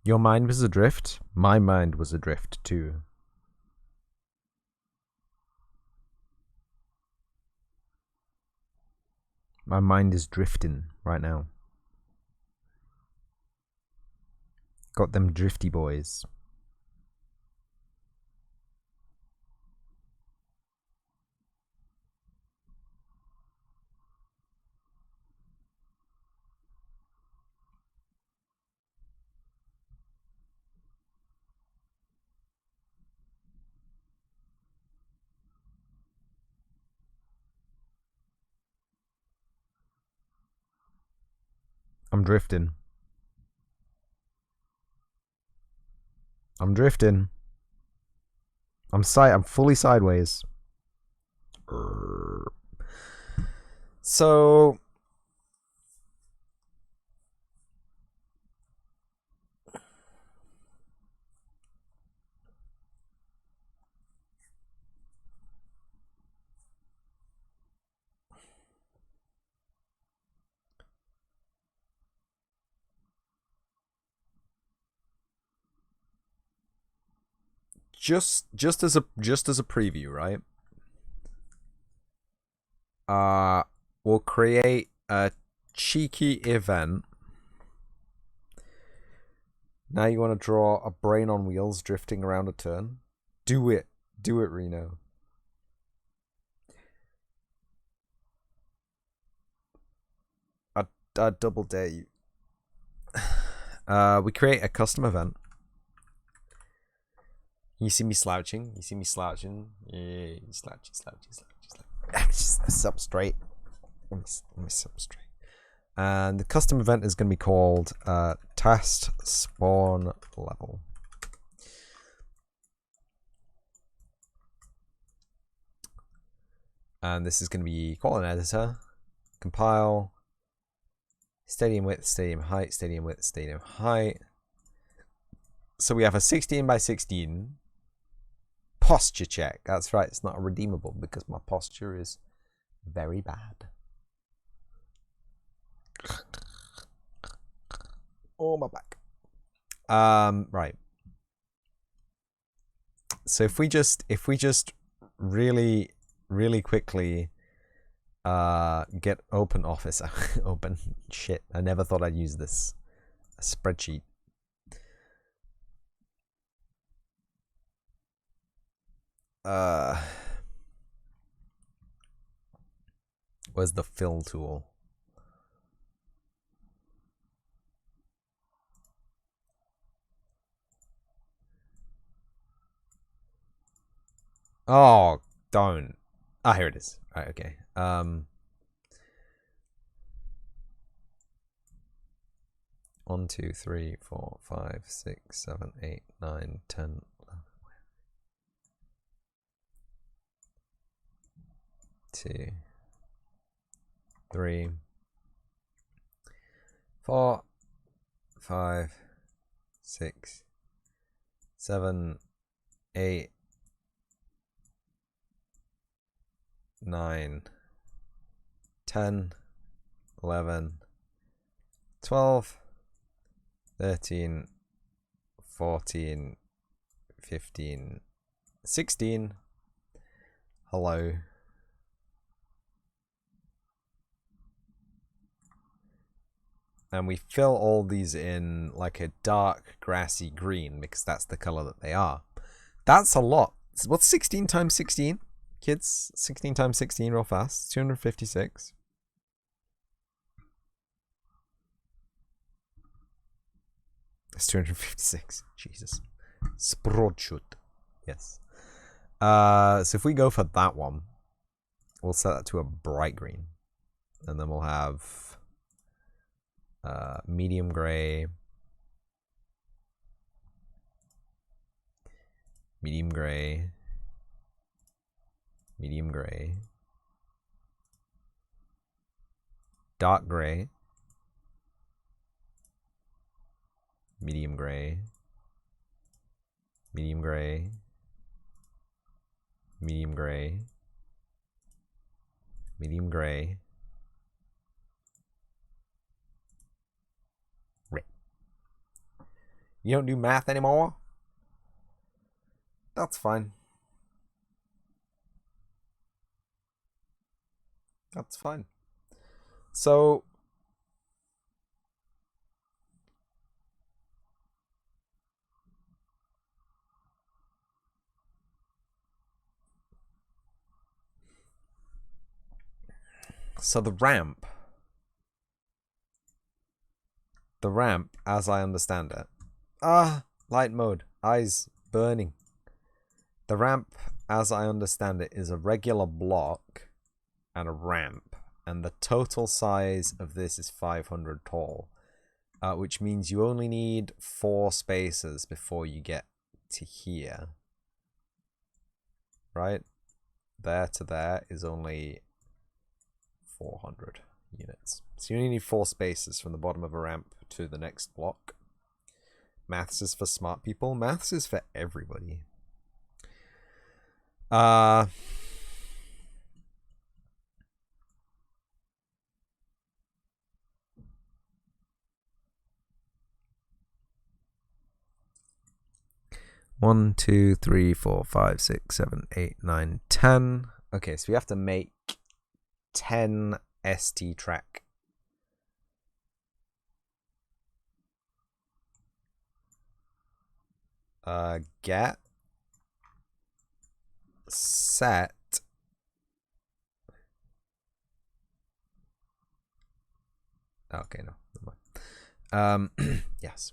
Your mind was adrift. My mind was adrift too. My mind is drifting right now. Got them drifty boys. I'm drifting. I'm drifting. I'm fully sideways. So just as a preview, right? We'll create a cheeky event. Now you want to draw a brain on wheels drifting around a turn? Do it. Do it, Reno. I double dare you. We create a custom event. You see me slouching? You see me slouching? Yeah, slouching. Just sit up straight. Let me sit up straight. And the custom event is going to be called test spawn level. And this is going to be call an editor, compile, stadium width, stadium height, stadium width, stadium height. So we have a 16 by 16 posture check. That's right, it's not redeemable because my posture is very bad. Oh, my back. Right. So if we just really quickly get open office open shit. I never thought I'd use this spreadsheet. Where's the fill tool? Oh, don't. Ah, here it is. Right, okay. 1, 2, 3, 4, 5, 6, 7, 8, 9, 10, 2, 3, 4, 5, 6, 7, 8, 9, 10, 11, 12, 13, 14, 15, 16. Hello. And we fill all these in like a dark grassy green because that's the color that they are. That's a lot. What's 16 times 16? Kids, 16 times 16 real fast. 256. That's 256. Jesus. Sprochut. Yes. So if we go for that one, we'll set that to a bright green. And then we'll have medium gray, medium gray, medium gray, dark gray, medium gray, medium gray, medium gray, medium gray, red. You don't do math anymore? That's fine. That's fine. So the ramp, as I understand it, light mode, eyes burning. The ramp, as I understand it, is a regular block and a ramp, and the total size of this is 500 tall, which means you only need 4 spaces before you get to here. Right? There to there is only 400 units. So you only need 4 spaces from the bottom of a ramp to the next block. Maths is for smart people. Maths is for everybody. 1, 2, 3, 4, 5, 6, 7, 8, 9, 10. Okay, so we have to make 10 ST track. Get set okay, no, never mind. Yes.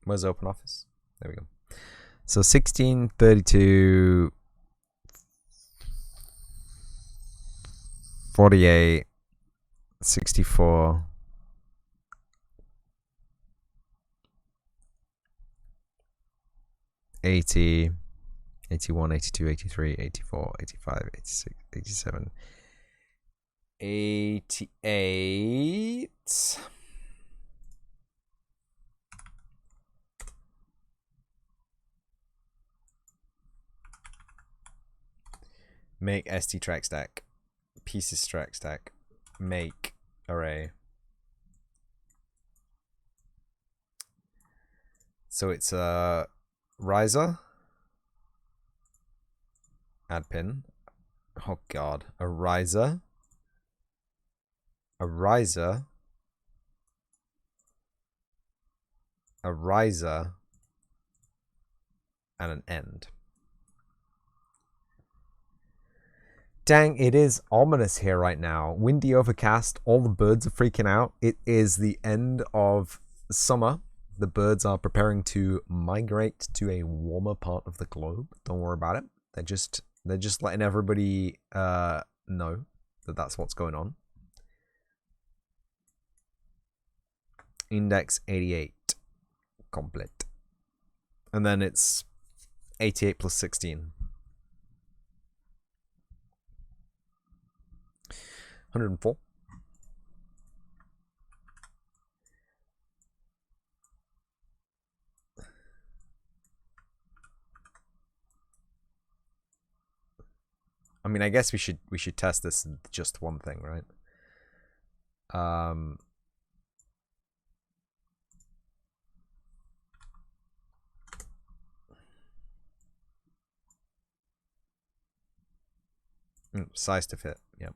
Where's open office? There we go. So 16, 32, 48, 64, 80, 81, 82, 83, 84, 85, 86, 87, 88. Make ST track stack, pieces track stack, make array. So it's a riser, add pin. Oh god, a riser, a riser, a riser, and an end. Dang, it is ominous here right now. Windy, overcast, all the birds are freaking out. It is the end of summer. The birds are preparing to migrate to a warmer part of the globe. Don't worry about it. They're just They're just letting everybody know that that's what's going on. Index 88 complete. And then it's 88 plus 16. 104. I mean, I guess we should test this just one thing, right? Size to fit. Yep.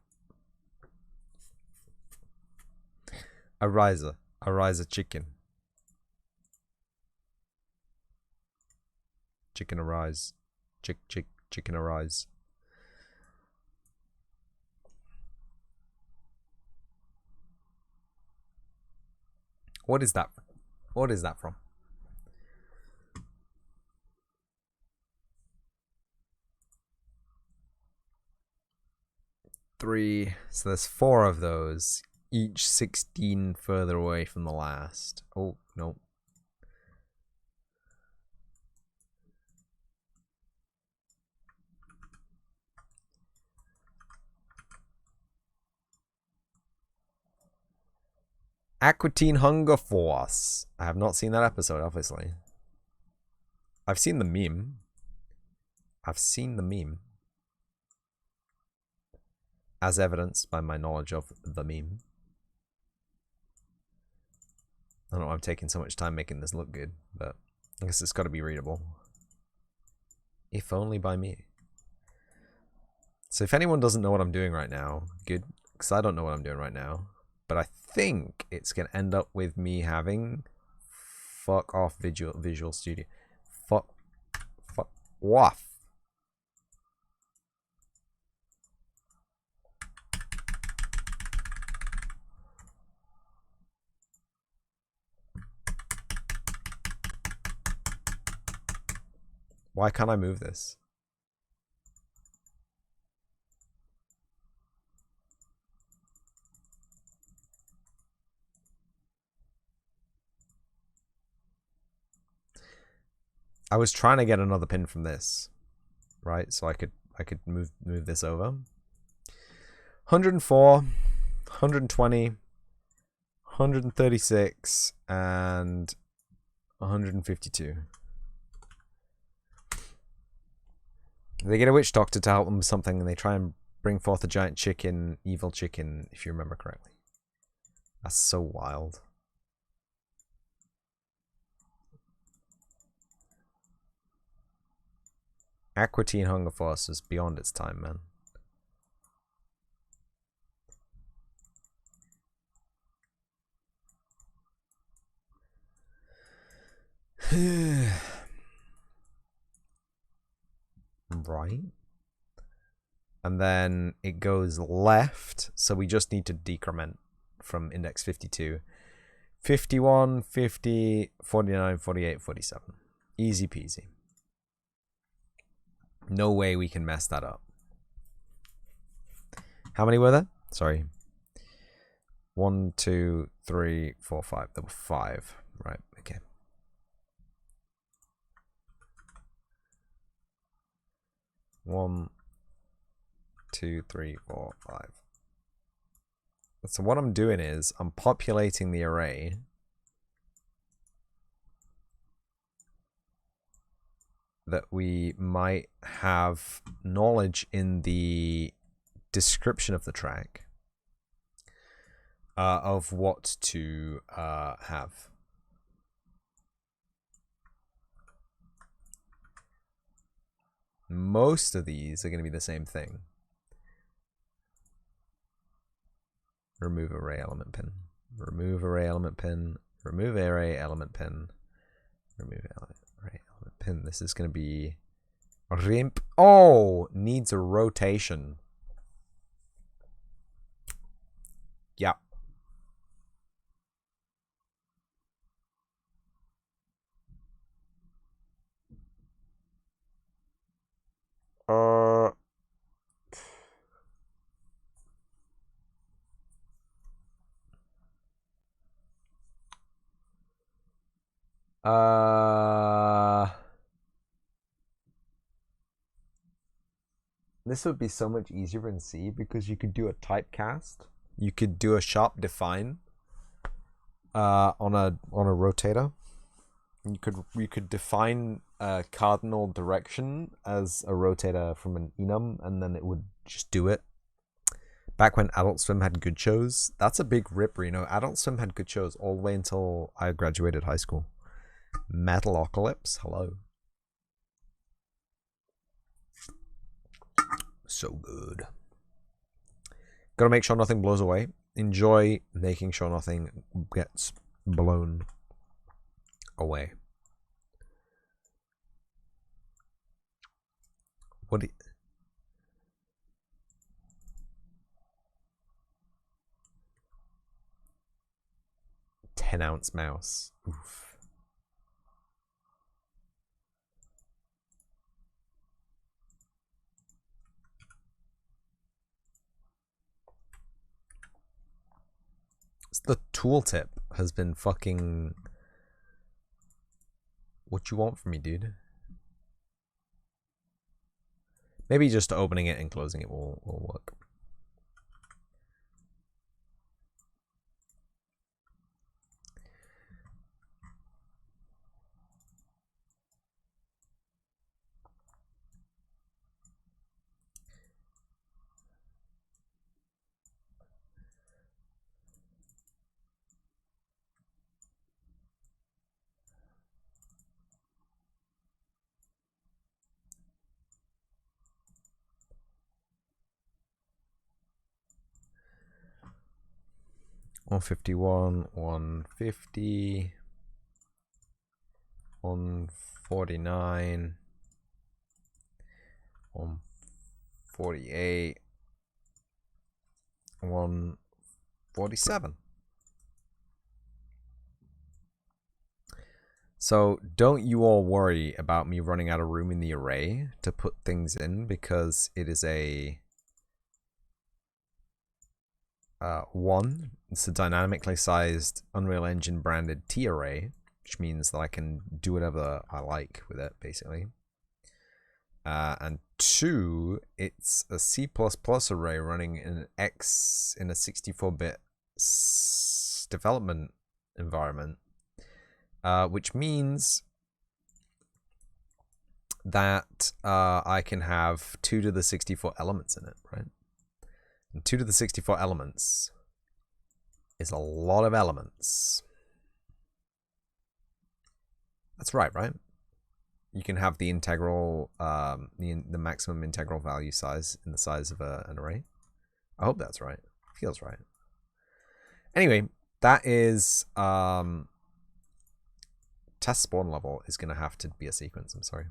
Ariza chicken. Chicken arise. Chicken arise. What is that? What is that from? Three. So there's 4 of those, each 16 further away from the last. Oh, no. Aquatine Hunger Force. I have not seen that episode, obviously. I've seen the meme. As evidenced by my knowledge of the meme. I don't know why I'm taking so much time making this look good, but I guess it's got to be readable. If only by me. So if anyone doesn't know what I'm doing right now, good, because I don't know what I'm doing right now. But I think it's going to end up with me having fuck off Visual Studio. Fuck off. Why can't I move this? I was trying to get another pin from this, right? So I could move this over. 104, 120, 136, and 152. They get a witch doctor to help them with something, and they try and bring forth a giant chicken, evil chicken, if you remember correctly. That's so wild. Aquatine Hunger Force is beyond its time, man. Right. And then it goes left, so we just need to decrement from index 52. 51, 50, 49, 48, 47. Easy peasy. No way we can mess that up. How many were there? Sorry. 1, 2, 3, 4, 5. There were 5. Right, okay. 1, 2, 3, 4, 5. So what I'm doing is I'm populating the array that we might have knowledge in the description of the track of what to have. Most of these are going to be the same thing. Remove array element pin. Remove array element pin. Remove array element pin. Remove array element pin. This is going to be RIMP. Oh, needs a rotation. Yeah. This would be so much easier in C because you could do a typecast. You could do a sharp define on a rotator. You could define a cardinal direction as a rotator from an enum, and then it would just do it. Back when Adult Swim had good shows, that's a big ripper, you know. Adult Swim had good shows all the way until I graduated high school. Metalocalypse, hello. So good. Gotta make sure nothing blows away. Enjoy making sure nothing gets blown away. What do you... 10-ounce mouse. Oof. The tooltip has been fucking... What you want from me, dude? Maybe just opening it and closing it will work. $151, $150, $149, $148, $147. So don't you all worry about me running out of room in the array to put things in, because it is a one. It's a dynamically sized Unreal Engine branded T array, which means that I can do whatever I like with it, basically. And two, it's a C++ array running in X in a 64-bit development environment, which means that I can have 2 to the 64 elements in it, right? And 2 to the 64 elements is a lot of elements. That's right, right? You can have the integral, the maximum integral value size in the size of an array. I hope that's right. Feels right. Anyway, that is test spawn level is going to have to be a sequence. I'm sorry.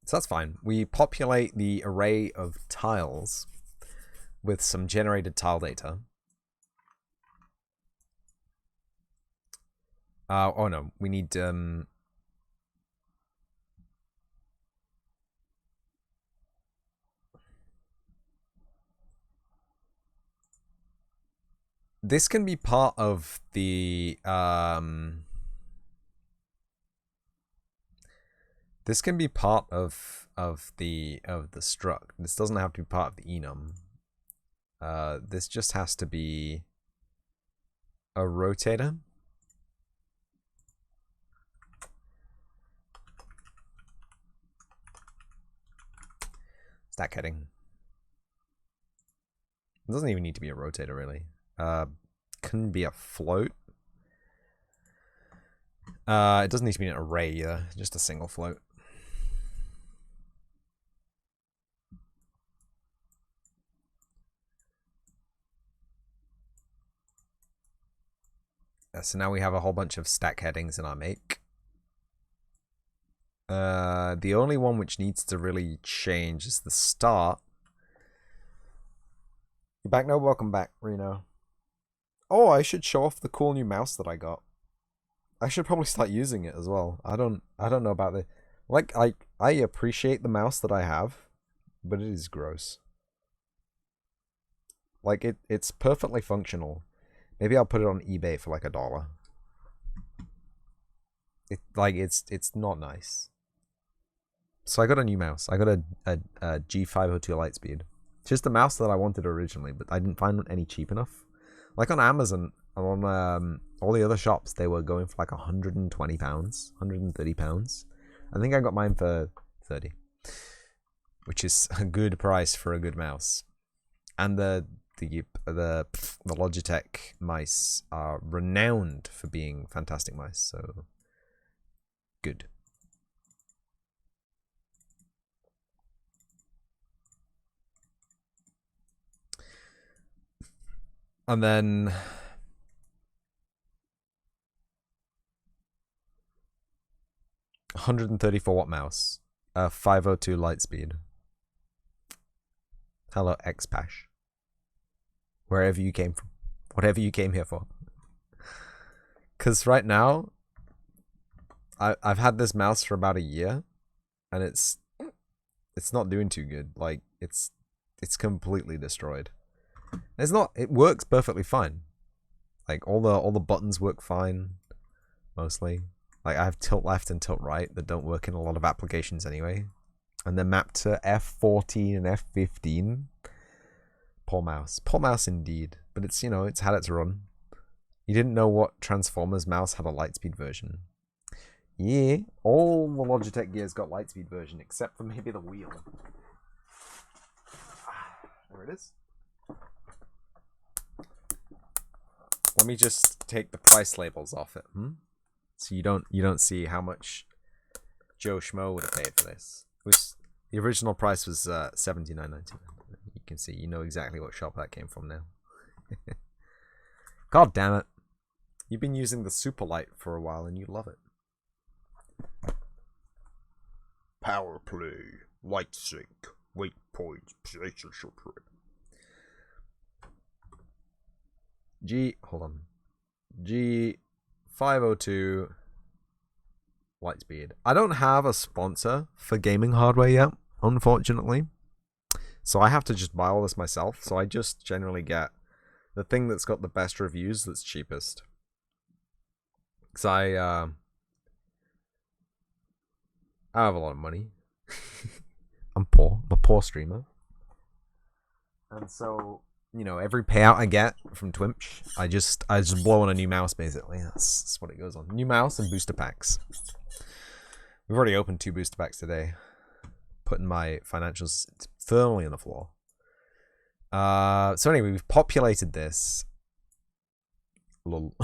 So that's fine. We populate the array of tiles with some generated tile data. Oh no, we need this can be part of the this can be part of the struct. This doesn't have to be part of the enum. This just has to be a rotator. Stack heading. It doesn't even need to be a rotator, really. Can be a float. It doesn't need to be an array either, just a single float. So now we have a whole bunch of stack headings in our make. The only one which needs to really change is the start. You back now? Welcome back, Reno. Oh, I should show off the cool new mouse that I got. I should probably start using it as well. I don't know about the like I appreciate the mouse that I have, but it is gross. Like it's perfectly functional. Maybe I'll put it on eBay for like $1. It's not nice. So I got a new mouse. I got a G502 Lightspeed. Just the mouse that I wanted originally, but I didn't find any cheap enough. Like on Amazon, on all the other shops, they were going for like £120, £130. I think I got mine for 30, which is a good price for a good mouse. And the Logitech mice are renowned for being fantastic mice, so good. And then 134-watt mouse, 502 Lightspeed. Hello, Xpash. Wherever you came from, whatever you came here for. Because right now, I've had this mouse for about a year, and it's not doing too good. Like it's completely destroyed. It's not. It works perfectly fine. Like all the buttons work fine, mostly. Like I have tilt left and tilt right that don't work in a lot of applications anyway, and they're mapped to F14 and F15. Poor mouse indeed. But it's it's had its run. You didn't know what Transformers mouse had a Lightspeed version. Yeah, all the Logitech gears got Lightspeed version except for maybe the wheel. There it is. Let me just take the price labels off it, so you don't see how much Joe Schmo would have paid for this. The original price was $79.99. You can see, you know exactly what shop that came from now. God damn it! You've been using the Superlight for a while and you love it. Power play, light sync, weight points, position support. G502 Lightspeed. I don't have a sponsor for gaming hardware yet, unfortunately. So I have to just buy all this myself. So I just generally get the thing that's got the best reviews that's cheapest. Because I have a lot of money. I'm poor. I'm a poor streamer. And so, every payout I get from Twitch, I just blow on a new mouse, basically. That's what it goes on. New mouse and booster packs. We've already opened 2 booster packs today. Putting my financials firmly on the floor. So anyway, we've populated this. Lol.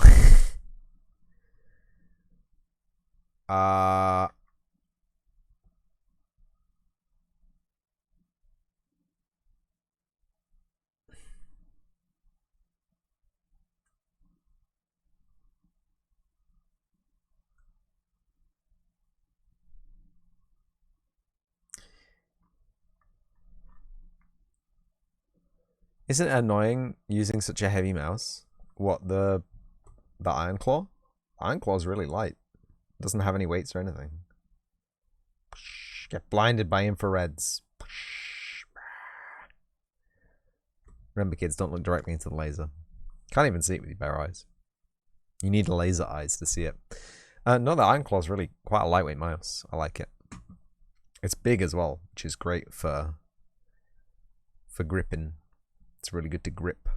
Isn't it annoying using such a heavy mouse? What, the Iron Claw? Iron Claw is really light. It doesn't have any weights or anything. Get blinded by infrareds. Remember, kids, don't look directly into the laser. Can't even see it with your bare eyes. You need laser eyes to see it. No, the Iron Claw is really quite a lightweight mouse. I like it. It's big as well, which is great for gripping. It's really good to grip.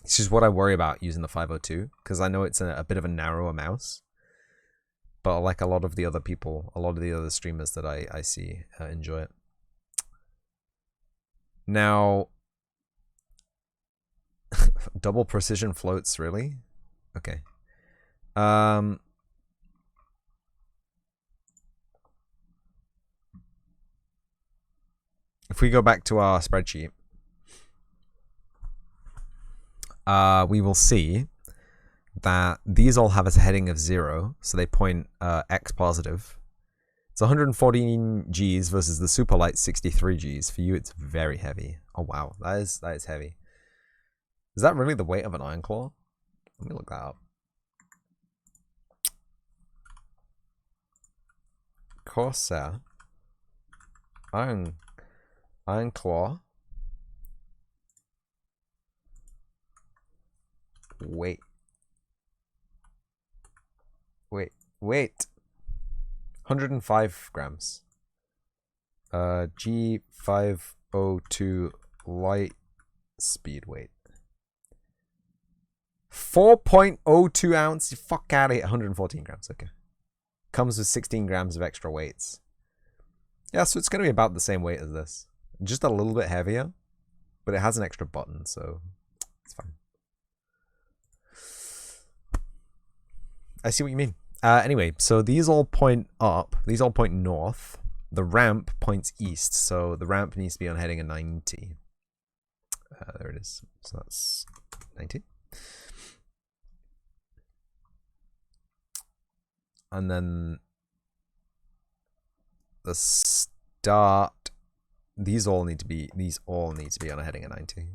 It's just what I worry about using the 502, because I know it's a bit of a narrower mouse. But like a lot of the other people, a lot of the other streamers that I see enjoy it. Now, double precision floats, really? Okay. If we go back to our spreadsheet, we will see that these all have a heading of 0, so they point X positive. It's 114 Gs versus the Superlight 63 Gs. For you, it's very heavy. Oh wow, that is heavy. Is that really the weight of an Iron Claw? Let me look that up. Corsair Iron Claw Wait. 105 grams. G502 light speed weight. 4.02 ounce. Fuck out of here. 114 grams. Okay. Comes with 16 grams of extra weights. Yeah, so it's going to be about the same weight as this. Just a little bit heavier. But it has an extra button, so it's fine. I see what you mean. Anyway, so these all point up. These all point north. The ramp points east, so the ramp needs to be on heading a 90. There it is. So that's 90. And then the start. These all need to be on a heading of 90.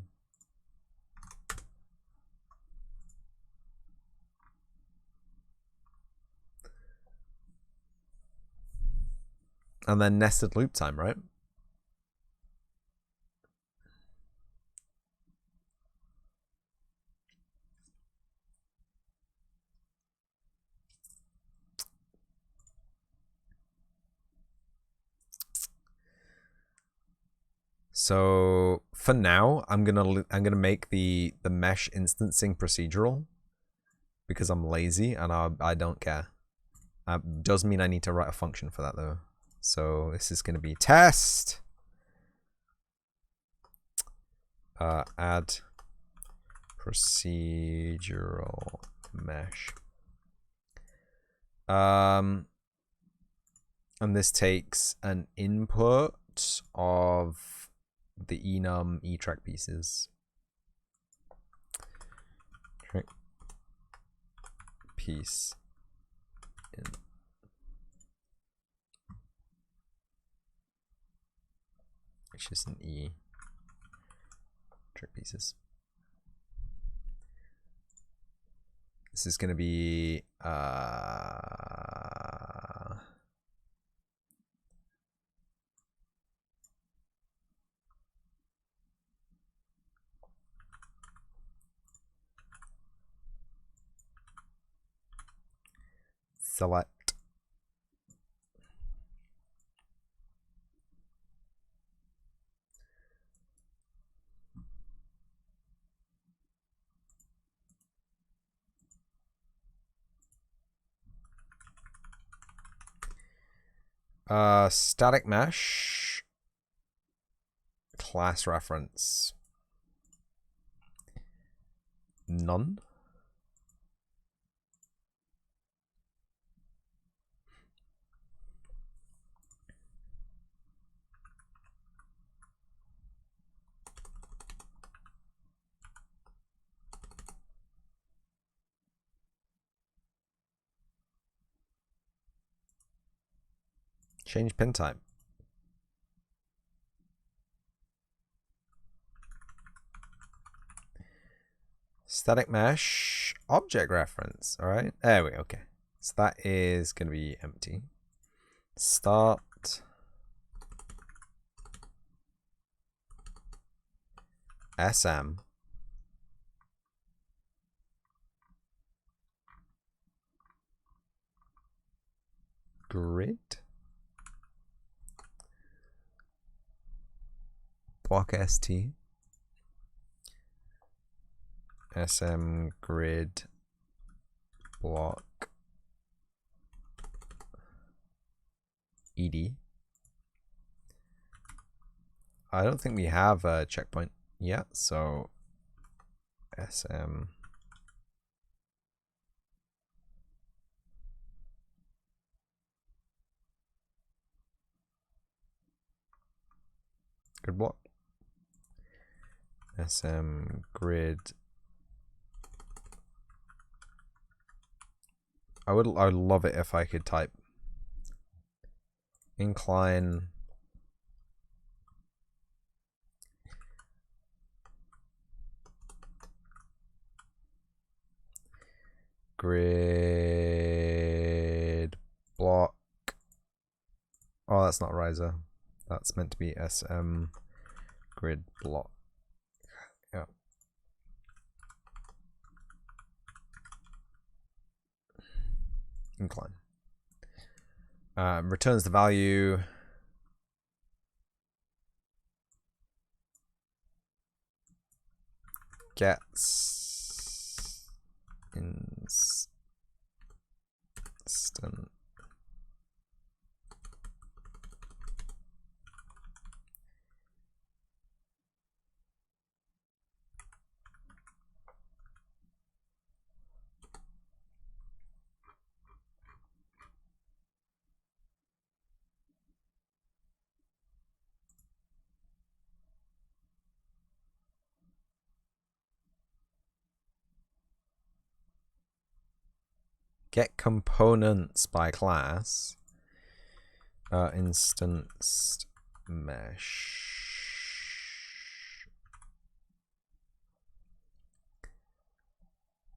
And then nested loop time, right? So for now, I'm gonna make the mesh instancing procedural because I'm lazy and I don't care. Does mean I need to write a function for that though. So this is gonna be test add procedural mesh. And this takes an input of the enum eTrack pieces. Track piece in. Which is an E track pieces. This is going to be select static mesh class reference none. Change pin type. Static mesh object reference. All right, there we go. Okay, so that is going to be empty. Start SM grid block ST SM grid block ED. I don't think we have a checkpoint yet, so SM grid block SM grid. I would love it if I could type incline grid block. Oh, that's not riser. That's meant to be SM grid block. Yeah. Incline. Returns the value. Gets instant. Get components by class. Instanced mesh.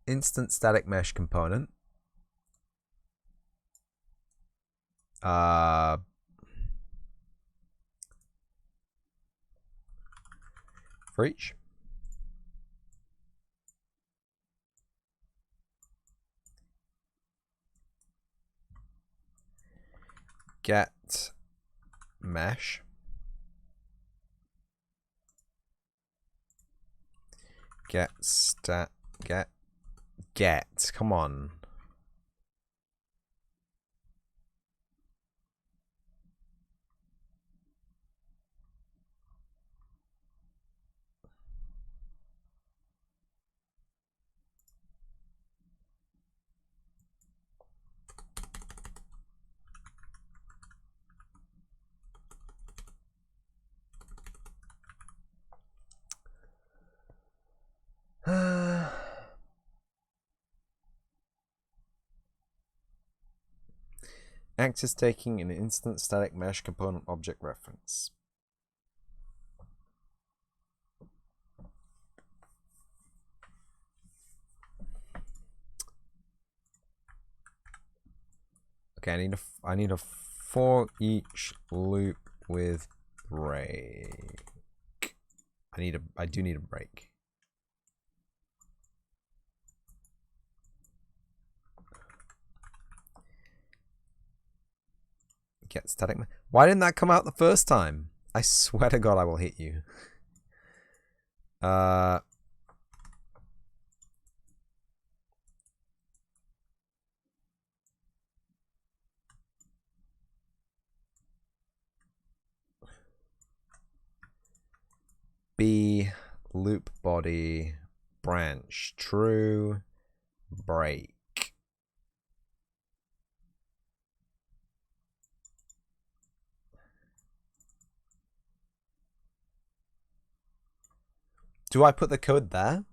Instant static mesh component. For each. Get mesh. Get. Come on. Act is taking an instant static mesh component object reference. Okay, I need a for each loop with break. I do need a break. Get static. Why didn't that come out the first time? I swear to God, I will hit you. B loop body branch true break. Do I put the code there?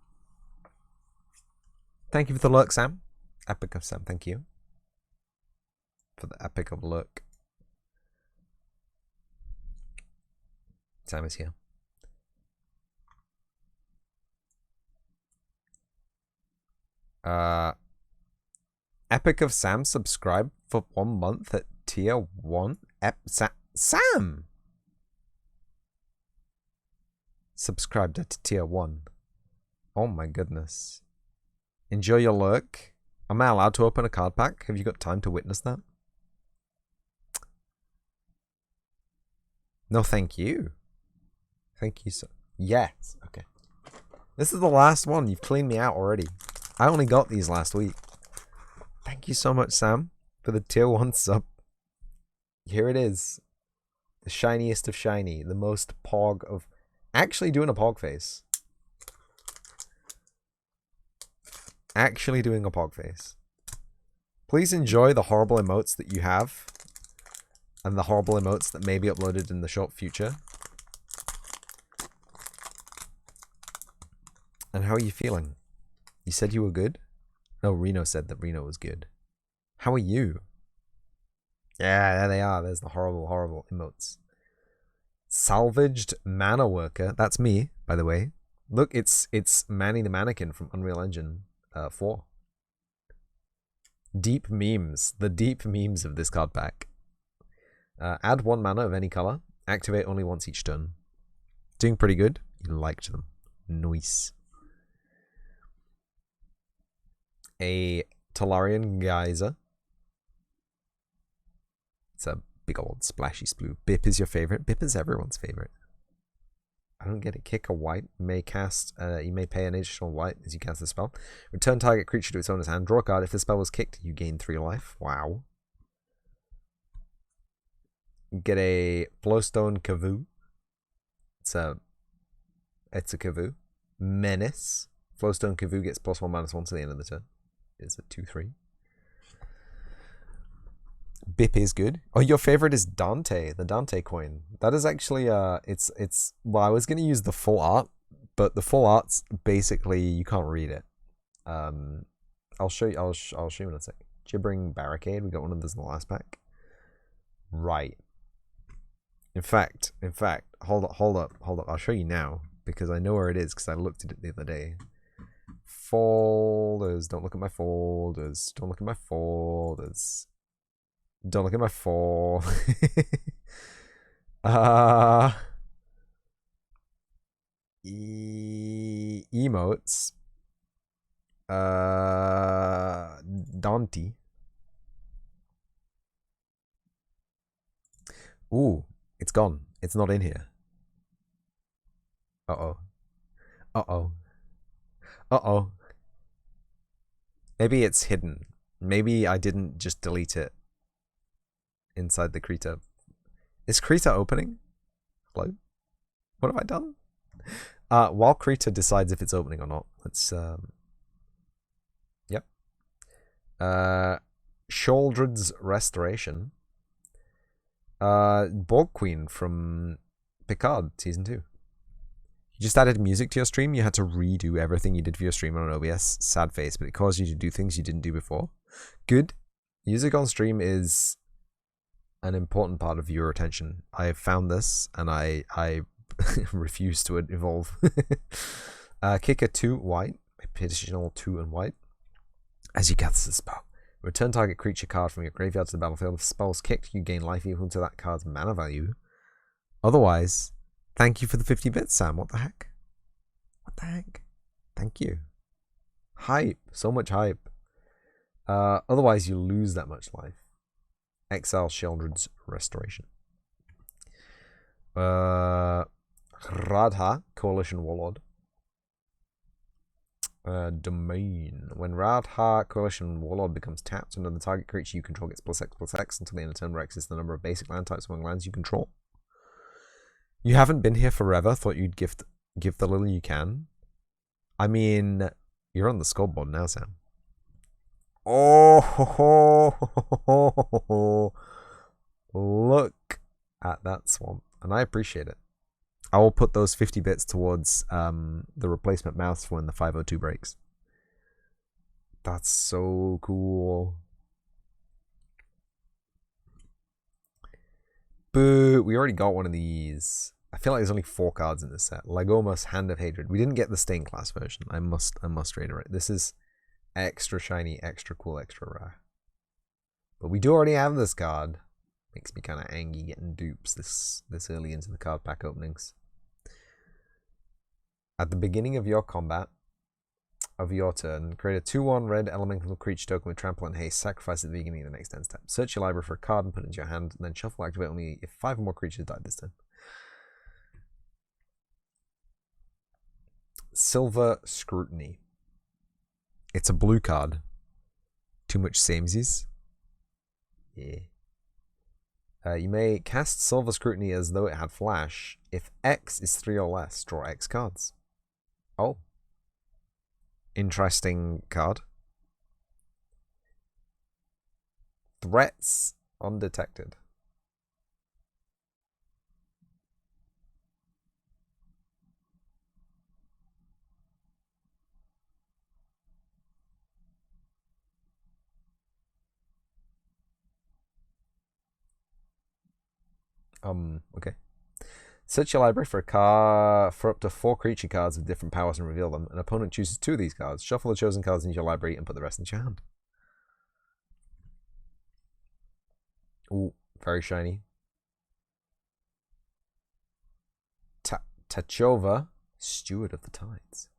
Thank you for the lurk, Sam. Epic of Sam, thank you for the epic of lurk. Sam is here. Epic of Sam subscribed for 1 month at tier 1. Sam subscribed at tier 1. Oh my goodness. Enjoy your lurk. Am I allowed to open a card pack? Have you got time to witness that? No, thank you. Thank you so. Yes. Okay. This is the last one. You've cleaned me out already. I only got these last week. Thank you so much, Sam, for the tier 1 sub. Here it is. The shiniest of shiny. The most pog of... Actually doing a pog face. Actually doing a pog face. Please enjoy the horrible emotes that you have. And the horrible emotes that may be uploaded in the short future. And how are you feeling? You said you were good? No, Reno said that Reno was good. How are you? Yeah, there they are. There's the horrible, horrible emotes. Salvaged Mana Worker. That's me, by the way. Look, it's Manny the Mannequin from Unreal Engine 4. Deep memes. The deep memes of this card pack. Add 1 mana of any color. Activate only once each turn. Doing pretty good. You liked them. Nice. A Talarian Geyser. It's a big old splashy sploo. Bip is your favorite. Bip is everyone's favorite. I don't get it. Kick a white. You may cast. You may pay an additional white as you cast the spell. Return target creature to its owner's hand. Draw a card. If the spell was kicked, you gain 3 life. Wow. Get a Flowstone Kavoo. It's a Kavoo. Menace. Flowstone Kavoo gets +1/-1 to the end of the turn. It's a 2/3. Bip is good. Oh, your favorite is Dante, the Dante coin. That is actually it's well, I was gonna use the full art, but the full art's basically you can't read it. I'll show you. I'll show you in a sec. Gibbering Barricade. We got one of those in the last pack. Right. In fact, hold up. I'll show you now because I know where it is because I looked at it the other day. Folders. Don't look at my folders. Don't look at my folders. Don't look at my fold. Emotes. Dante. Ooh. It's gone. It's not in here. Uh-oh. Uh-oh. Uh-oh. Maybe it's hidden. Maybe I didn't just delete it inside the Krita. Is Krita opening? Hello? What have I done? While Krita decides if it's opening or not, let's... Yep. Shouldred's Restoration. Borg Queen from Picard Season 2. You just added music to your stream. You had to redo everything you did for your stream on OBS. Sad face, but it caused you to do things you didn't do before. Good. Music on stream is an important part of viewer attention. I have found this, and I refuse to evolve. Kick a 2 white. Additional 2 and white. As you cast the spell. Return target creature card from your graveyard to the battlefield. If the spell is kicked, you gain life equal to that card's mana value. Otherwise, thank you for the 50 bits, Sam. What the heck? What the heck? Thank you. Hype. So much hype. Otherwise, you lose that much life. Exile Sheldred's Restoration. Radha, Coalition Warlord. Domain. When Radha Coalition Warlord becomes tapped, another target creature you control gets +X/+X until the end of turn, where X is the number of basic land types among lands you control. You haven't been here forever. Thought you'd give the little you can. I mean, you're on the scoreboard now, Sam. Oh, look at that swamp, and I appreciate it. I will put those 50 bits towards the replacement mouse for when the 502 breaks. That's so cool. Boo, we already got one of these. I feel like there's only 4 cards in this set. Lagoma's Hand of Hatred. We didn't get the stained glass version. I must reiterate. This is extra shiny, extra cool, extra rare. But we do already have this card. Makes me kind of angry getting dupes this early into the card pack openings. At the beginning of your combat of your turn, create a 2/1 red elemental creature token with trample and haste. Sacrifice at the beginning of the next end step. Search your library for a card and put it into your hand, and then shuffle activate only if 5 or more creatures died this turn. Silver Scrutiny. It's a blue card. Too much samesies. Yeah. You may cast Silver Scrutiny as though it had flash. If X is 3 or less, draw X cards. Oh. Interesting card. Threats undetected. Okay. Search your library for a card for up to 4 creature cards with different powers and reveal them. An opponent chooses 2 of these cards. Shuffle the chosen cards into your library and put the rest into your hand. Ooh, very shiny. Tachova, Steward of the Tides.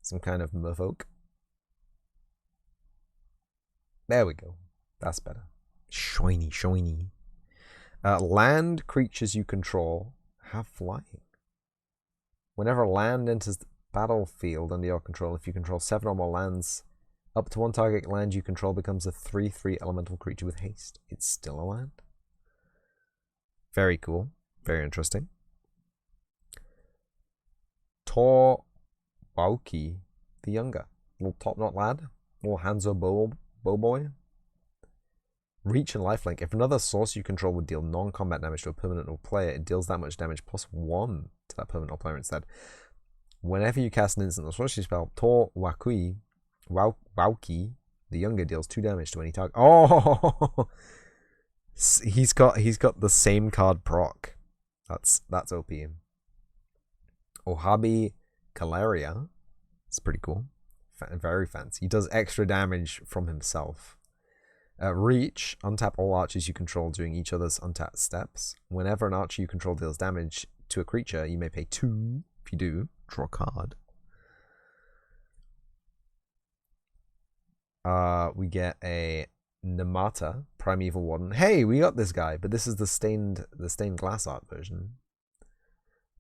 Some kind of merfolk. There we go. That's better. Shiny, shiny. Land creatures you control have flying. Whenever land enters the battlefield under your control, if you control 7 or more lands, up to one target land you control becomes a 3/3 elemental creature with haste. It's still a land. Very cool. Very interesting. Tor Bauki the Younger. Little top knot lad. Little Hanzo bow boy. Reach and lifelink. If another source you control would deal non-combat damage to a permanent or player, it deals that much damage +1 to that permanent or player instead. Whenever you cast an instant or sorcery spell, Tor Wauki the Younger deals 2 damage to any target. Oh, he's got the same card proc. That's OP. Ohabi Caleria. It's pretty cool. Very fancy. He does extra damage from himself. Reach. Untap all archers you control during each other's untapped steps. Whenever an archer you control deals damage to a creature, you may pay 2. If you do, draw a card. We get a Namata, Primeval Warden. Hey, we got this guy, but this is the stained glass art version.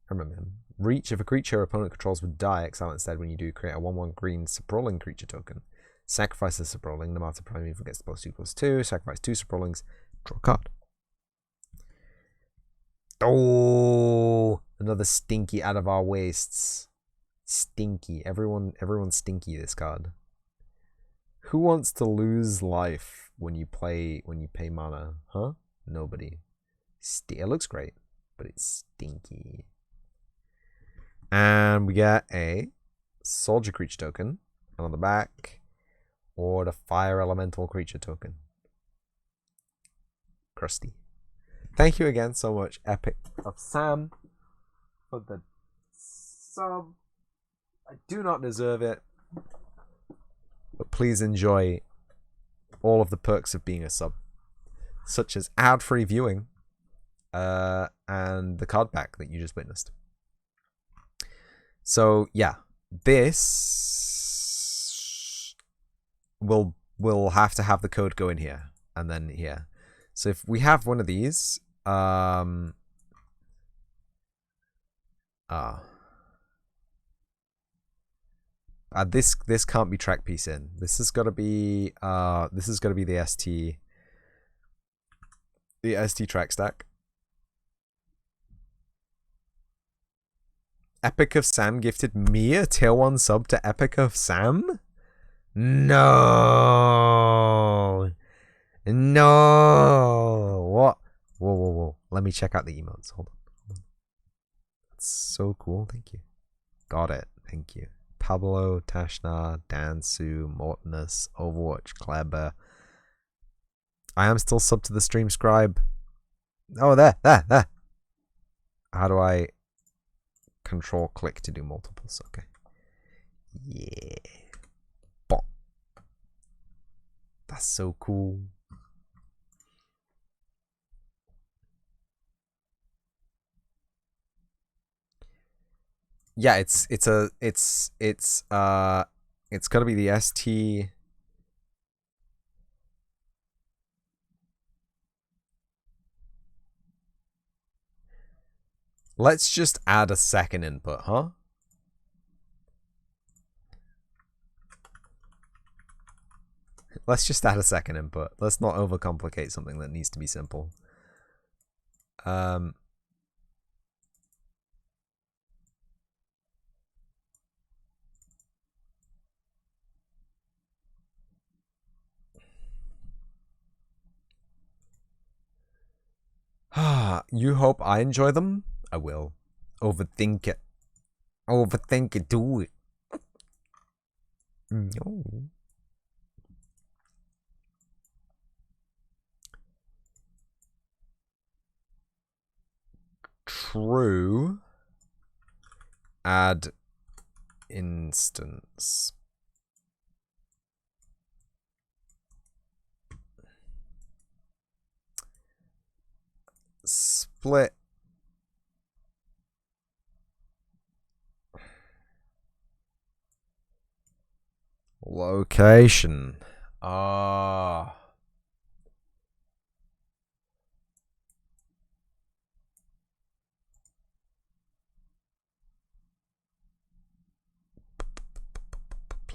I remember him. Reach. If a creature your opponent controls would die, exile instead. When you do, create a 1/1 green Sprawling creature token. Sacrifice the Sprawling. Namata Primeval gets +2/+2. Sacrifice 2 Sprawlings. Draw a card. Oh, another stinky out of our wastes. Stinky. Everyone's stinky this card. Who wants to lose life when you pay mana? Huh? Nobody. It looks great, but it's stinky. And we get a soldier creature token. And on the back, or the fire elemental creature token. Crusty. Thank you again so much, Epic of Sam, for the sub. I do not deserve it, but please enjoy all of the perks of being a sub, such as ad-free viewing, and the card pack that you just witnessed. So yeah, this will have to have the code go in here and then here. So if we have one of these, this can't be track piece in. This has got to be the ST track stack. Epic of Sam gifted me a tier 1 sub to Epic of Sam? No. What? Whoa. Let me check out the emotes. Hold on. That's so cool. Thank you. Got it. Thank you. Pablo, Tashna, Dansu, Mortinus, Overwatch, Kleber. I am still sub to the stream scribe. Oh, there. How do I control click to do multiples? Okay. Yeah. Bop. That's so cool. Yeah, it's gotta be the ST. Let's just add a second input, huh? Let's just add a second input. Let's not overcomplicate something that needs to be simple. You hope I enjoy them? I will. Overthink it. Overthink it, do it. No. True. Add instance. Split. Location.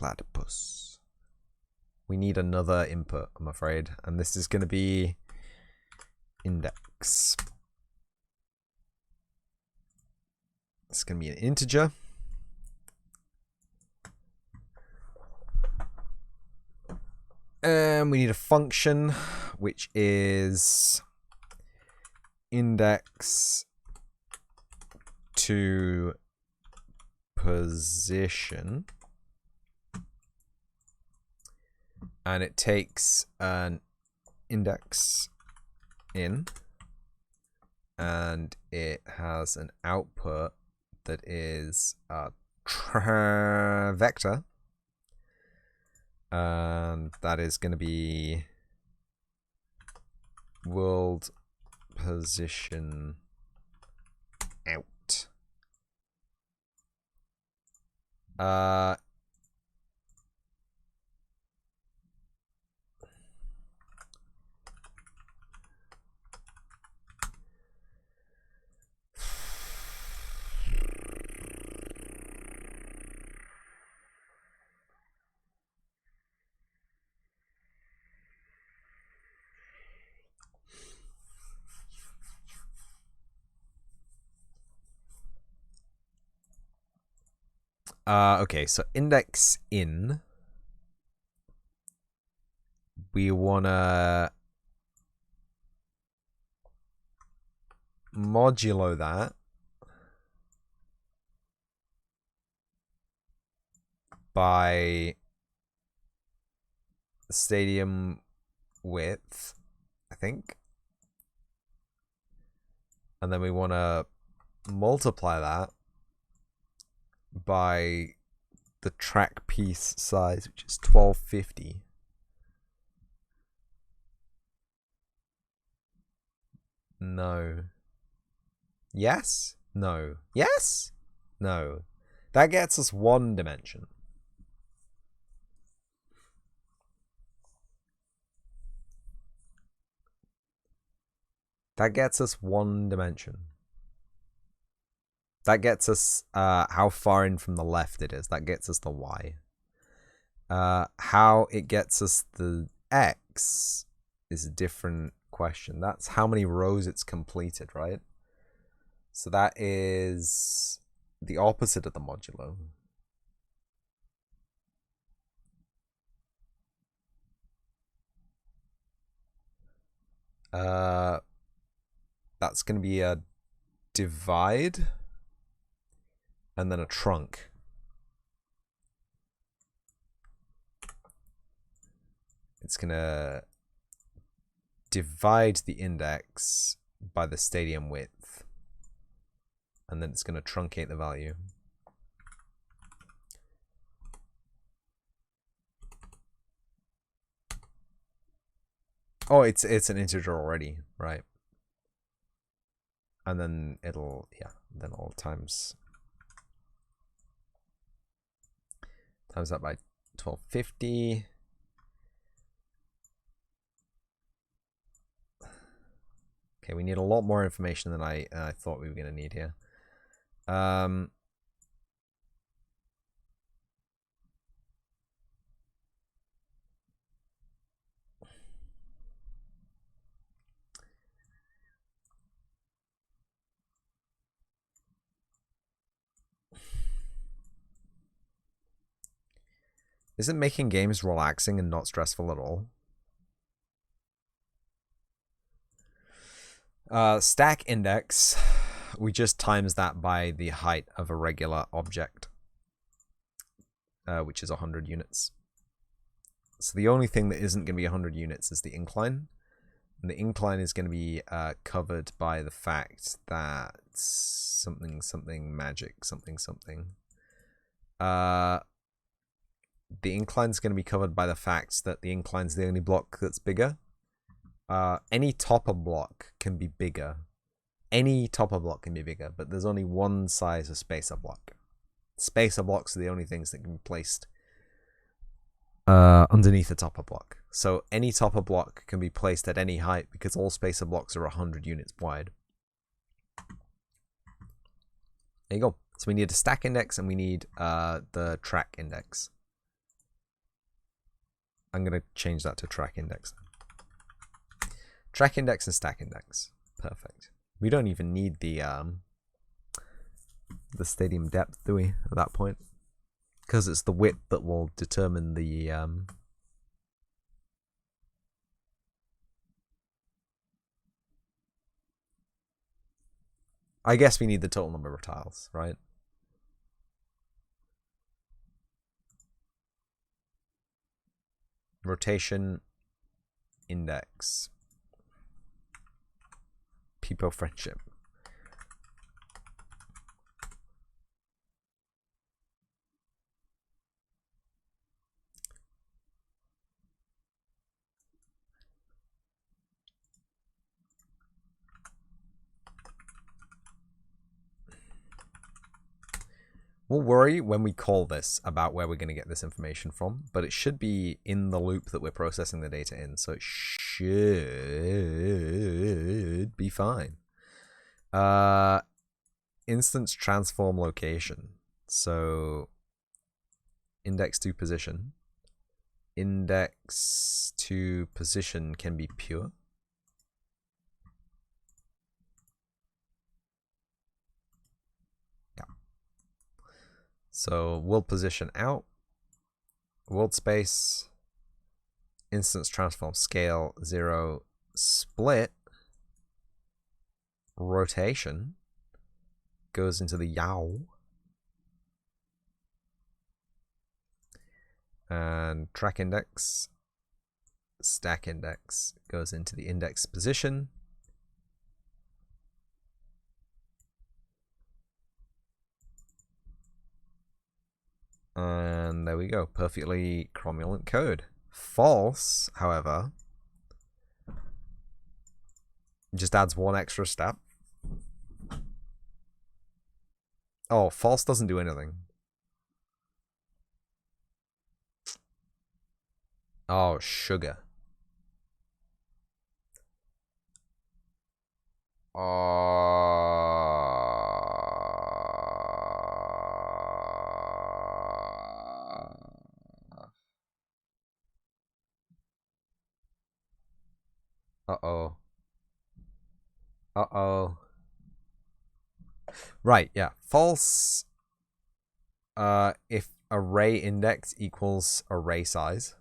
Platypus. We need another input, I'm afraid. And this is going to be index. It's going to be an integer. And we need a function, which is index to position. And it takes an index in, and it has an output that is a vector. And that is going to be world position out. Okay, so index in, we wanna modulo that by stadium width, I think. And then we wanna multiply that by the track piece size, which is 1250. No. Yes? No. Yes? No. That gets us one dimension. That gets us one dimension. That gets us how far in from the left it is. That gets us the Y. How it gets us the X is a different question. That's how many rows it's completed, right? So that is the opposite of the modulo. That's going to be a divide and then a trunk. It's going to divide the index by the stadium width, and then it's going to truncate the value. Oh, it's an integer already, right? And then it'll, yeah, then all times that by 1250. Okay, we need a lot more information than I thought we were going to need here. Isn't making games relaxing and not stressful at all? Stack index, we just times that by the height of a regular object, which is 100 units. So the only thing that isn't going to be 100 units is the incline. And the incline is going to be covered by the fact that something magic, something. The incline is going to be covered by the fact that the incline is the only block that's bigger. Any topper block can be bigger. But there's only one size of spacer block. Spacer blocks are the only things that can be placed underneath a topper block. So any topper block can be placed at any height because all spacer blocks are 100 units wide. There you go. So we need a stack index and we need the track index. I'm going to change that to track index. Track index and stack index. Perfect. We don't even need the stadium depth, do we, at that point? Because it's the width that will determine the I guess we need the total number of tiles, right? Rotation index. People friendship. We'll worry when we call this about where we're going to get this information from, but it should be in the loop that we're processing the data in, so it should be fine. Instance transform location. So index to position. Index to position can be pure. So world position out, world space, instance transform scale 0, split, rotation goes into the yow, and track index, stack index goes into the index position. And there we go, perfectly cromulent code. False, however, just adds one extra step. Oh, false doesn't do anything. Oh, sugar. Uh-oh. Uh-oh. Right, yeah. False. If array index equals array size.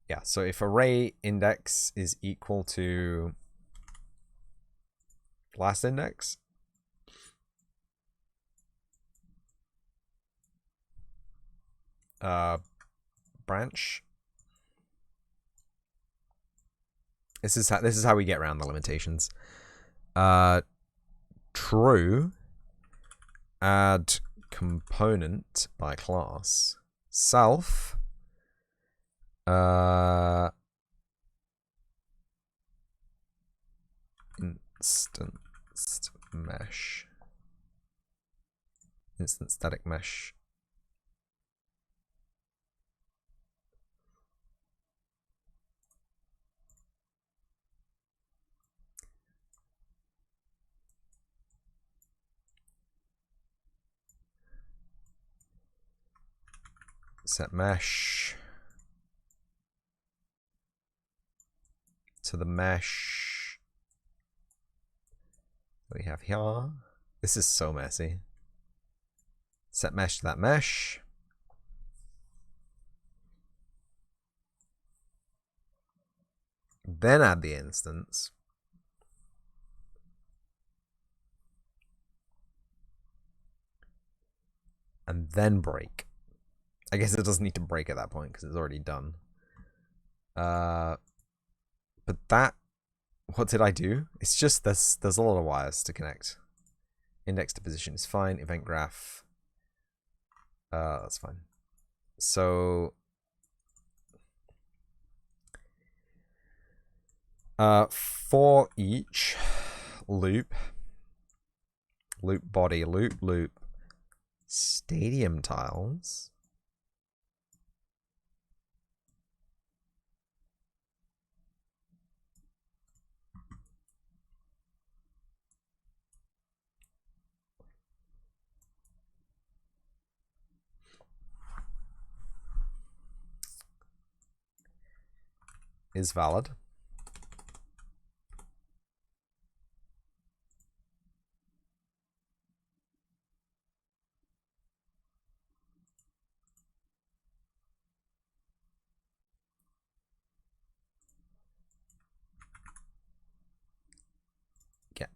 Yeah, so if array index is equal to last index, branch. This is how we get around the limitations. True. Add component by class. Self. Instance mesh. Instance static mesh. Set mesh to the mesh we have here. This is so messy. Set mesh to that mesh. Then add the instance. And then break. I guess it doesn't need to break at that point because it's already done. But that, what did I do? It's just there's a lot of wires to connect. Index to position is fine. Event graph. That's fine. So for each loop body, loop stadium tiles, is valid. Yeah.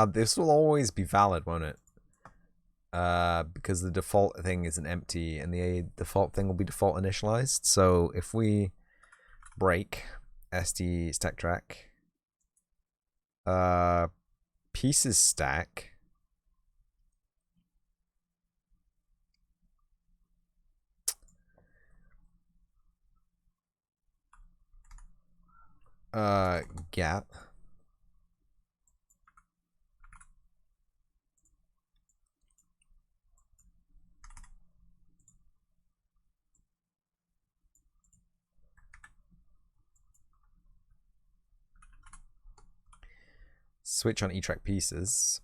This will always be valid, won't it? Because the default thing isn't empty and the default thing will be default initialized. So if we break SD stack track, pieces stack, gap, switch on E-track pieces.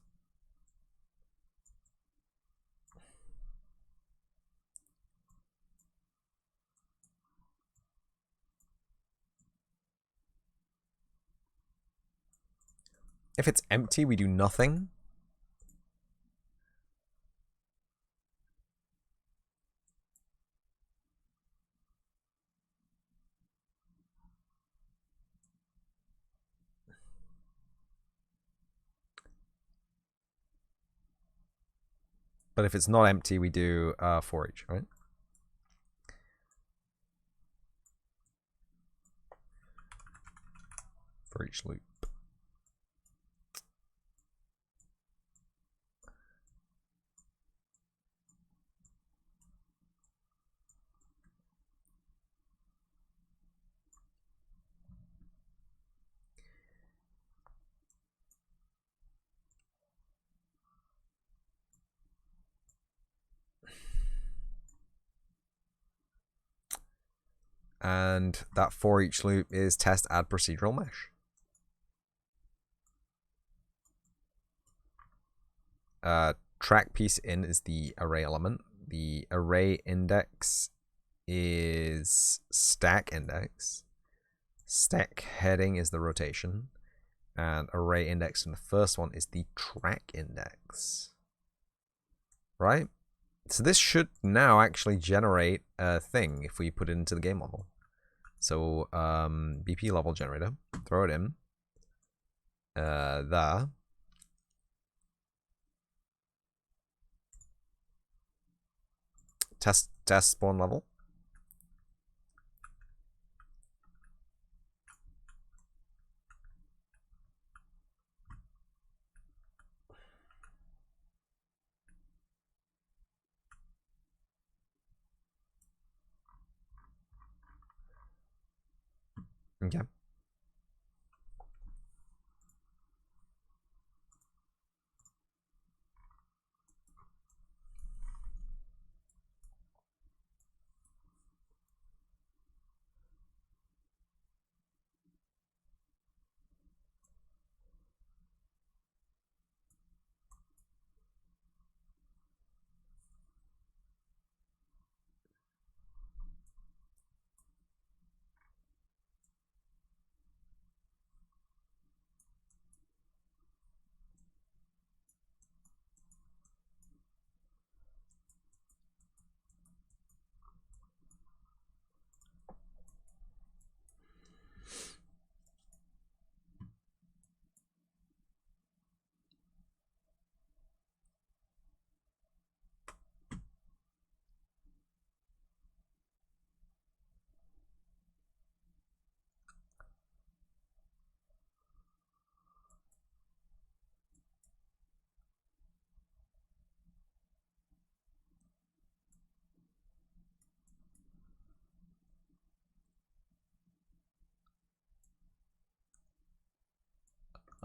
If it's empty, we do nothing. But if it's not empty, we do for each, right? For each loop. And that for each loop is test add procedural mesh. Track piece in is the array element. The array index is stack index. Stack heading is the rotation. And array index in the first one is the track index. Right? So this should now actually generate a thing if we put it into the game level. So BP level generator, throw it in. There. Test spawn level. Okay.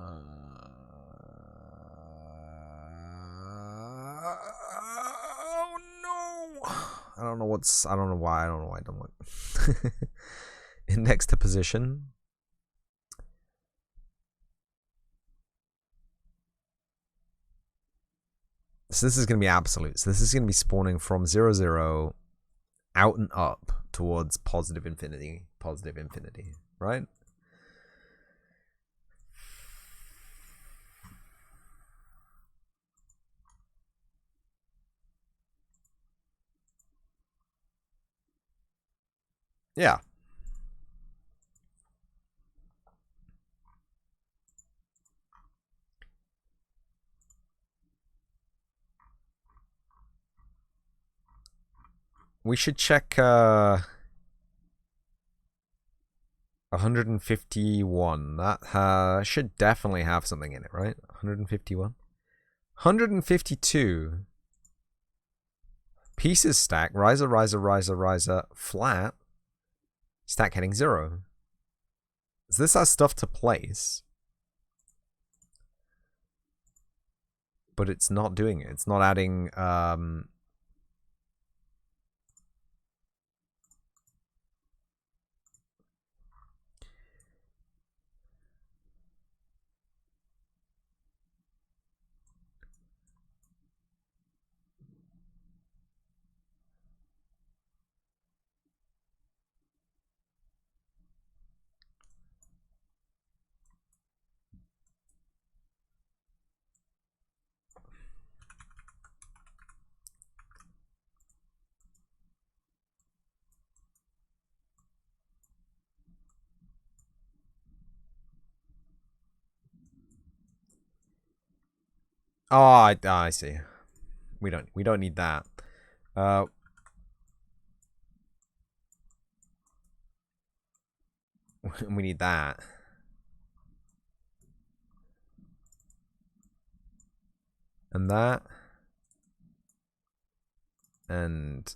Oh no! I don't know why I don't know why it don't work. Index to position. So this is going to be absolute. So this is going to be spawning from 0, 0 out and up towards positive infinity, right? Yeah. We should check 151. That should definitely have something in it, right? 151. 152. Pieces stack. Riser, riser, riser, riser. Flat. Stack heading 0. So this has stuff to place. But it's not doing it. It's not adding... Oh, I see. We don't need that. We need that. And that. And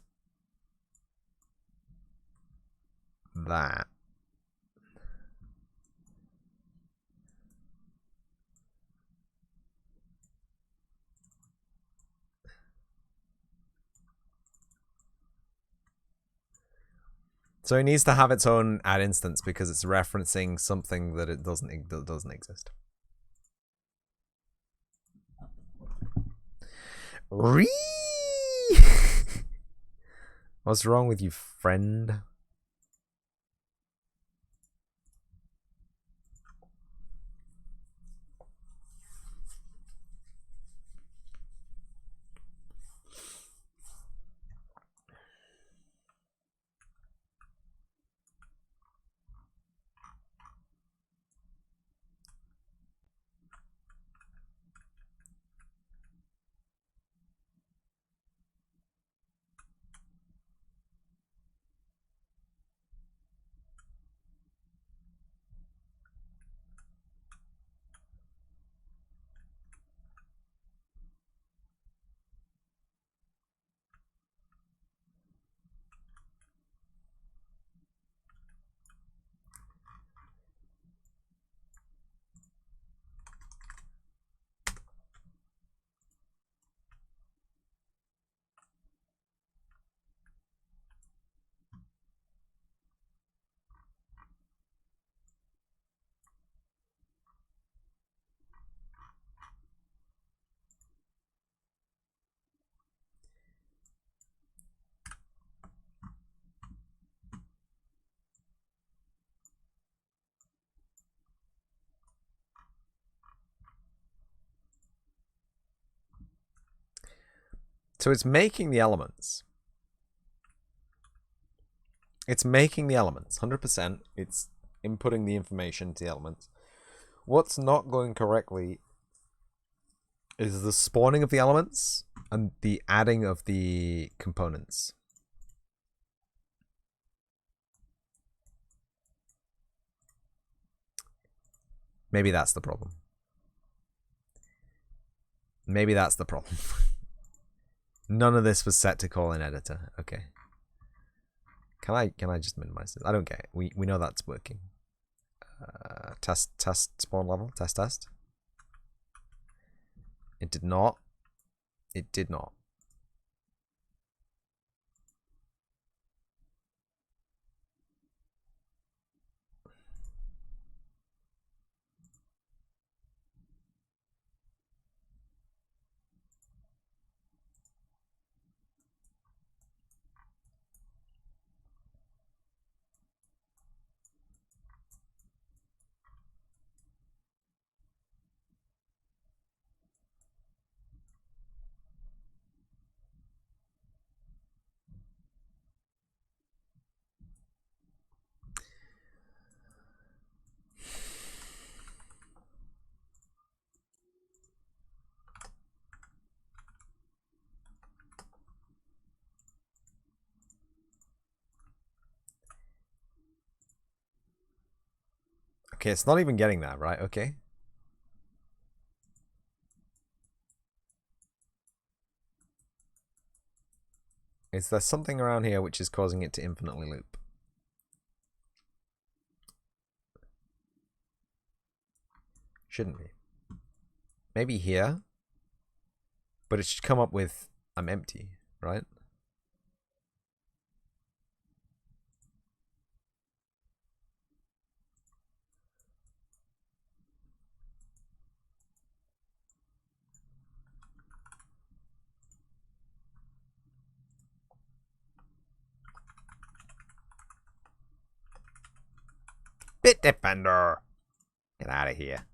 that. So it needs to have its own add instance because it's referencing something that it doesn't exist. What's wrong with you, friend? So it's making the elements. It's making the elements, 100%. It's inputting the information to the elements. What's not going correctly is the spawning of the elements and the adding of the components. Maybe that's the problem. Maybe that's the problem. None of this was set to call in editor. Okay. Can I just minimize this? I don't get it. We know that's working. Test spawn level. Test. It did not. It did not. Okay, it's not even getting that, right? Okay. Is there something around here which is causing it to infinitely loop? Shouldn't be. Maybe here? But it should come up with, I'm empty, right? Bit Defender! Get out of here.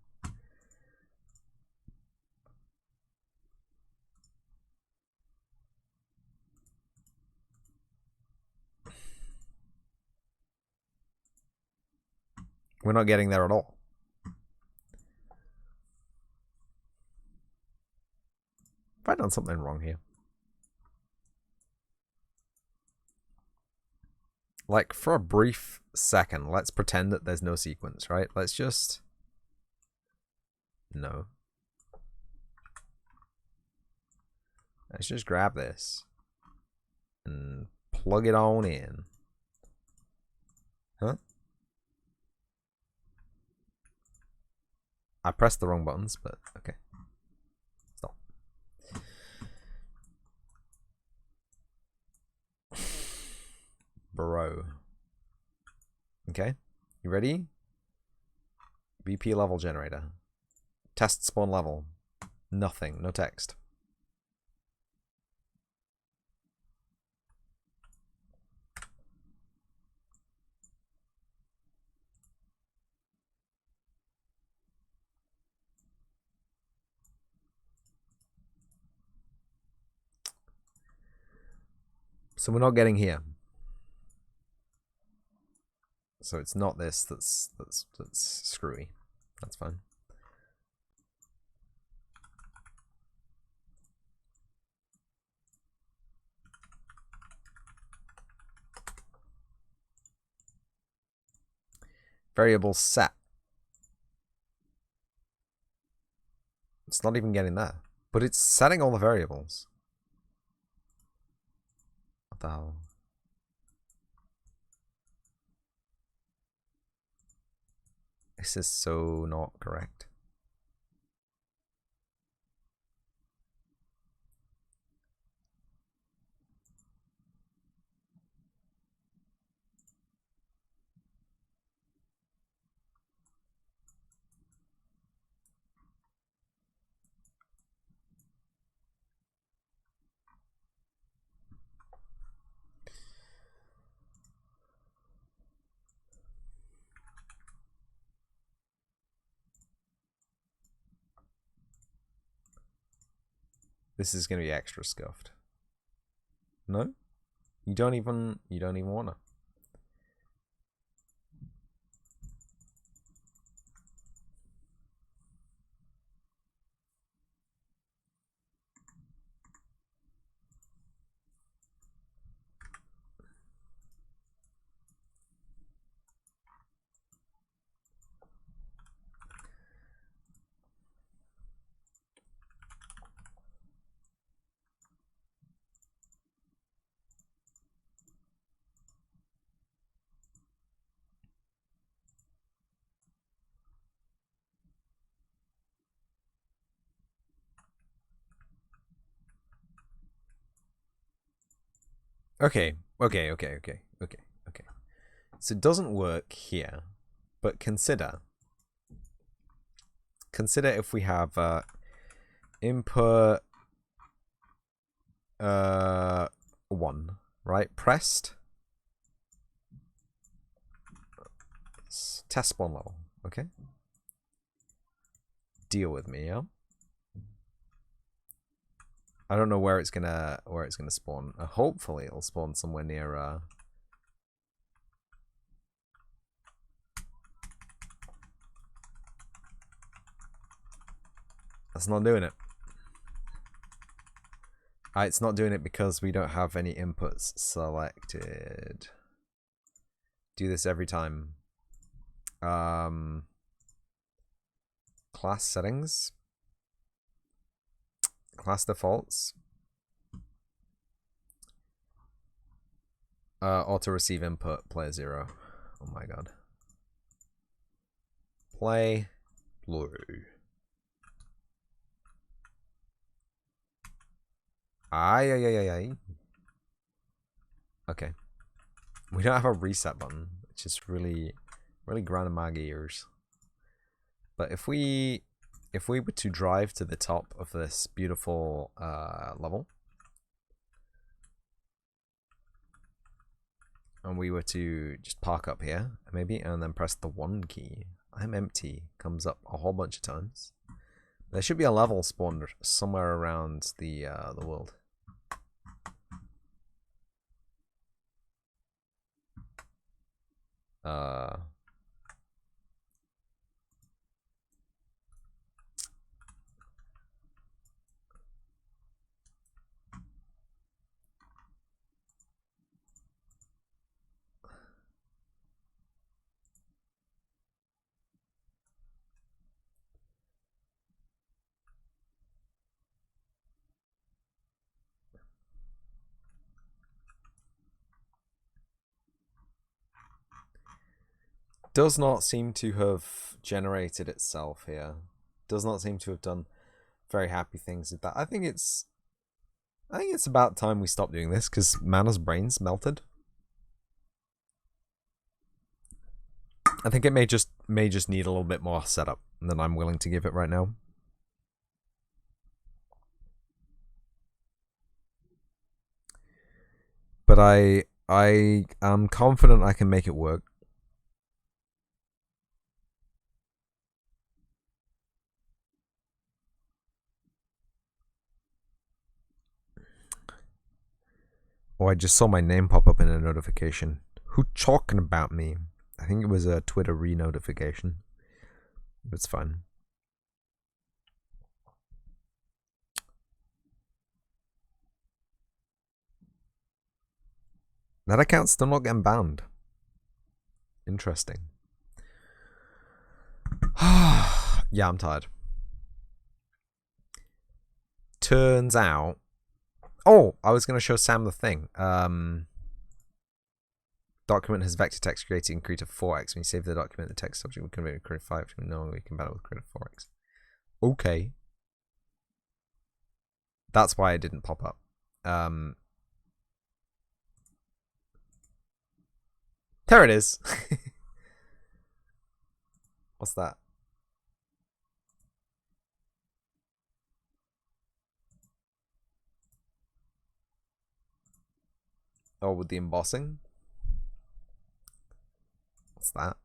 We're not getting there at all. Have I done something wrong here? Like, for a brief second, let's pretend that there's no sequence, right? Let's just... No. Let's just grab this. And plug it on in. Huh? I pressed the wrong buttons, but okay. Stop. Bro. Okay. You ready? VP level generator. Test spawn level. Nothing. No text. So we're not getting here. So it's not this that's screwy. That's fine. Variable set. It's not even getting there. But it's setting all the variables. What the hell? This is so not correct. This is gonna be extra scuffed. No? You don't even wanna. Okay. So it doesn't work here, but consider if we have input 1, right? Pressed test spawn level, okay? Deal with me, yeah? I don't know where it's gonna spawn. Hopefully it'll spawn somewhere near That's not doing it. It's not doing it because we don't have any inputs selected. Do this every time. class settings. Class defaults. Auto receive input, player 0. Oh my god. Play blue. Ay. Okay. We don't have a reset button, which is really grinding my gears. But if we were to drive to the top of this beautiful level, and we were to just park up here, maybe, and then press the 1 key, I'm empty comes up a whole bunch of times. There should be a level spawned somewhere around the world. Does not seem to have generated itself here. Does not seem to have done very happy things with that. I think it's about time we stop doing this because Mana's brain's melted. I think it may just need a little bit more setup than I'm willing to give it right now. But I am confident I can make it work. Oh, I just saw my name pop up in a notification. Who talking about me? I think it was a Twitter re-notification. It's fine. That account's still not getting banned. Interesting. Yeah, I'm tired. Turns out... Oh, I was going to show Sam the thing. Document has vector text created in Creative 4x. When you save the document, the text subject will convert to Creative 5. No, we can battle with Creative 4x. Okay. That's why it didn't pop up. There it is. What's that? Oh, with the embossing? What's that?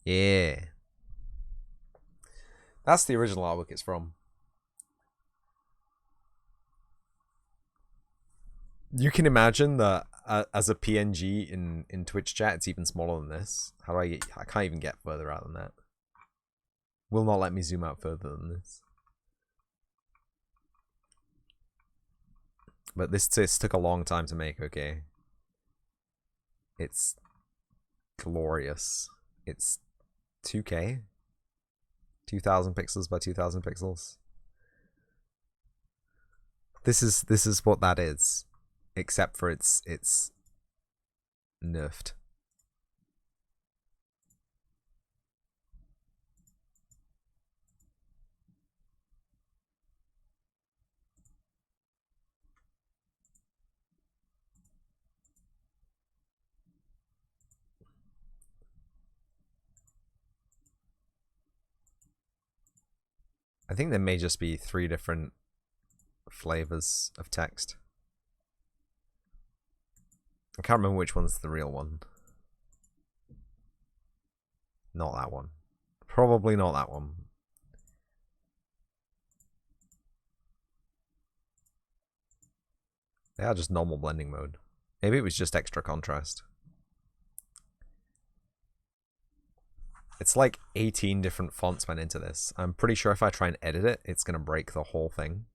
Yeah. That's the original artwork it's from. You can imagine that as a PNG in Twitch chat, it's even smaller than this. How do I get... I can't even get further out than that. Will not let me zoom out further than this. But this took a long time to make, okay? It's glorious. It's 2K. 2000 pixels by 2000 pixels. This is what that is. Except for it's nerfed. I think there may just be 3 different flavors of text. I can't remember which one's the real one. Not that one. Probably not that one. They are just normal blending mode. Maybe it was just extra contrast. It's like 18 different fonts went into this. I'm pretty sure if I try and edit it, it's going to break the whole thing.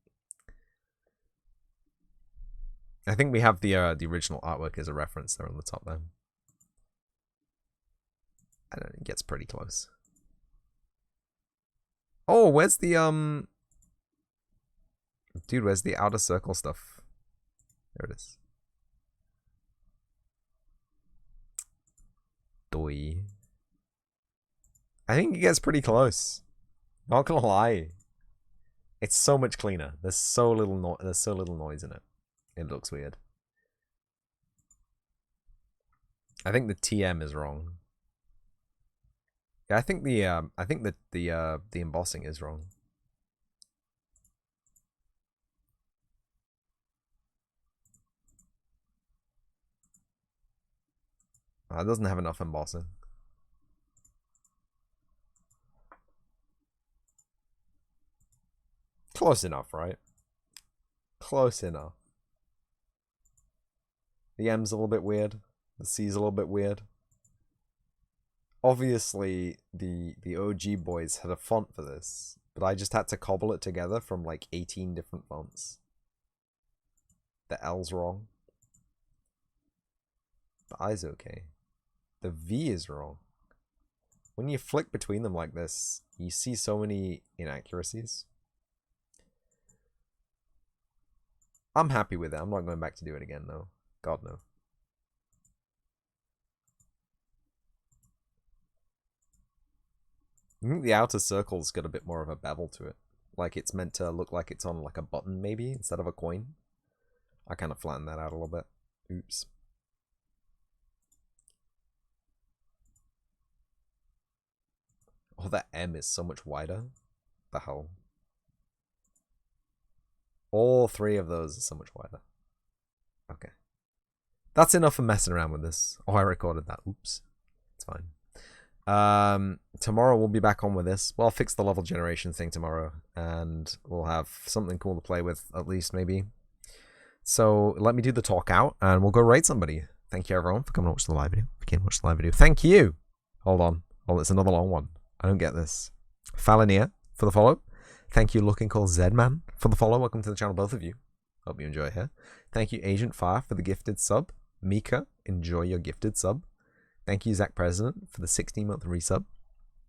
I think we have the original artwork as a reference there on the top there. I don't know, it gets pretty close. Oh, where's the dude, where's the outer circle stuff? There it is. Doi. I think it gets pretty close. Not gonna lie. It's so much cleaner. There's so little noise in it. It looks weird. I think the TM is wrong. Yeah, I think the embossing is wrong. It doesn't have enough embossing. Close enough, right? Close enough. The M's a little bit weird. The C's a little bit weird. Obviously, the OG boys had a font for this, but I just had to cobble it together from like 18 different fonts. The L's wrong. The I's okay. The V is wrong. When you flick between them like this, you see so many inaccuracies. I'm happy with it. I'm not going back to do it again, though. God, no. I think the outer circle's got a bit more of a bevel to it. Like it's meant to look like it's on like a button, maybe, instead of a coin. I kind of flattened that out a little bit. Oops. Oh, that M is so much wider. The hell? All three of those are so much wider. Okay. That's enough for messing around with this. Oh, I recorded that. Oops. It's fine. Tomorrow we'll be back on with this. Well, I'll fix the level generation thing tomorrow, and we'll have something cool to play with, at least, maybe. So, let me do the talk out, and we'll go raid somebody. Thank you, everyone, for coming to watch the live video. If you came to watch the live video. Thank you! Hold on. Oh, it's another long one. I don't get this. Falanier for the follow. Thank you, Looking Cool Zedman, for the follow. Welcome to the channel, both of you. Hope you enjoy here. Thank you, Agent Fire, for the gifted sub. Mika, enjoy your gifted sub. Thank you, Zach President, for the 16-month resub.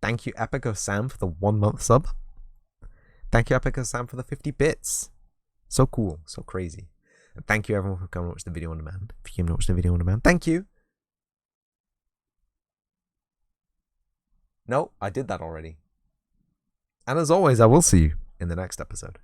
Thank you, Epico Sam, for the 1-month sub. Thank you, Epico Sam, for the 50 bits. So cool, so crazy. And thank you, everyone, for coming to watch the video on demand. If you came to watch the video on demand, thank you. No, I did that already. And as always, I will see you in the next episode.